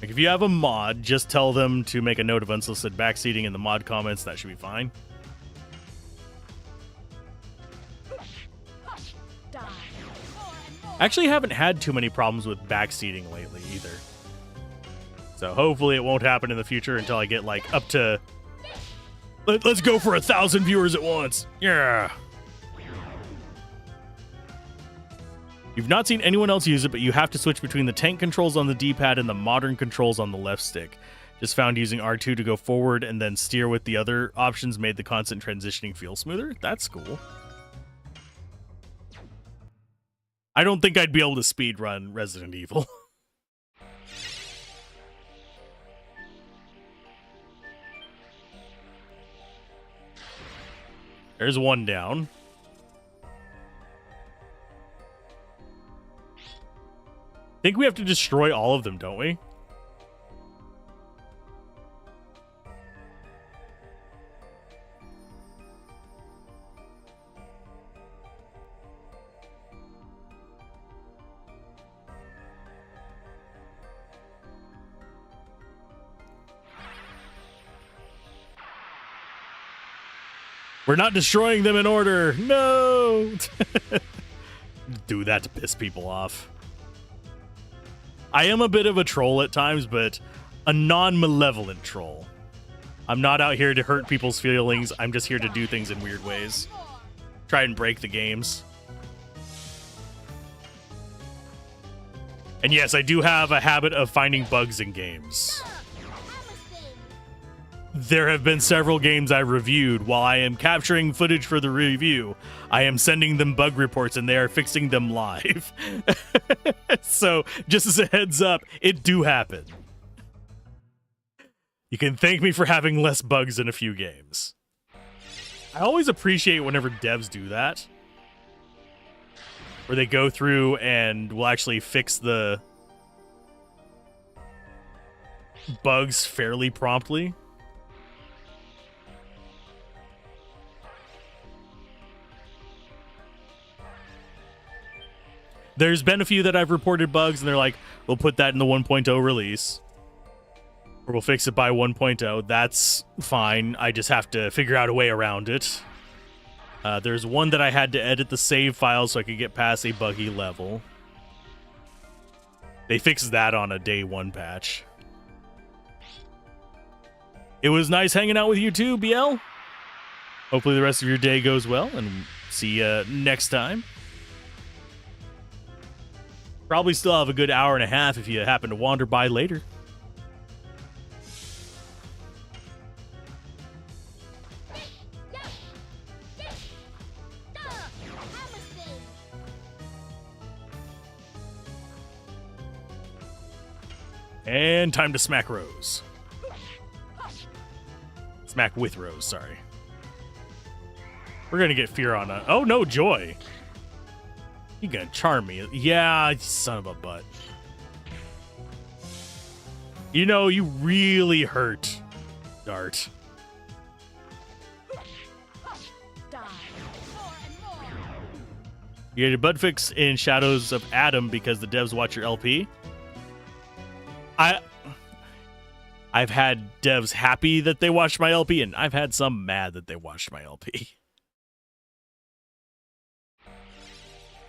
Like if you have a mod, just tell them to make a note of unsolicited backseating in the mod comments. That should be fine. Actually, haven't had too many problems with backseating lately either. So hopefully it won't happen in the future until I get like up to... Let's go for 1,000 viewers at once. Yeah. You've not seen anyone else use it, but you have to switch between the tank controls on the D-pad and the modern controls on the left stick. Just found using R2 to go forward and then steer with the other options made the constant transitioning feel smoother. That's cool. I don't think I'd be able to speedrun Resident Evil. There's one down. I think we have to destroy all of them, don't we? We're not destroying them in order. No. Do that to piss people off. I am a bit of a troll at times, but a non-malevolent troll. I'm not out here to hurt people's feelings. I'm just here to do things in weird ways. Try and break the games. And yes, I do have a habit of finding bugs in games. There have been several games I've reviewed. While I am capturing footage for the review, I am sending them bug reports and they are fixing them live. So, just as a heads up, it do happen. You can thank me for having less bugs in a few games. I always appreciate whenever devs do that. Where they go through and will actually fix the bugs fairly promptly. There's been a few that I've reported bugs, and they're like, we'll put that in the 1.0 release. Or we'll fix it by 1.0. That's fine. I just have to figure out a way around it. There's one that I had to edit the save file so I could get past a buggy level. They fixed that on a day 1 patch. It was nice hanging out with you too, BL. Hopefully the rest of your day goes well, and see you next time. Probably still have a good hour and a half if you happen to wander by later. And time to smack Rose. Smack with Rose, sorry. We're gonna get fear on a... Oh, no, Joy. You gonna charm me. Yeah, you son of a butt. You know, you really hurt, Dart. You get a bug fix in Shadows of Adam because the devs watch your LP. I've had devs happy that they watched my LP, and I've had some mad that they watched my LP.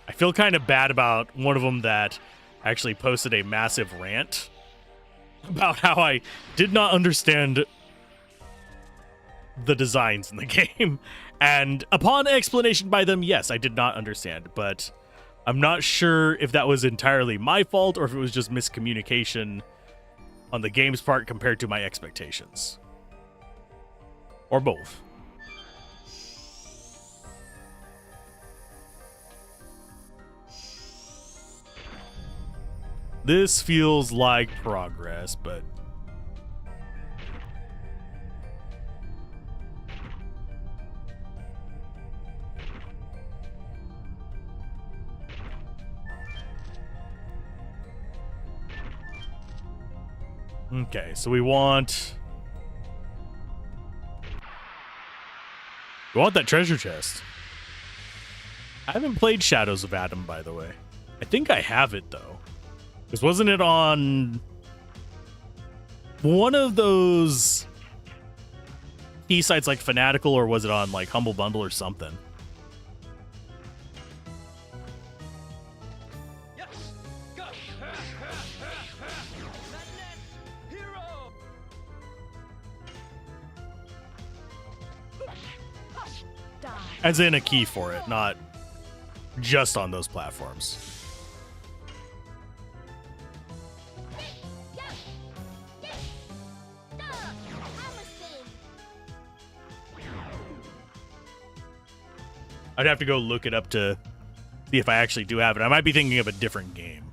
I feel kind of bad about one of them that actually posted a massive rant about how I did not understand the designs in the game. And upon explanation by them, yes, I did not understand, but I'm not sure if that was entirely my fault or if it was just miscommunication on the game's part compared to my expectations. Or both. This feels like progress, but... Okay, so we want that treasure chest. I haven't played Shadows of Adam, by the way. I think I have it, though. Because wasn't it on one of those key sites like Fanatical, or was it on like Humble Bundle or something? Yes. Go. Hero. As in a key for it, not just on those platforms. I'd have to go look it up to see if I actually do have it. I might be thinking of a different game.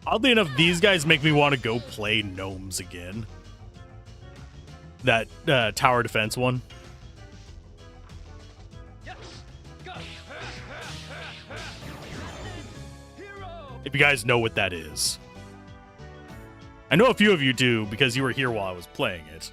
Oddly enough, these guys make me want to go play Gnomes again. That tower defense one. If you guys know what that is. I know a few of you do because you were here while I was playing it.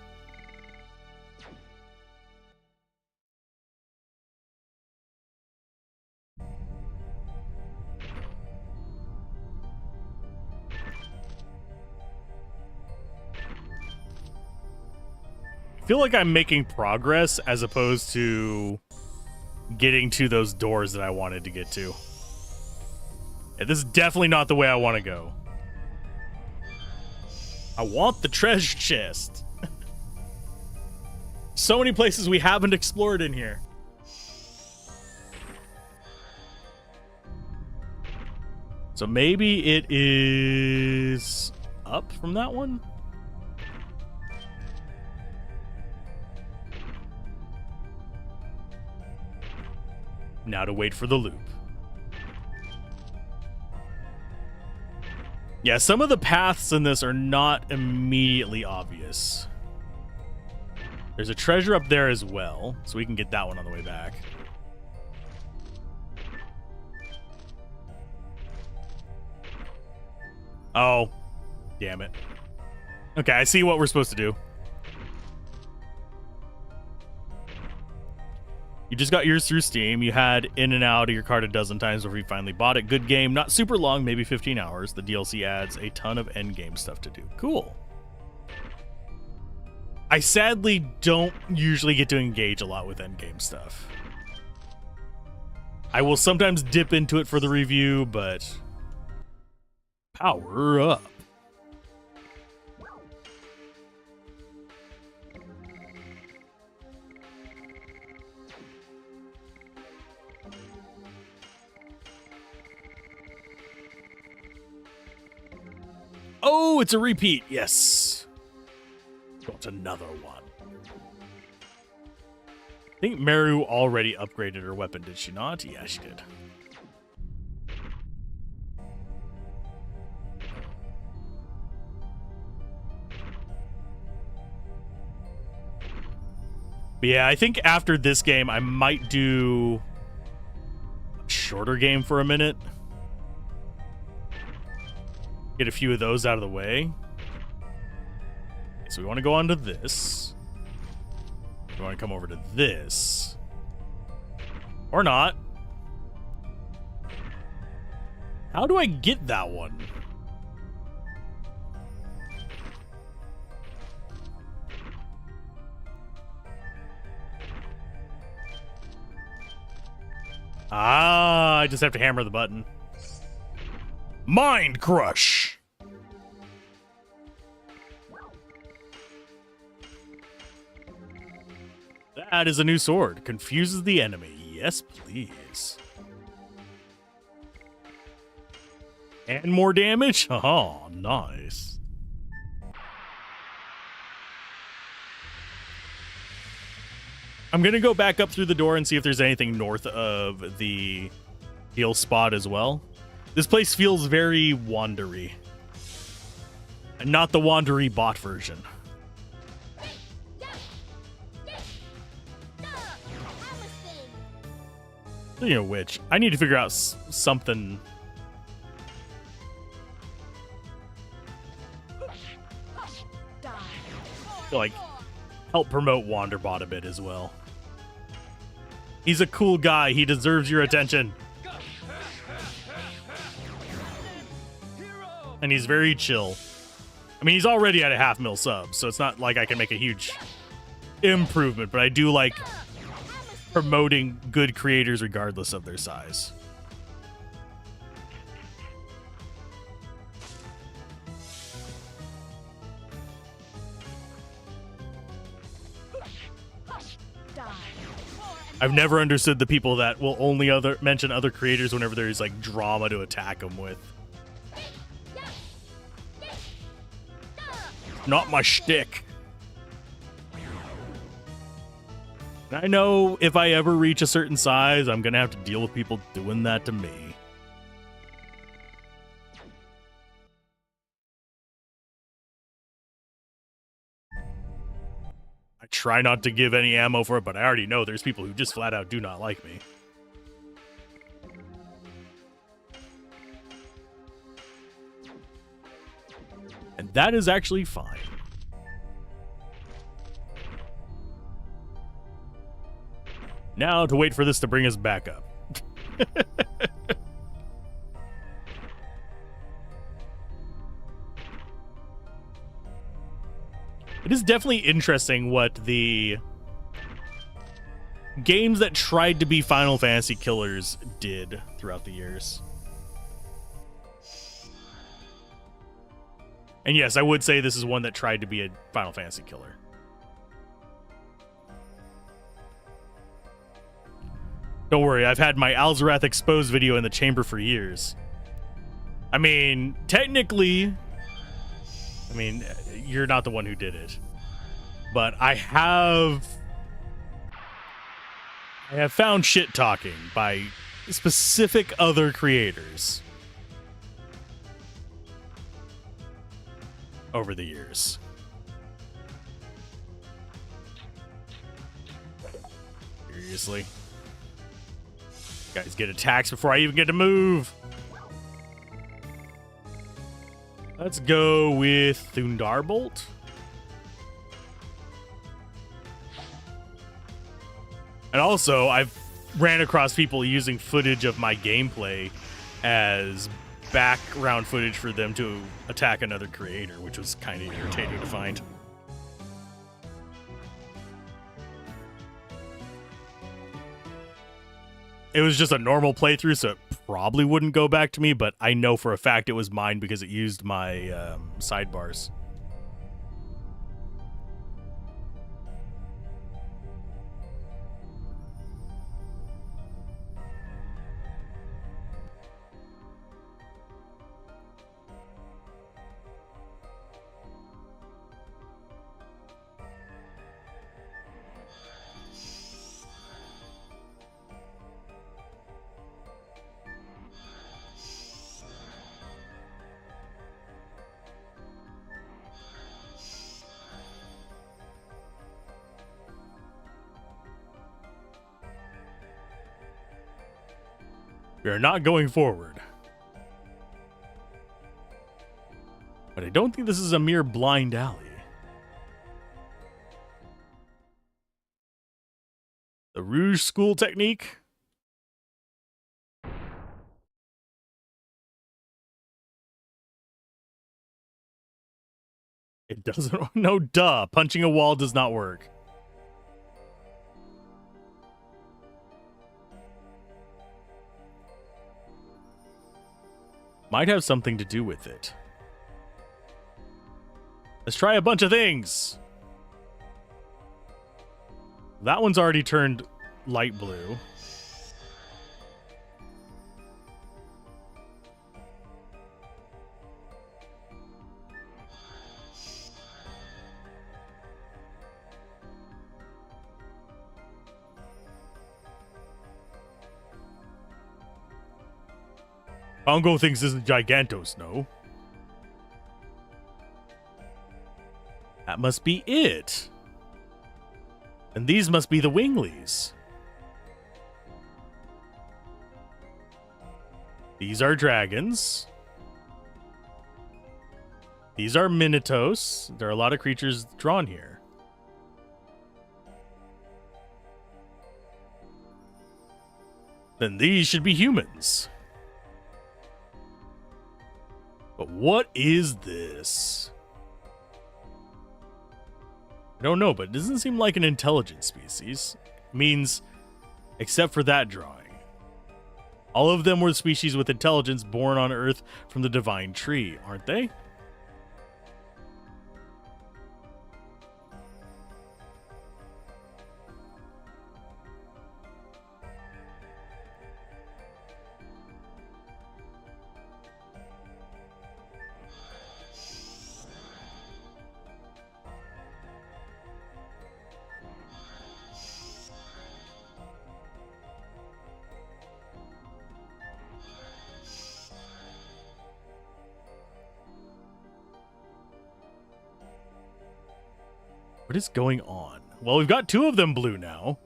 feel like I'm making progress as opposed to getting to those doors that I wanted to get to. Yeah, this is definitely not the way I want to go. I want the treasure chest. So many places we haven't explored in here. So maybe it is up from that one? Now to wait for the loop. Yeah, some of the paths in this are not immediately obvious. There's a treasure up there as well, so we can get that one on the way back. Oh, damn it. Okay, I see what we're supposed to do. You just got yours through Steam. You had in and out of your cart a dozen times before you finally bought it. Good game. Not super long, maybe 15 hours. The DLC adds a ton of endgame stuff to do. Cool. I sadly don't usually get to engage a lot with endgame stuff. I will sometimes dip into it for the review, but power up. Oh, it's a repeat. Yes. Got another one. I think Meru already upgraded her weapon, did she not? Yeah, she did. But yeah, I think after this game, I might do a shorter game for a minute. Get a few of those out of the way. Okay, so we want to go on to this. We want to come over to this. Or not. How do I get that one? Ah, I just have to hammer the button. Mind Crush. That is a new sword. Confuses the enemy. Yes, please. And more damage? Oh, nice. I'm going to go back up through the door and see if there's anything north of the heal spot as well. This place feels very wandery. And not the wandery bot version. Speaking of which, I need to figure out something. To, like, help promote Wanderbot a bit as well. He's a cool guy. He deserves your attention. And he's very chill. I mean, he's already at a 500,000 subs, so it's not like I can make a huge improvement, but I do like promoting good creators regardless of their size. I've never understood the people that will only mention other creators whenever there's like drama to attack them with. Not my shtick. And I know if I ever reach a certain size, I'm gonna have to deal with people doing that to me. I try not to give any ammo for it, but I already know there's people who just flat out do not like me. And that is actually fine. Now to wait for this to bring us back up. It is definitely interesting what the games that tried to be Final Fantasy killers did throughout the years. And yes, I would say this is one that tried to be a Final Fantasy killer. Don't worry, I've had my Alzorath exposed video in the chamber for years. I mean, technically, you're not the one who did it. But I have found shit talking by specific other creators over the years. Seriously? Guys get attacks before I even get to move. Let's go with Thunderbolt. And also, I've ran across people using footage of my gameplay as background footage for them to attack another creator, which was kind of irritating to find. It was just a normal playthrough, so it probably wouldn't go back to me, but I know for a fact it was mine because it used my sidebars. We are not going forward. But I don't think this is a mere blind alley. The Rouge School technique. It doesn't. No, duh. Punching a wall does not work. Might have something to do with it. Let's try a bunch of things. That one's already turned light blue. Pongo thinks this is Gigantos, no? That must be it. And these must be the Winglies. These are dragons. These are Minotaurs. There are a lot of creatures drawn here. Then these should be humans. But what is this? I don't know, but it doesn't seem like an intelligent species. It means, except for that drawing. All of them were species with intelligence born on Earth from the divine tree, aren't they? What is going on? Well, we've got two of them blue now.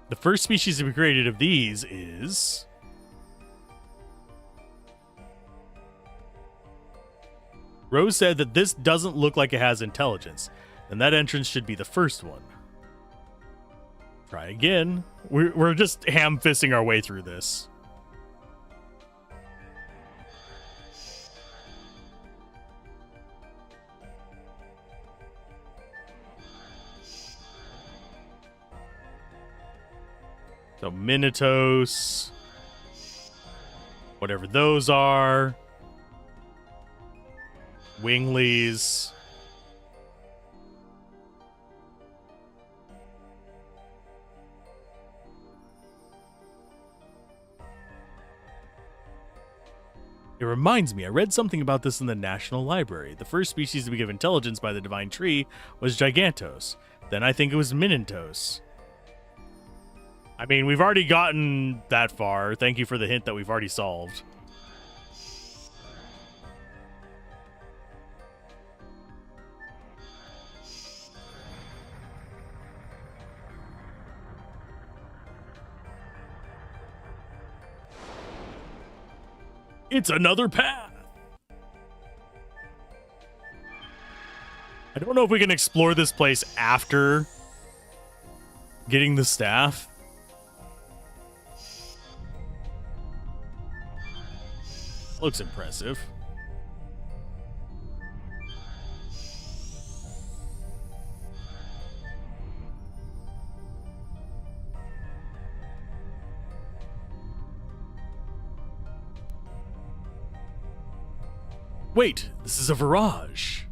The first species to be created of these is... Rose said that this doesn't look like it has intelligence, and that entrance should be the first one. Try again. We're just ham-fisting our way through this. So Minotaurs, whatever those are, Winglies. It reminds me, I read something about this in the National Library. The first species to be given intelligence by the Divine Tree was Gigantos. Then I think it was Minitos. I mean, we've already gotten that far. Thank you for the hint that we've already solved. It's another path. I don't know if we can explore this place after getting the staff. Looks impressive. Wait, this is a Virage.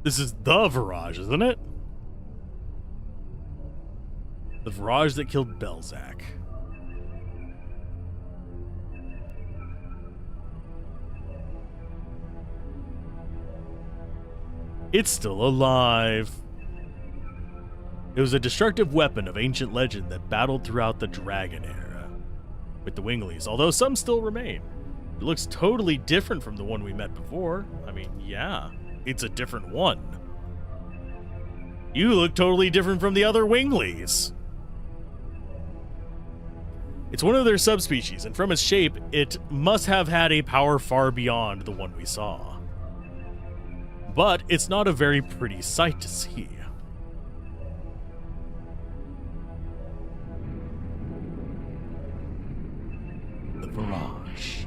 This is the Virage, isn't it? The Virage that killed Belzac. It's still alive. It was a destructive weapon of ancient legend that battled throughout the Dragon era with the Winglies, although some still remain. It looks totally different from the one we met before. I mean, yeah, it's a different one. You look totally different from the other Winglies. It's one of their subspecies, and from its shape, it must have had a power far beyond the one we saw. But it's not a very pretty sight to see. The Virage.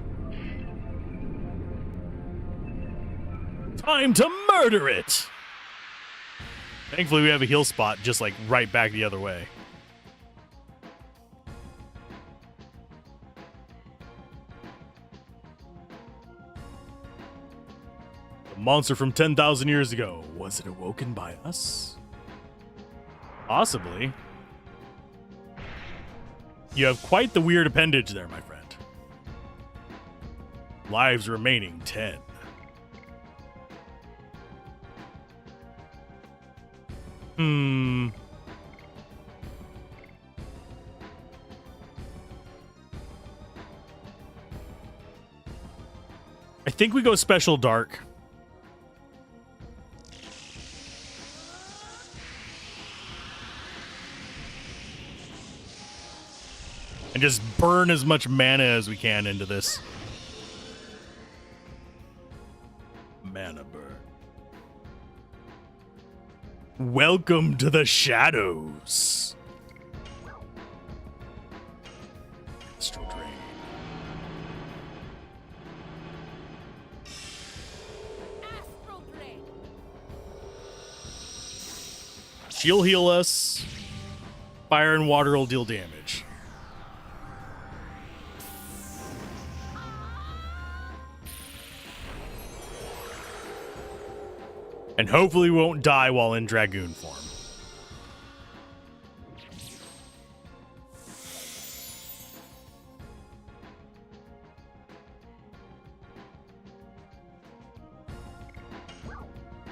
Time to murder it! Thankfully, we have a heal spot just like right back the other way. The monster from 10,000 years ago. Was it awoken by us? Possibly. You have quite the weird appendage there, my friend. Lives remaining 10. I think we go special dark. And just burn as much mana as we can into this. Mana burn. Welcome to the shadows. Astral Drain. Astral Drain. She'll heal us. Fire and water will deal damage. And hopefully we won't die while in Dragoon form.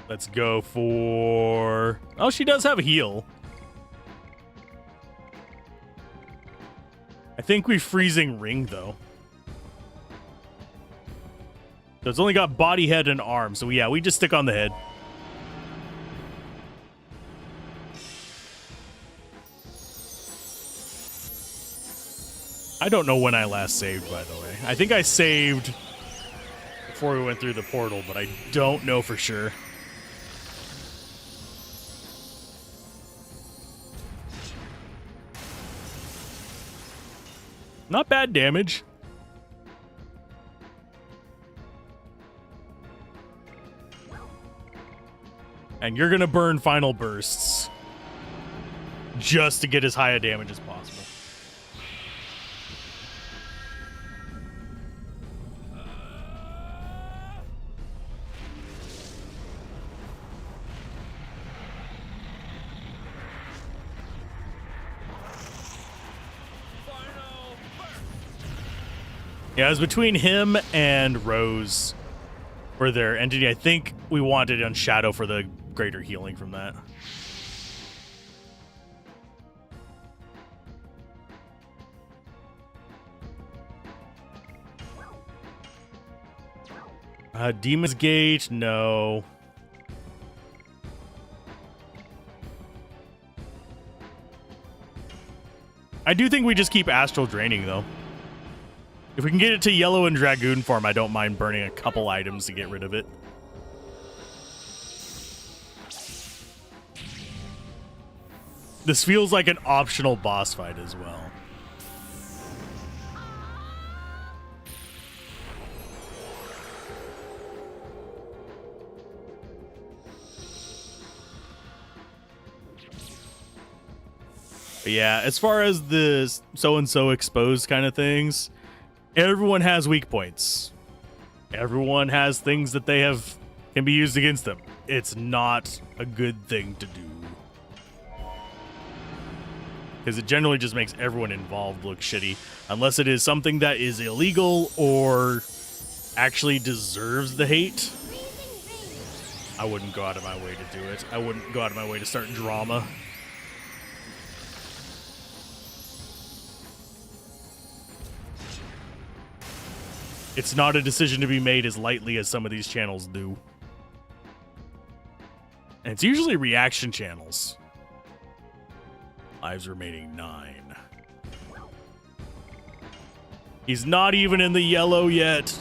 Let's go for... Oh, she does have a heal. I think we freezing ring, though. So it's only got body, head, and arm. So yeah, we just stick on the head. I don't know when I last saved, by the way. I think I saved before we went through the portal, but I don't know for sure. Not bad damage. And you're gonna burn final bursts just to get as high a damage as possible. Yeah, it was between him and Rose for their entity. I think we wanted on Shadow for the greater healing from that. Demon's Gate, no. I do think we just keep Astral Draining, though. If we can get it to yellow and Dragoon form, I don't mind burning a couple items to get rid of it. This feels like an optional boss fight as well. But yeah, as far as the so-and-so exposed kind of things, everyone has weak points. Everyone has things that they have can be used against them. It's not a good thing to do. Because it generally just makes everyone involved look shitty. Unless it is something that is illegal or actually deserves the hate. I wouldn't go out of my way to do it. I wouldn't go out of my way to start drama. It's not a decision to be made as lightly as some of these channels do. And it's usually reaction channels. Lives remaining 9. He's not even in the yellow yet.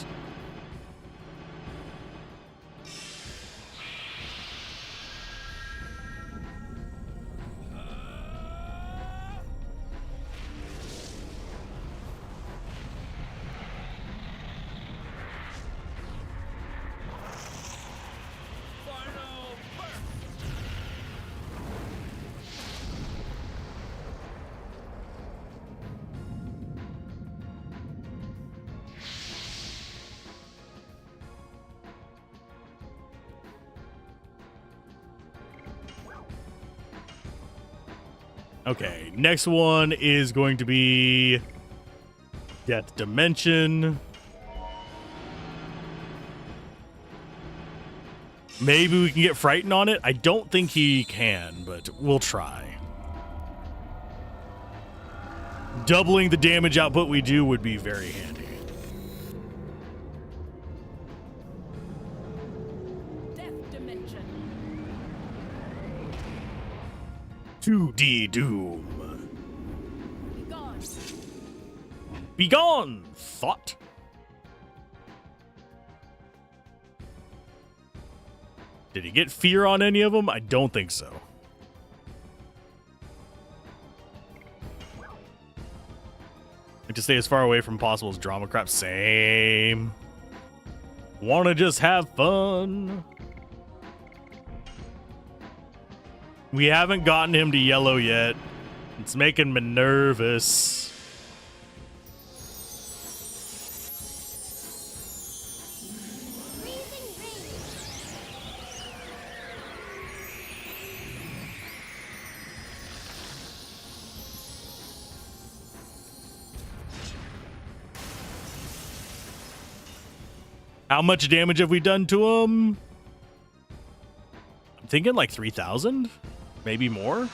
Okay, next one is going to be Death Dimension. Maybe we can get Frightened on it. I don't think he can, but we'll try. Doubling the damage output we do would be very handy. Death Dimension. 2D Doom. Begone. Begone, thought. Did he get fear on any of them? I don't think so. Like to stay as far away from possible as drama crap. Same. Wanna just have fun. We haven't gotten him to yellow yet. It's making me nervous. How much damage have we done to him? I'm thinking like 3,000, maybe more.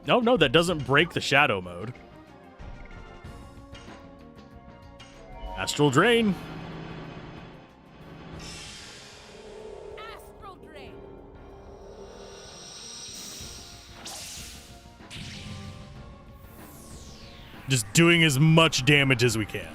No, that doesn't break the shadow mode. Astral Drain. Astral Drain. Just doing as much damage as we can.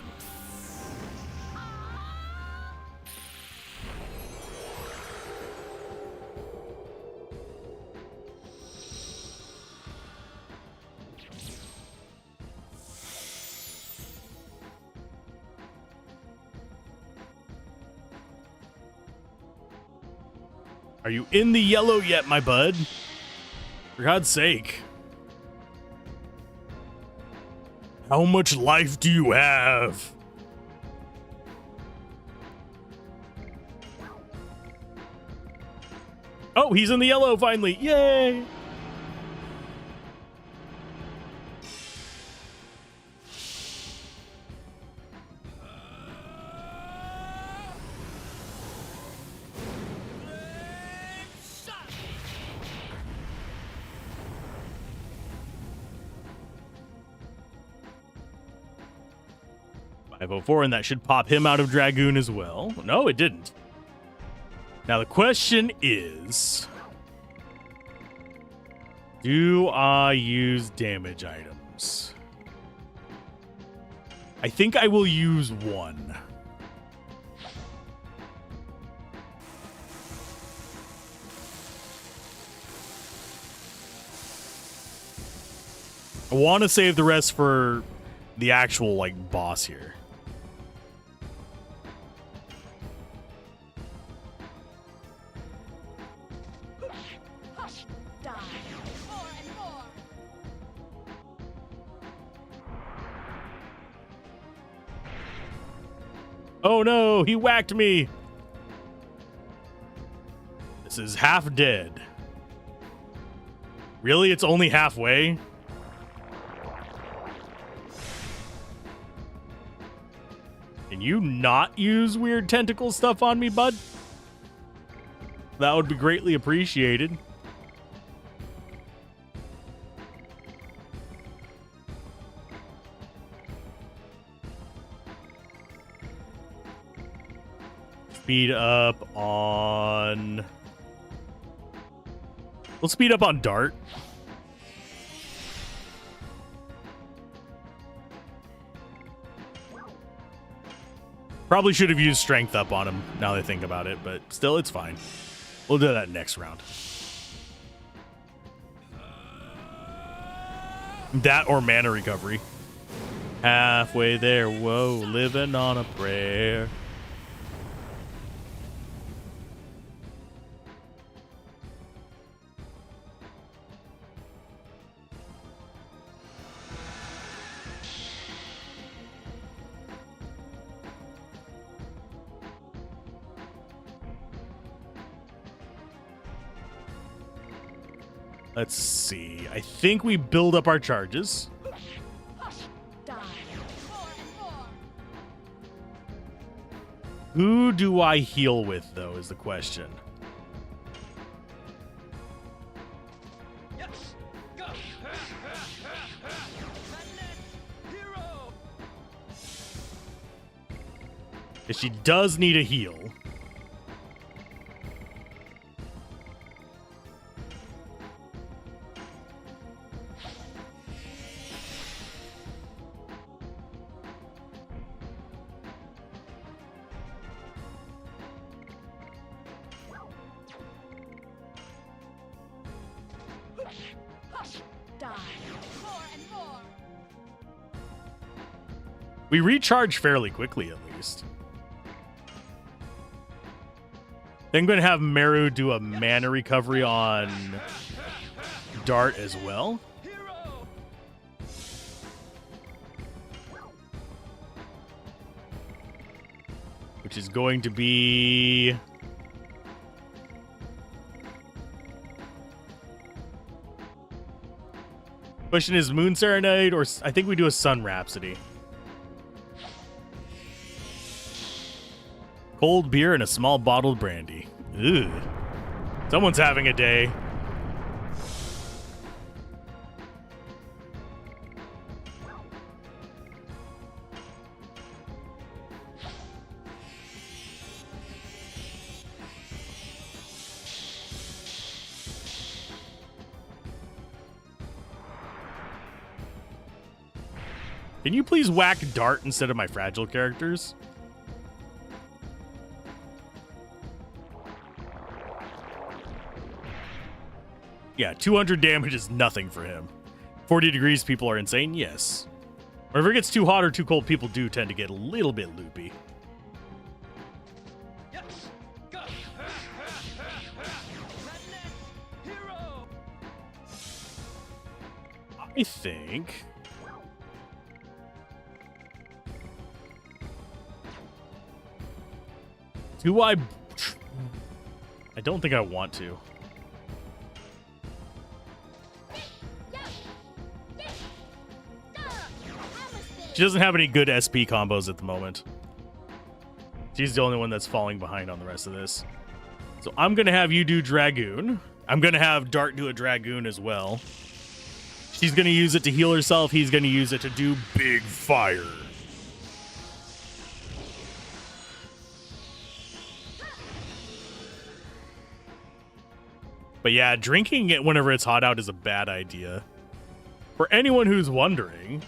Are you in the yellow yet, my bud? For God's sake. How much life do you have? Oh, he's in the yellow finally. Yay! .504, and that should pop him out of Dragoon as well. No, it didn't. Now the question is, do I use damage items? I think I will use one. I want to save the rest for the actual, like, boss here. Die. More and more. Oh no, he whacked me. This is half dead. Really? It's only halfway? Can you not use weird tentacle stuff on me, bud? That would be greatly appreciated. Speed up on... We'll speed up on Dart. Probably should have used Strength up on him, now that I think about it, but still, it's fine. We'll do that next round. That or Mana Recovery. Halfway there, whoa, living on a prayer. Let's see. I think we build up our charges. Die. More and more. Who do I heal with, though, is the question. Yes. Go. Hero. 'Cause she does need a heal. Die. More and more. We recharge fairly quickly, at least. Then I'm going to have Meru do a mana recovery on Dart as well. Hero. Which is going to be... Question is Moon Serenade, or I think we do a Sun Rhapsody. Cold beer and a small bottled brandy. Ugh. Someone's having a day. Can you please whack Dart instead of my fragile characters? Yeah, 200 damage is nothing for him. 40 degrees, people are insane? Yes. Whenever it gets too hot or too cold, people do tend to get a little bit loopy. Yes. Go. I think. Do I don't think I want to. She doesn't have any good SP combos at the moment. She's the only one that's falling behind on the rest of this. So I'm going to have you do Dragoon. I'm going to have Dart do a Dragoon as well. She's going to use it to heal herself. He's going to use it to do big fire. But yeah, drinking it whenever it's hot out is a bad idea. For anyone who's wondering,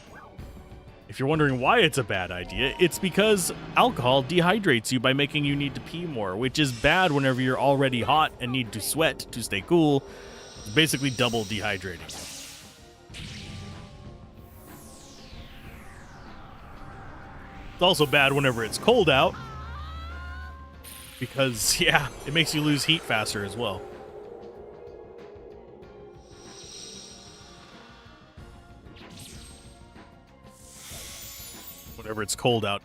if you're wondering why it's a bad idea, it's because alcohol dehydrates you by making you need to pee more, which is bad whenever you're already hot and need to sweat to stay cool. It's basically double dehydrating. It's also bad whenever it's cold out because, yeah, it makes you lose heat faster as well. Whenever it's cold out.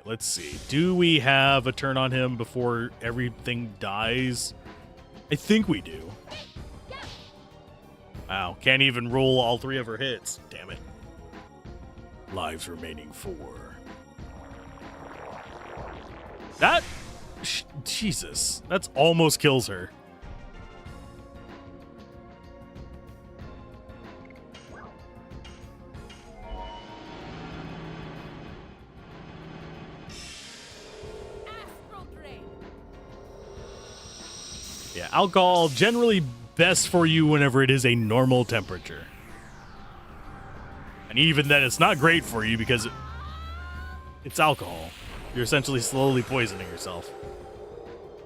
Let's see. Do we have a turn on him before everything dies? I think we do. Wow. Can't even roll all 3 of her hits. Damn it. Lives remaining 4. That... Jesus. That's almost kills her. Yeah, alcohol generally best for you whenever it is a normal temperature. And even then, it's not great for you because it's alcohol. You're essentially slowly poisoning yourself.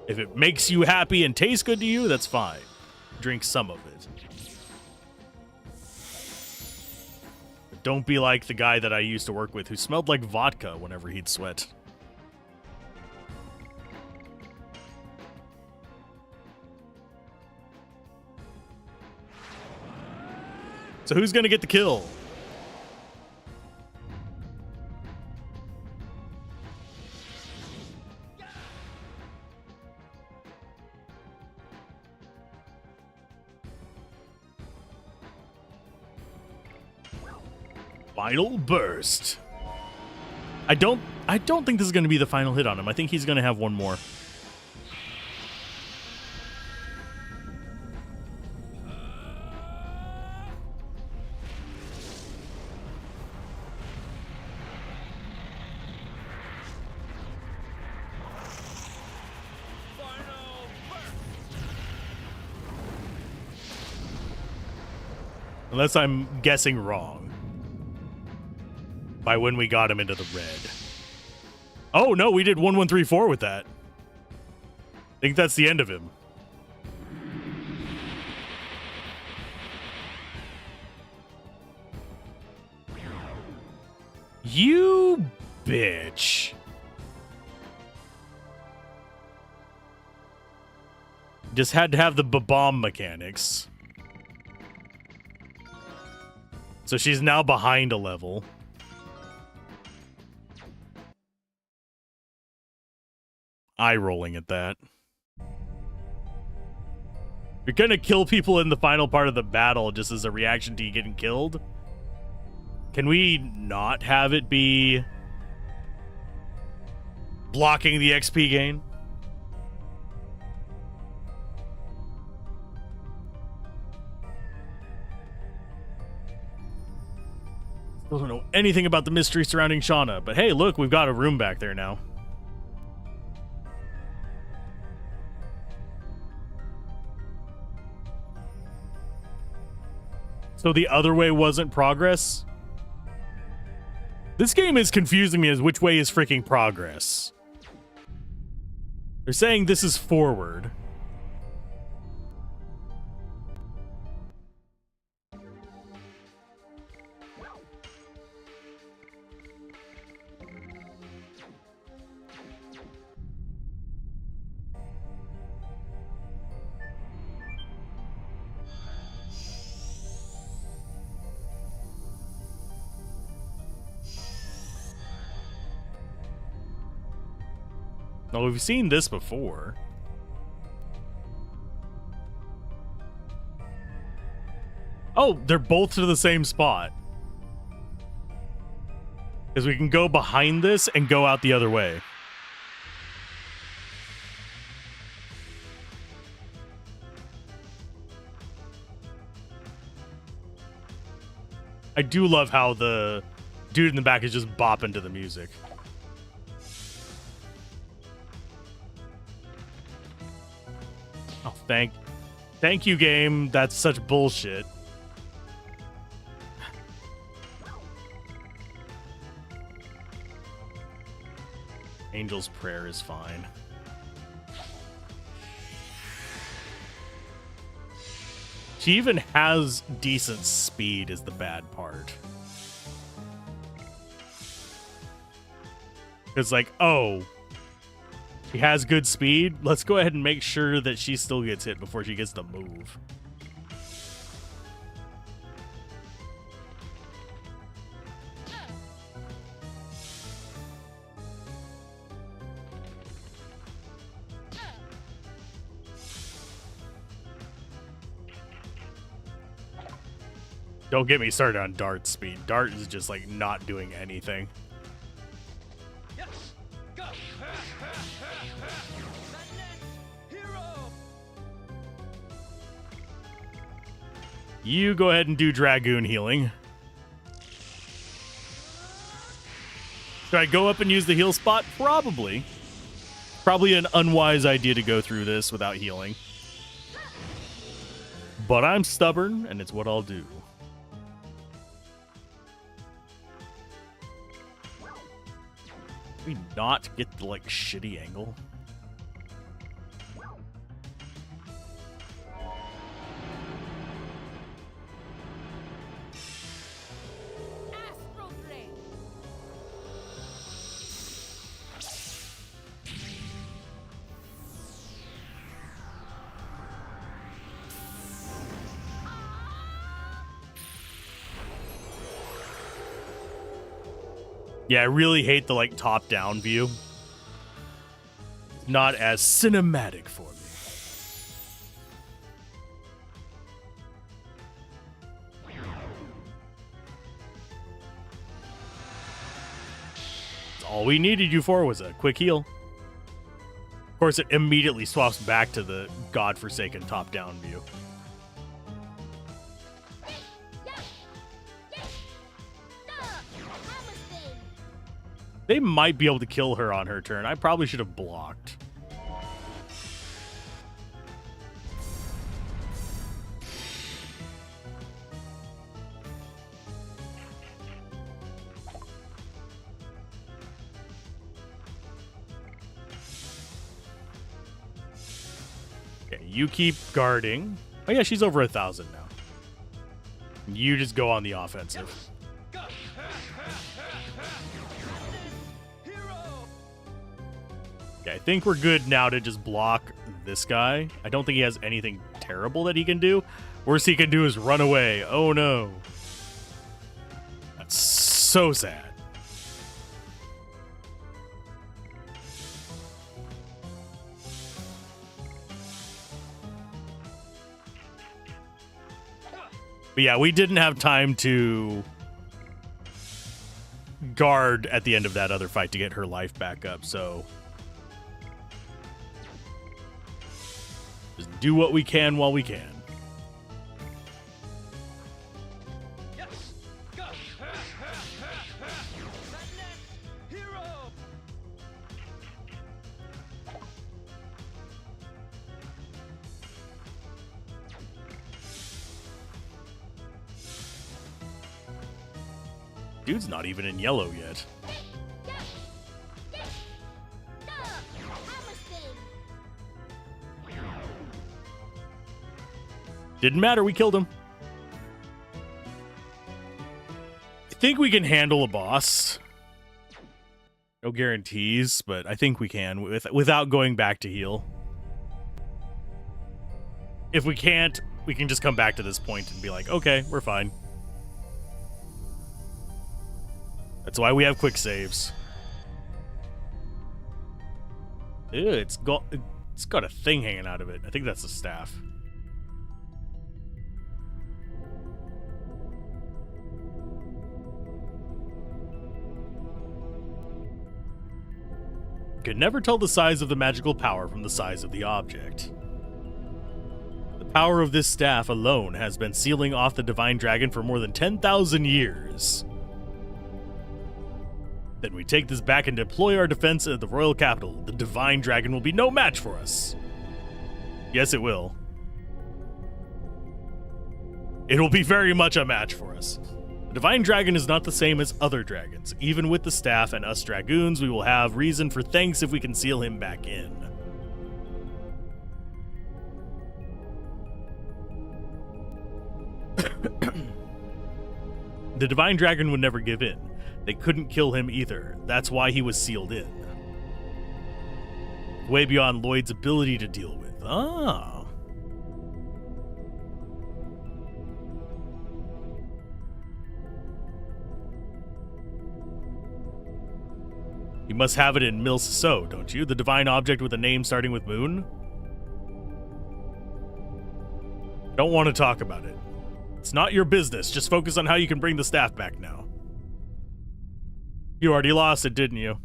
If it makes you happy and tastes good to you, that's fine. Drink some of it. But don't be like the guy that I used to work with who smelled like vodka whenever he'd sweat. So who's gonna get the kill? Final burst. I don't think this is gonna be the final hit on him. I think he's gonna have one more. Unless I'm guessing wrong. By when we got him into the red. Oh, no, we did 1134 with that. I think that's the end of him. You bitch. Just had to have the bomb mechanics. So she's now behind a level. Eye rolling at that. You're gonna kill people in the final part of the battle just as a reaction to you getting killed? Can we not have it be blocking the XP gain? Still don't know anything about the mystery surrounding Shauna, but hey, look, we've got a room back there now. So the other way wasn't progress? This game is confusing me as which way is freaking progress. They're saying this is forward. Oh, we've seen this before. Oh, they're both to the same spot. Because we can go behind this and go out the other way. I do love how the dude in the back is just bopping to the music. Oh, thank you, game. That's such bullshit. Angel's Prayer is fine. She even has decent speed is the bad part. It's like, oh, she has good speed. Let's go ahead and make sure that she still gets hit before she gets the move. Don't get me started on Dart speed. Dart is just like not doing anything. Yes. Go. Hero. You go ahead and do Dragoon healing. Should I go up and use the heal spot? Probably. Probably an unwise idea to go through this without healing. But I'm stubborn, and it's what I'll do. We not get the like shitty angle. Astral Flame. Yeah, I really hate the like top-down view. Not as cinematic for me. All we needed you for was a quick heal. Of course, it immediately swaps back to the godforsaken top-down view. They might be able to kill her on her turn. I probably should have blocked. Okay, you keep guarding. Oh yeah, she's over 1,000 now. You just go on the offensive. Okay, I think we're good now to just block this guy. I don't think he has anything terrible that he can do. Worst he can do is run away. Oh no. That's so sad. But yeah, we didn't have time to guard at the end of that other fight to get her life back up, so just do what we can while we can. Yes. Go. Hero. Dude's not even in yellow yet. Didn't matter, we killed him. I think we can handle a boss. No guarantees, but I think we can without going back to heal. If we can't, we can just come back to this point and be like, okay, we're fine. That's why we have quick saves. Ew, it's got a thing hanging out of it. I think that's a staff. Could never tell the size of the magical power from the size of the object. The power of this staff alone has been sealing off the divine dragon for more than 10,000 years. Then we take this back and deploy our defense at the royal capital. The divine dragon will be no match for us. Yes, it will. It will be very much a match for us. The divine dragon is not the same as other dragons. Even with the staff and us dragoons, we will have reason for thanks if we can seal him back in. The divine dragon would never give in. They couldn't kill him either. That's why he was sealed in. Way beyond Lloyd's ability to deal with. Ah. You must have it in Mil So, don't you? The divine object with a name starting with Moon? I don't want to talk about it. It's not your business. Just focus on how you can bring the staff back now. You already lost it, didn't you?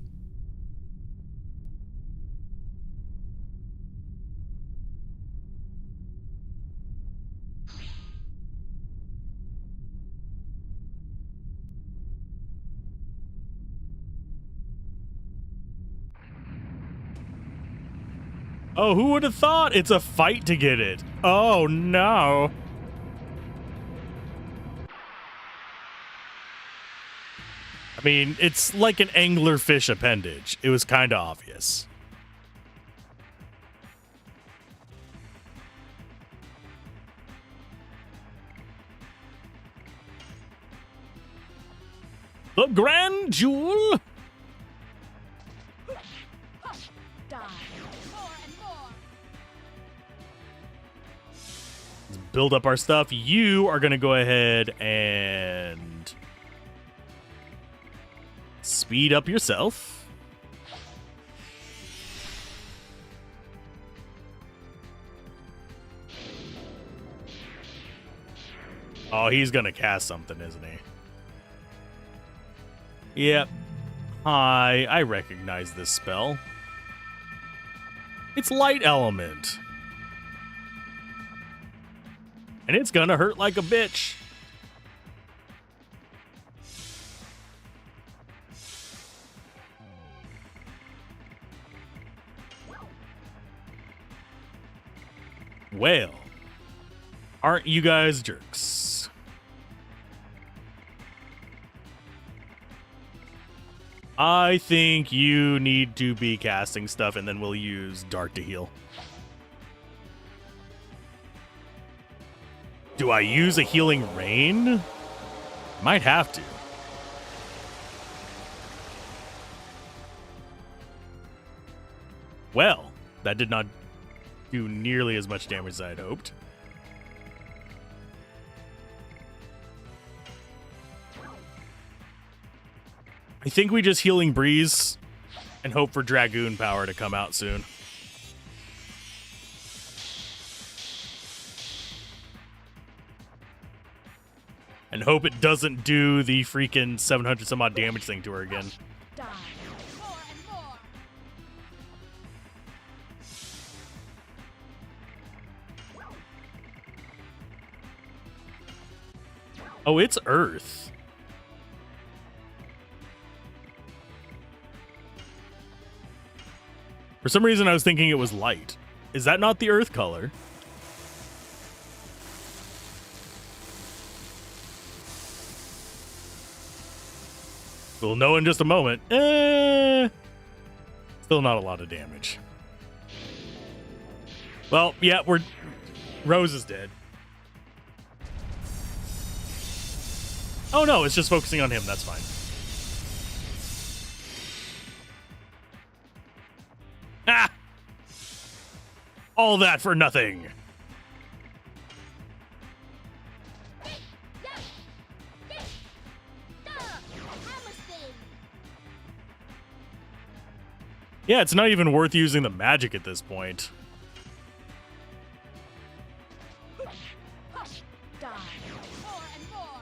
Oh, who would have thought? It's a fight to get it. Oh, no. I mean, it's like an anglerfish appendage. It was kind of obvious. The Grand Jewel? Die. More and more. Let's build up our stuff. You are going to go ahead and speed up yourself. Oh, he's going to cast something, isn't he? Yep. Hi, I recognize this spell. It's Light Element. And it's gonna hurt like a bitch. Well, aren't you guys jerks? I think you need to be casting stuff, and then we'll use Dark to heal. Do I use a healing rain? Might have to. Well, that did not do nearly as much damage as I had hoped. I think we just Healing Breeze and hope for Dragoon power to come out soon. And hope it doesn't do the freaking 700 some odd damage thing to her again. Die. More and more. Oh, it's Earth. For some reason, I was thinking it was light. Is that not the Earth color? We'll know in just a moment. Still not a lot of damage. Well, yeah, Rose is dead. Oh no, it's just focusing on him. That's fine. Ah! All that for nothing. Yeah, it's not even worth using the magic at this point. Die. More and more.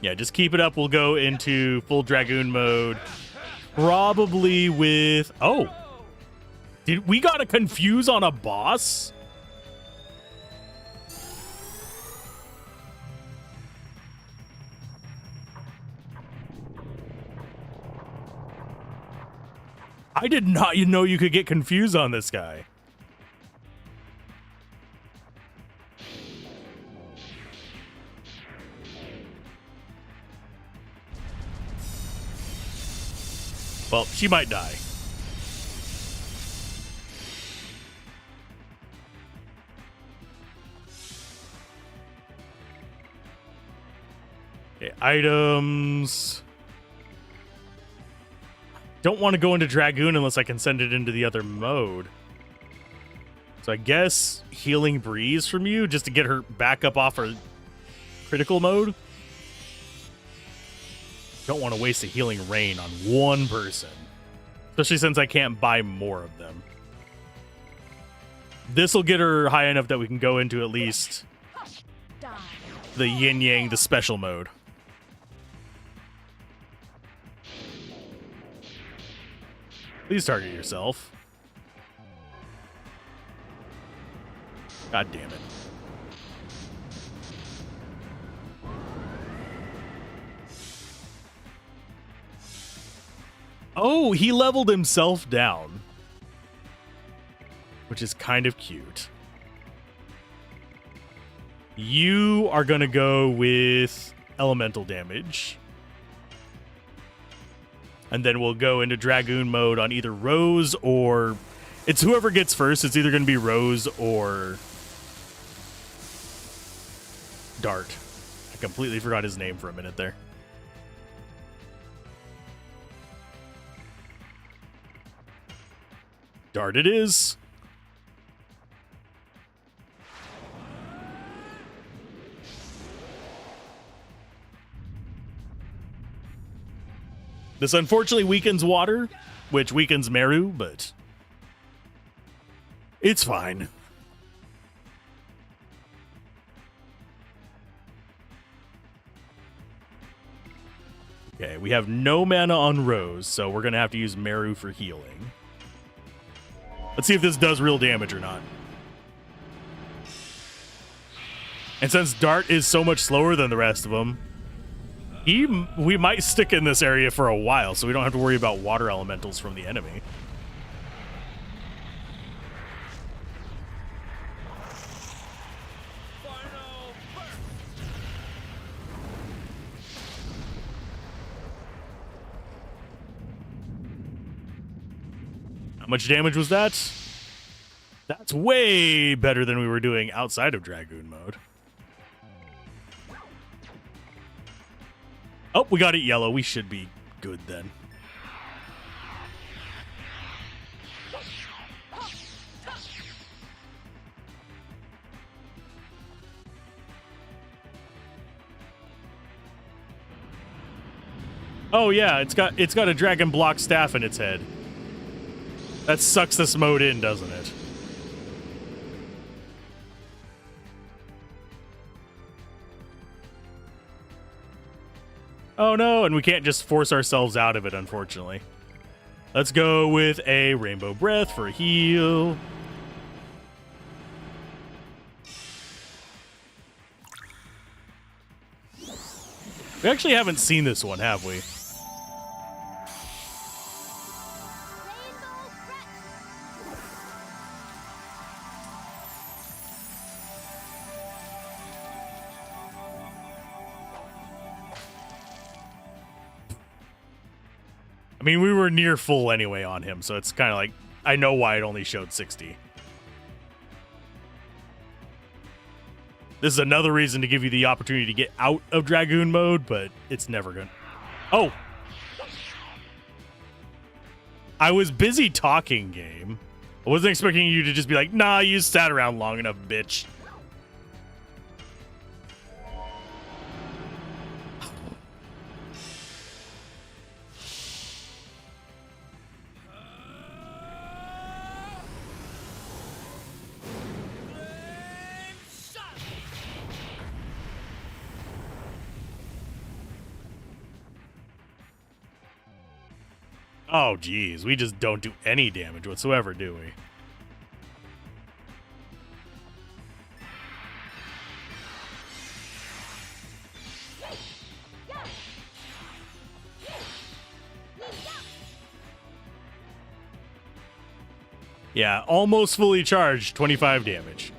Yeah, just keep it up. We'll go into full Dragoon mode. Probably with... Oh! Did we got to confuse on a boss? I did not know you could get confused on this guy. Well, she might die. Okay, items. Don't want to go into Dragoon unless I can send it into the other mode. So I guess Healing Breeze from you just to get her back up off her critical mode. Don't want to waste a Healing Rain on one person. Especially since I can't buy more of them. This will get her high enough that we can go into at least Die. the Yin Yang, the special mode. Please target yourself. God damn it. Oh, he leveled himself down. Which is kind of cute. You are going to go with elemental damage. And then we'll go into Dragoon mode on either Rose or... It's whoever gets first. It's either going to be Rose or... Dart. I completely forgot his name for a minute there. Dart it is. This unfortunately weakens water, which weakens Meru, but it's fine. Okay, we have no mana on Rose, so we're going to have to use Meru for healing. Let's see if this does real damage or not. And since Dart is so much slower than the rest of them, we might stick in this area for a while, so we don't have to worry about water elementals from the enemy. Final burst. How much damage was that? That's way better than we were doing outside of Dragoon mode. Oh, we got it yellow. We should be good then. Oh yeah, it's got a dragon block staff in its head. That sucks this mode in, doesn't it? Oh no, and we can't just force ourselves out of it, unfortunately. Let's go with a Rainbow Breath for a heal. We actually haven't seen this one, have we? Rainbow breath. I mean, we were near full anyway on him, so it's kind of like, I know why it only showed 60. This is another reason to give you the opportunity to get out of Dragoon mode, but it's never good. Oh! I was busy talking, game. I wasn't expecting you to just be like, nah, you sat around long enough, bitch. Oh, geez. We just don't do any damage whatsoever, do we? Yeah, almost fully charged, 25 damage.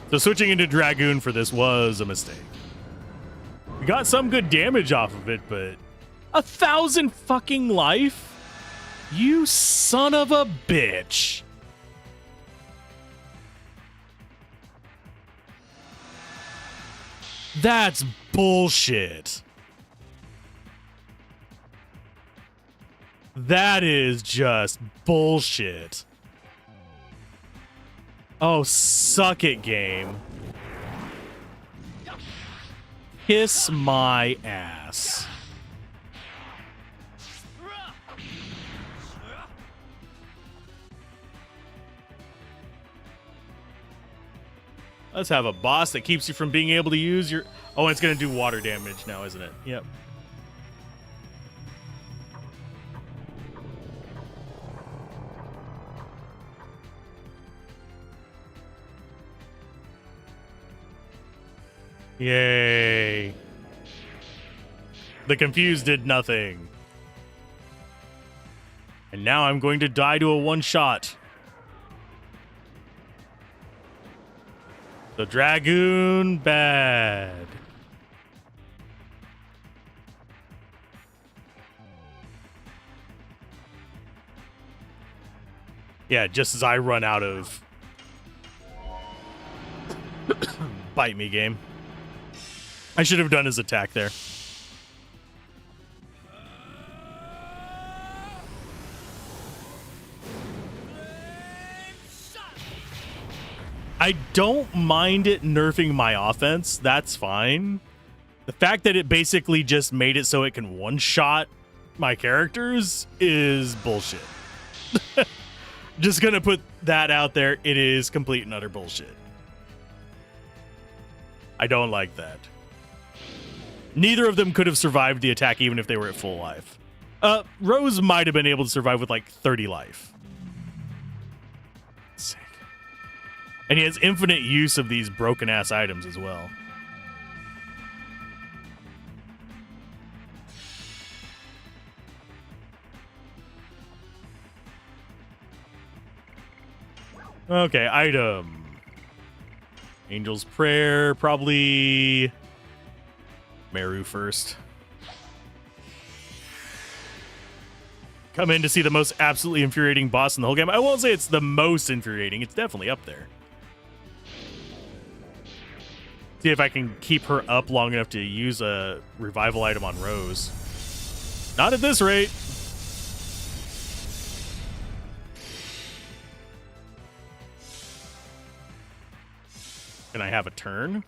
So switching into Dragoon for this was a mistake. We got some good damage off of it, but 1,000 fucking life? You son of a bitch. That's bullshit. That is just bullshit. Oh, suck it, game. Kiss my ass. Let's have a boss that keeps you from being able to use your... Oh, and it's going to do water damage now, isn't it? Yep. Yay. The confused did nothing. And now I'm going to die to a one-shot. The Dragoon bad. Yeah, just as I run out of bite me game. I should have done his attack there. I don't mind it nerfing my offense. That's fine. The fact that it basically just made it so it can one-shot my characters is bullshit. Just gonna put that out there. It is complete and utter bullshit. I don't like that. Neither of them could have survived the attack even if they were at full life. Rose might have been able to survive with like 30 life. Sick. And he has infinite use of these broken-ass items as well. Okay, item. Angel's Prayer, probably Meru first. Come in to see the most absolutely infuriating boss in the whole game. I won't say it's the most infuriating. It's definitely up there. See if I can keep her up long enough to use a revival item on Rose. Not at this rate. Can I have a turn?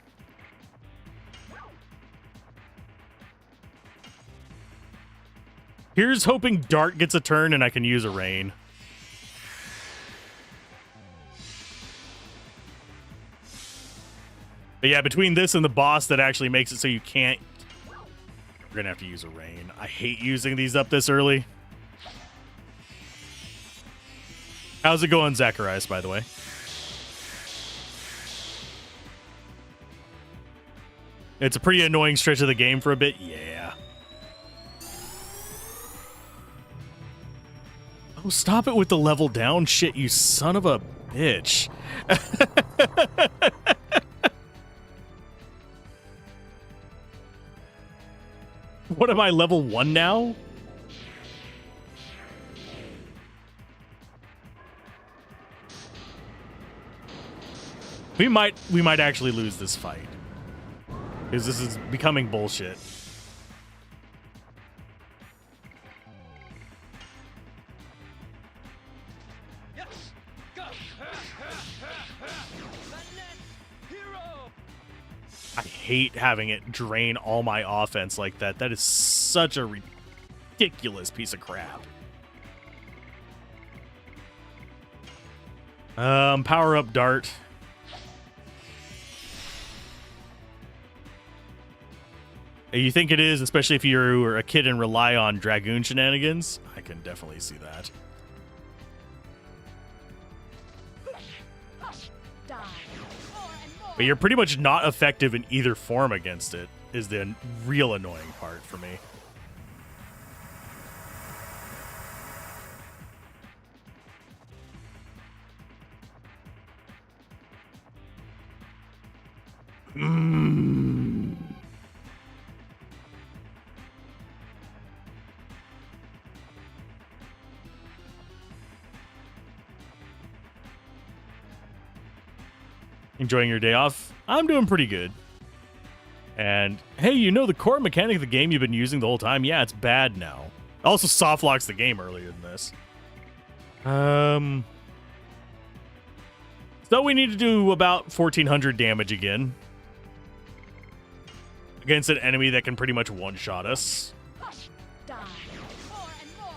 Here's hoping Dart gets a turn and I can use a rain. But yeah, between this and the boss that actually makes it so you can't... We're going to have to use a rain. I hate using these up this early. How's it going, Zacharias, by the way? It's a pretty annoying stretch of the game for a bit. Yeah. Oh, stop it with the level down shit, you son of a bitch. What am I, level 1 now? We might actually lose this fight. Because this is becoming bullshit. Yes, go. Hero. I hate having it drain all my offense like that. That is such a ridiculous piece of crap. Power up Dart. You think it is, especially if you're a kid and rely on Dragoon shenanigans? I can definitely see that. Die. More and more. But you're pretty much not effective in either form against it, is the real annoying part for me. Enjoying your day off? I'm doing pretty good. And hey, you know the core mechanic of the game you've been using the whole time? Yeah, it's bad now. Also soft locks the game earlier than this. So we need to do about 1400 damage again. Against an enemy that can pretty much one-shot us. Die. More and more.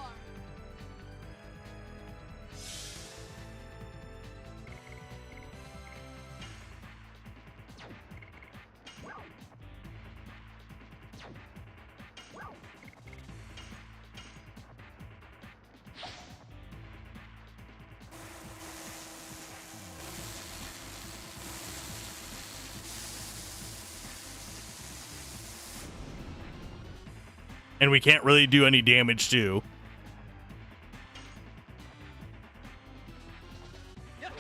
And we can't really do any damage too. Yes!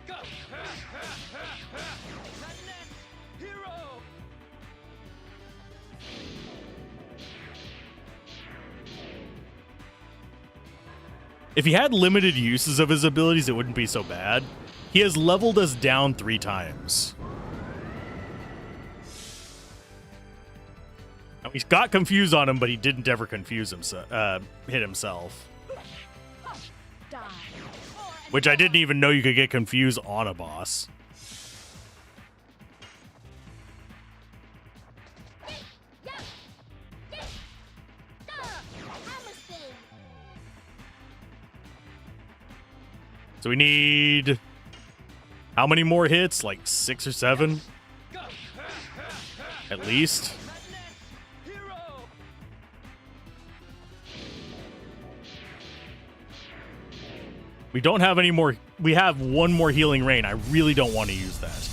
Go! Madness! Hero! If he had limited uses of his abilities, it wouldn't be so bad. He has leveled us down 3 times. Now, he's got confused on him, but he didn't ever confuse himself, hit himself. Die. More and Which I didn't even know you could get confused on a boss. Yes. Yes. Hammer spin. So we need how many more hits? Like 6 or 7? Go! At least. Madness! Hero! We don't have any more. We have 1 more healing rain. I really don't want to use that.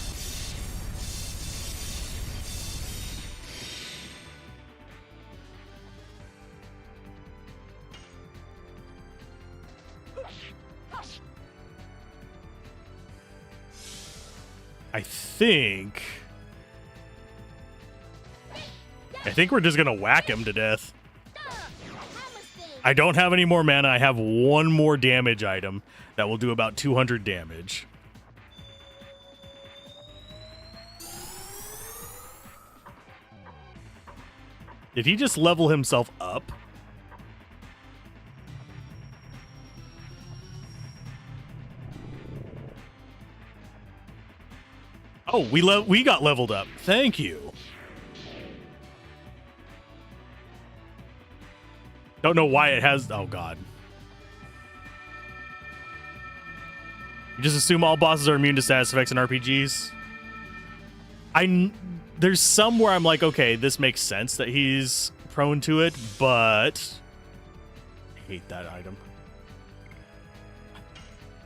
I think we're just gonna whack him to death. Hammer spin. I don't have any more mana. I have 1 more damage item that will do about 200 damage. Did he just level himself up? Oh, we got leveled up. Thank you. Don't know why it has. Oh god. You just assume all bosses are immune to status effects in RPGs. There's some where I'm like, okay, this makes sense that he's prone to it, but I hate that item.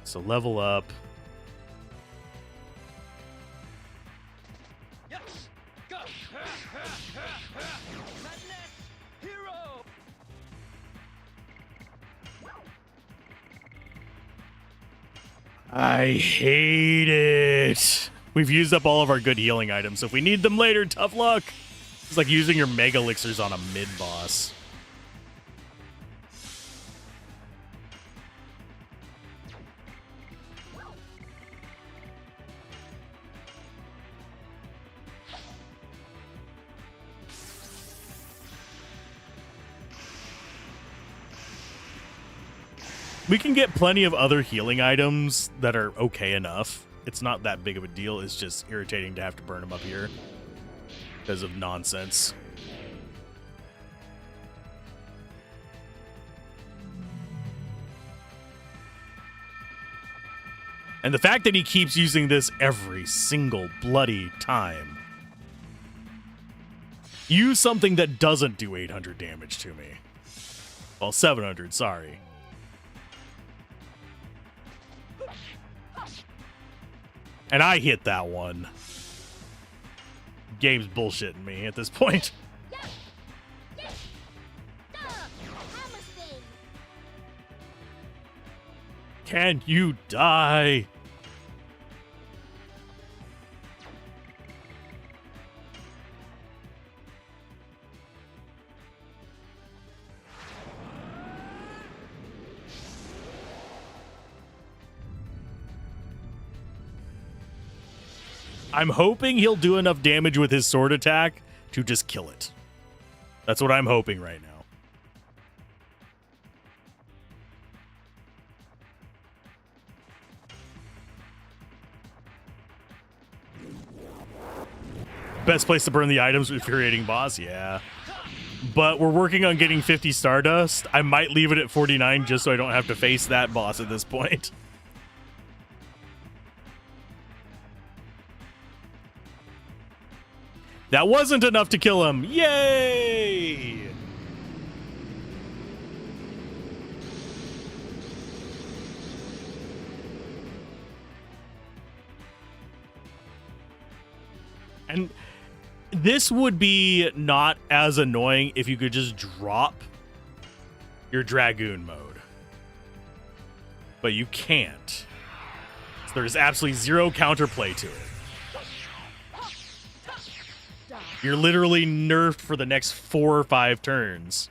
So level up. Yes! Go! Madness! Hero! I hate it. We've used up all of our good healing items, so if we need them later, tough luck. It's like using your mega elixirs on a mid-boss. We can get plenty of other healing items that are okay enough. It's not that big of a deal. It's just irritating to have to burn them up here because of nonsense. And the fact that he keeps using this every single bloody time. Use something that doesn't do 800 damage to me. Well, 700, sorry. And I hit that one. Game's bullshitting me at this point. Can you die? I'm hoping he'll do enough damage with his sword attack to just kill it. That's what I'm hoping right now. Best place to burn the items with infuriating boss? Yeah. But we're working on getting 50 Stardust. I might leave it at 49 just so I don't have to face that boss at this point. That wasn't enough to kill him. Yay! And this would be not as annoying if you could just drop your Dragoon mode. But you can't. So there's absolutely zero counterplay to it. You're literally nerfed for the next 4 or 5 turns.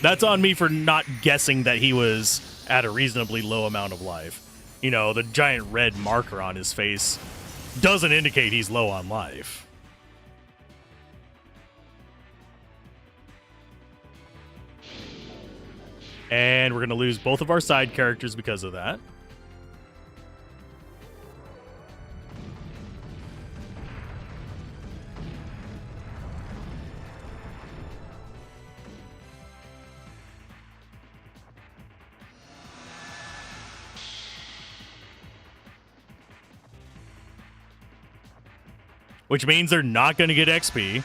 That's on me for not guessing that he was at a reasonably low amount of life. You know, the giant red marker on his face doesn't indicate he's low on life. And we're going to lose both of our side characters because of that. Which means they're not going to get XP.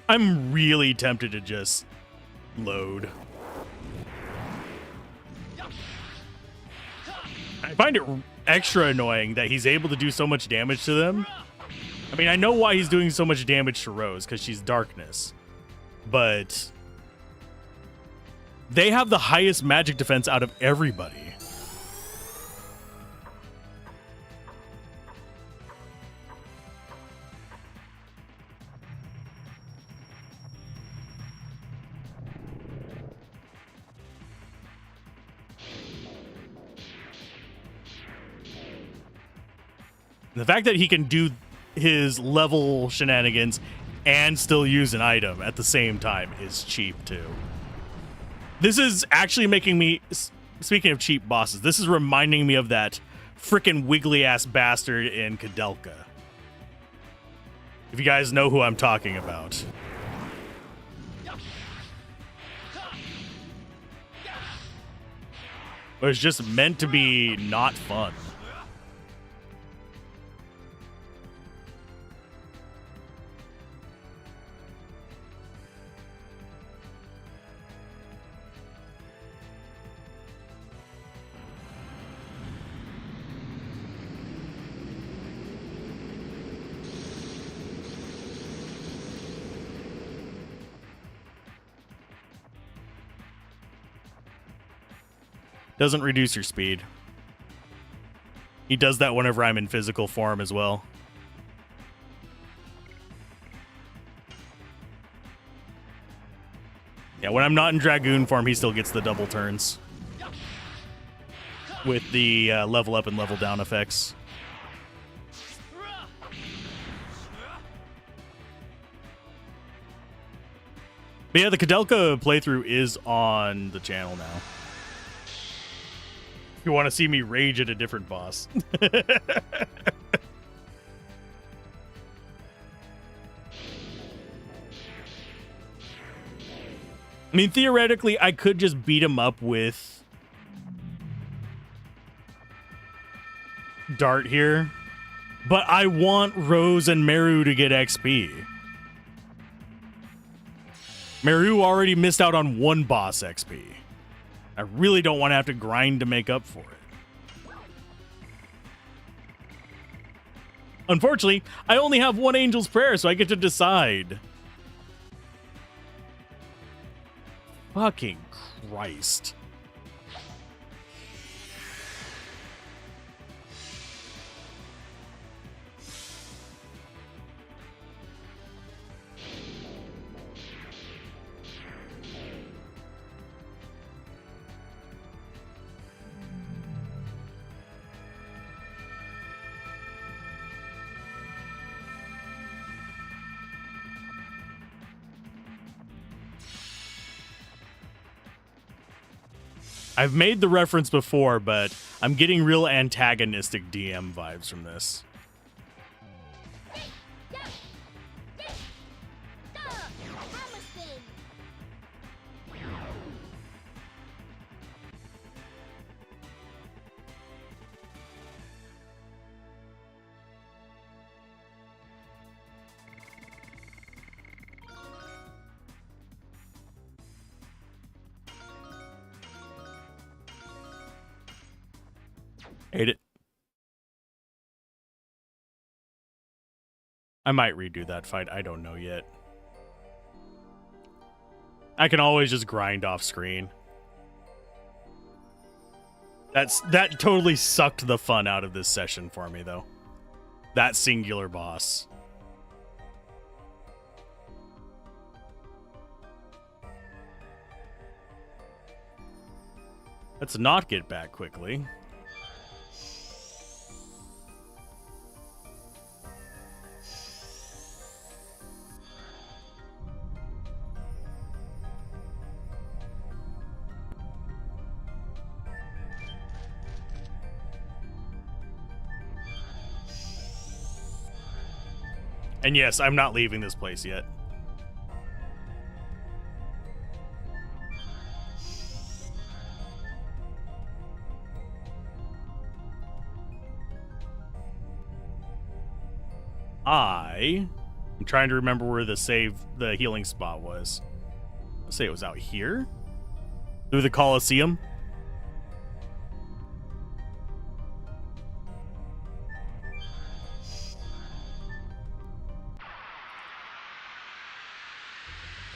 I'm really tempted to just load. I find it extra annoying that he's able to do so much damage to them. I mean, I know why he's doing so much damage to Rose, because she's darkness. But they have the highest magic defense out of everybody. The fact that he can do his level shenanigans and still use an item at the same time is cheap too. This is actually making me, speaking of cheap bosses, this is reminding me of that frickin' wiggly ass bastard in Kadelka. If you guys know who I'm talking about. It was just meant to be not fun. Doesn't reduce your speed. He does that whenever I'm in physical form as well. Yeah, when I'm not in Dragoon form, he still gets the double turns. With the level up and level down effects. But yeah, the Kadelka playthrough is on the channel now. If you want to see me rage at a different boss. I mean, theoretically, I could just beat him up with Dart here, but I want Rose and Meru to get XP. Meru already missed out on one boss XP. I really don't want to have to grind to make up for it. Unfortunately, I only have one Angel's Prayer, so I get to decide. Fucking Christ. I've made the reference before, but I'm getting real antagonistic DM vibes from this. Hate it. I might redo that fight. I don't know yet. I can always just grind off screen. That totally sucked the fun out of this session for me, though. That singular boss. Let's not get back quickly. And yes, I'm not leaving this place yet. I'm trying to remember where the healing spot was. Let's say it was out here? Through the Colosseum?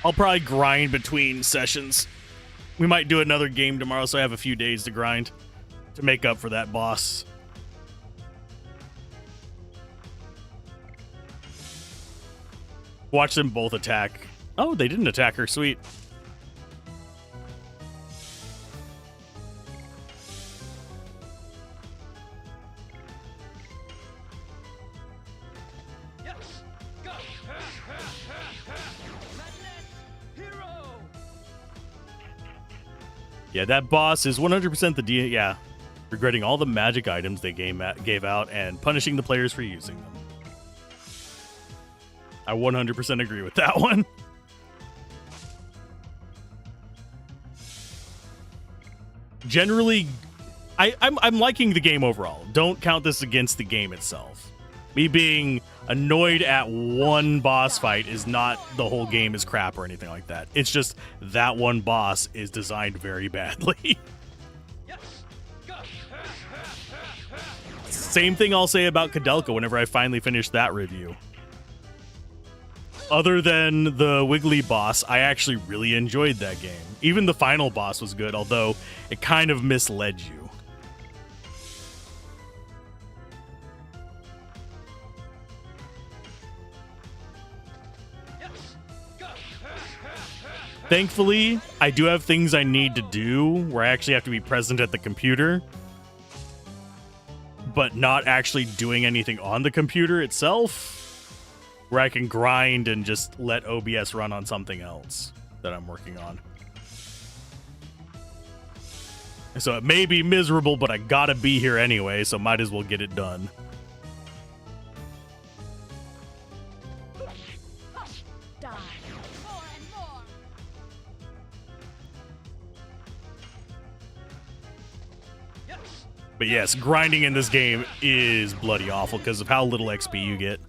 I'll probably grind between sessions. We might do another game tomorrow, so I have a few days to grind to make up for that boss. Watch them both attack. Oh, they didn't attack her. Sweet. Yes. Go. Magnet. Hero. Yeah, that boss is 100% the D. Yeah. Regretting all the magic items they gave out and punishing the players for using them. I 100% agree with that one. Generally, I'm liking the game overall. Don't count this against the game itself. Me being annoyed at one boss fight is not the whole game is crap or anything like that. It's just that one boss is designed very badly. Yes. Go. Same thing I'll say about Kadelka whenever I finally finish that review. Other than the Wiggly boss, I actually really enjoyed that game. Even the final boss was good, although it kind of misled you. Yes. Go. Thankfully, I do have things I need to do where I actually have to be present at the computer, but not actually doing anything on the computer itself, where I can grind and just let OBS run on something else. that I'm working on. So it may be miserable, but I gotta be here anyway, so might as well get it done. Die. More and more. Yes. But yes, grinding in this game is bloody awful because of how little XP you get.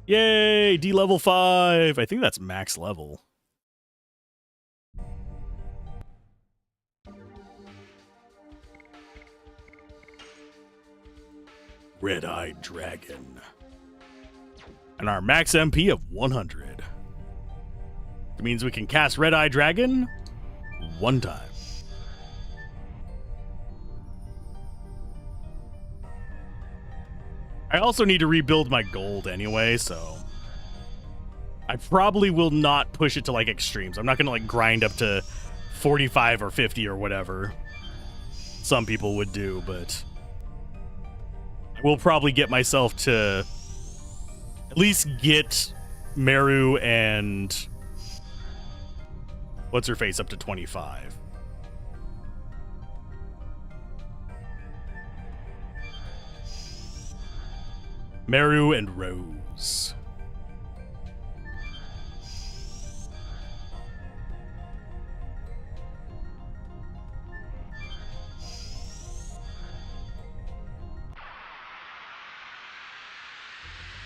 Yay, D level 5. I think that's max level. Red-eyed dragon. And our max MP of 100. It means we can cast Red-eyed dragon one time. I also need to rebuild my gold anyway, so I probably will not push it to like extremes. I'm not gonna like grind up to 45 or 50 or whatever some people would do, but I will probably get myself to at least get Meru and what's her face up to 25. Meru and Rose.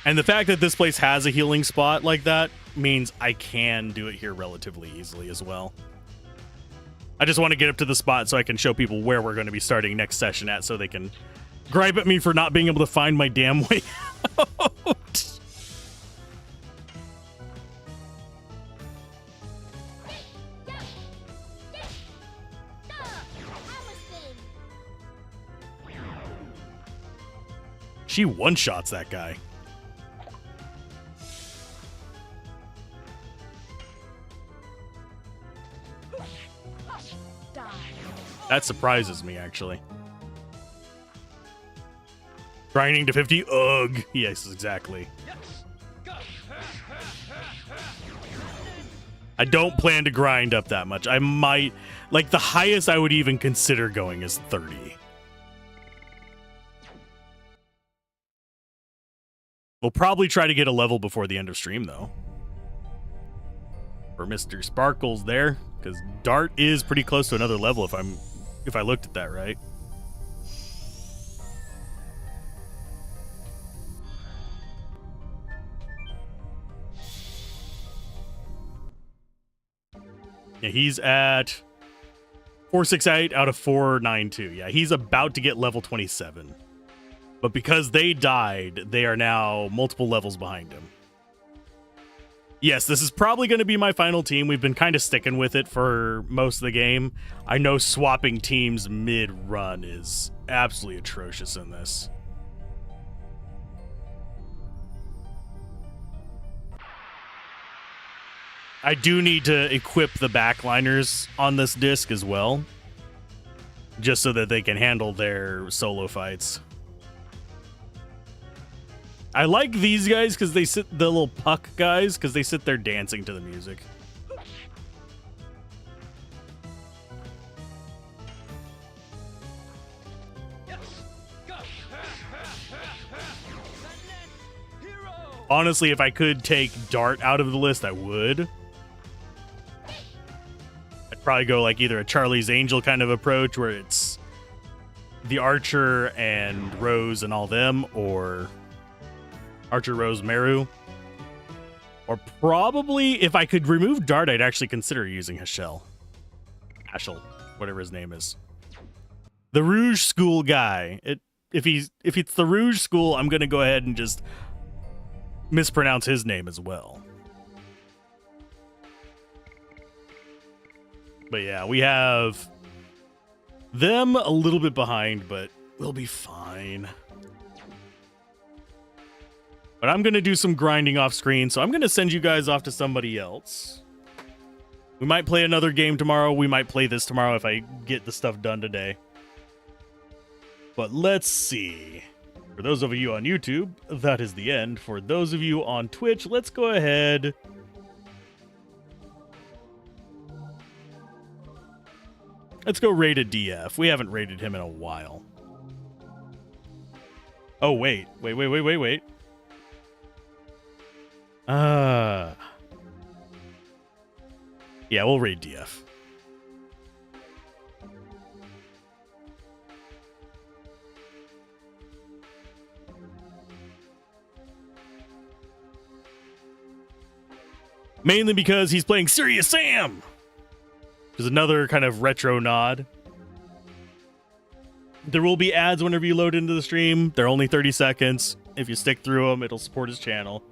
And the fact that this place has a healing spot like that means I can do it here relatively easily as well. I just want to get up to the spot so I can show people where we're going to be starting next session at so they can gripe at me for not being able to find my damn way out. She one-shots that guy. That surprises me, actually. Grinding to 50? Ugh. Yes, exactly. I don't plan to grind up that much. I might... Like, the highest I would even consider going is 30. We'll probably try to get a level before the end of stream, though. For Mr. Sparkles there, because Dart is pretty close to another level if I looked at that right. Yeah, he's at 468 out of 492. Yeah, he's about to get level 27. But because they died, they are now multiple levels behind him. Yes, this is probably going to be my final team. We've been kind of sticking with it for most of the game. I know swapping teams mid-run is absolutely atrocious in this. I do need to equip the backliners on this disc as well, just so that they can handle their solo fights. I like these guys because they sit, the little puck guys, because they sit there dancing to the music. Honestly, if I could take Dart out of the list, I would. I'd probably go like either a Charlie's Angel kind of approach where it's the Archer and Rose and all them, or Archer, Rose, Meru. Or probably, if I could remove Dart, I'd actually consider using Hashel. Hashel, whatever his name is. The Rouge School guy. If it's the Rouge School, I'm going to go ahead and just mispronounce his name as well. But yeah, we have them a little bit behind, but we'll be fine. But I'm going to do some grinding off screen, so I'm going to send you guys off to somebody else. We might play another game tomorrow. We might play this tomorrow if I get the stuff done today. But let's see. For those of you on YouTube, that is the end. For those of you on Twitch, let's go ahead. Let's go raid a DF. We haven't raided him in a while. Oh, wait. Wait. Yeah, we'll raid DF. Mainly because he's playing Serious Sam, which is another kind of retro nod. There will be ads whenever you load into the stream. They're only 30 seconds. If you stick through them, it'll support his channel.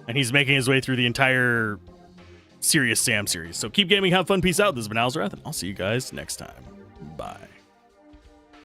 And he's making his way through the entire Serious Sam series. So keep gaming, have fun, peace out. This has been Alzorath, and I'll see you guys next time. Bye.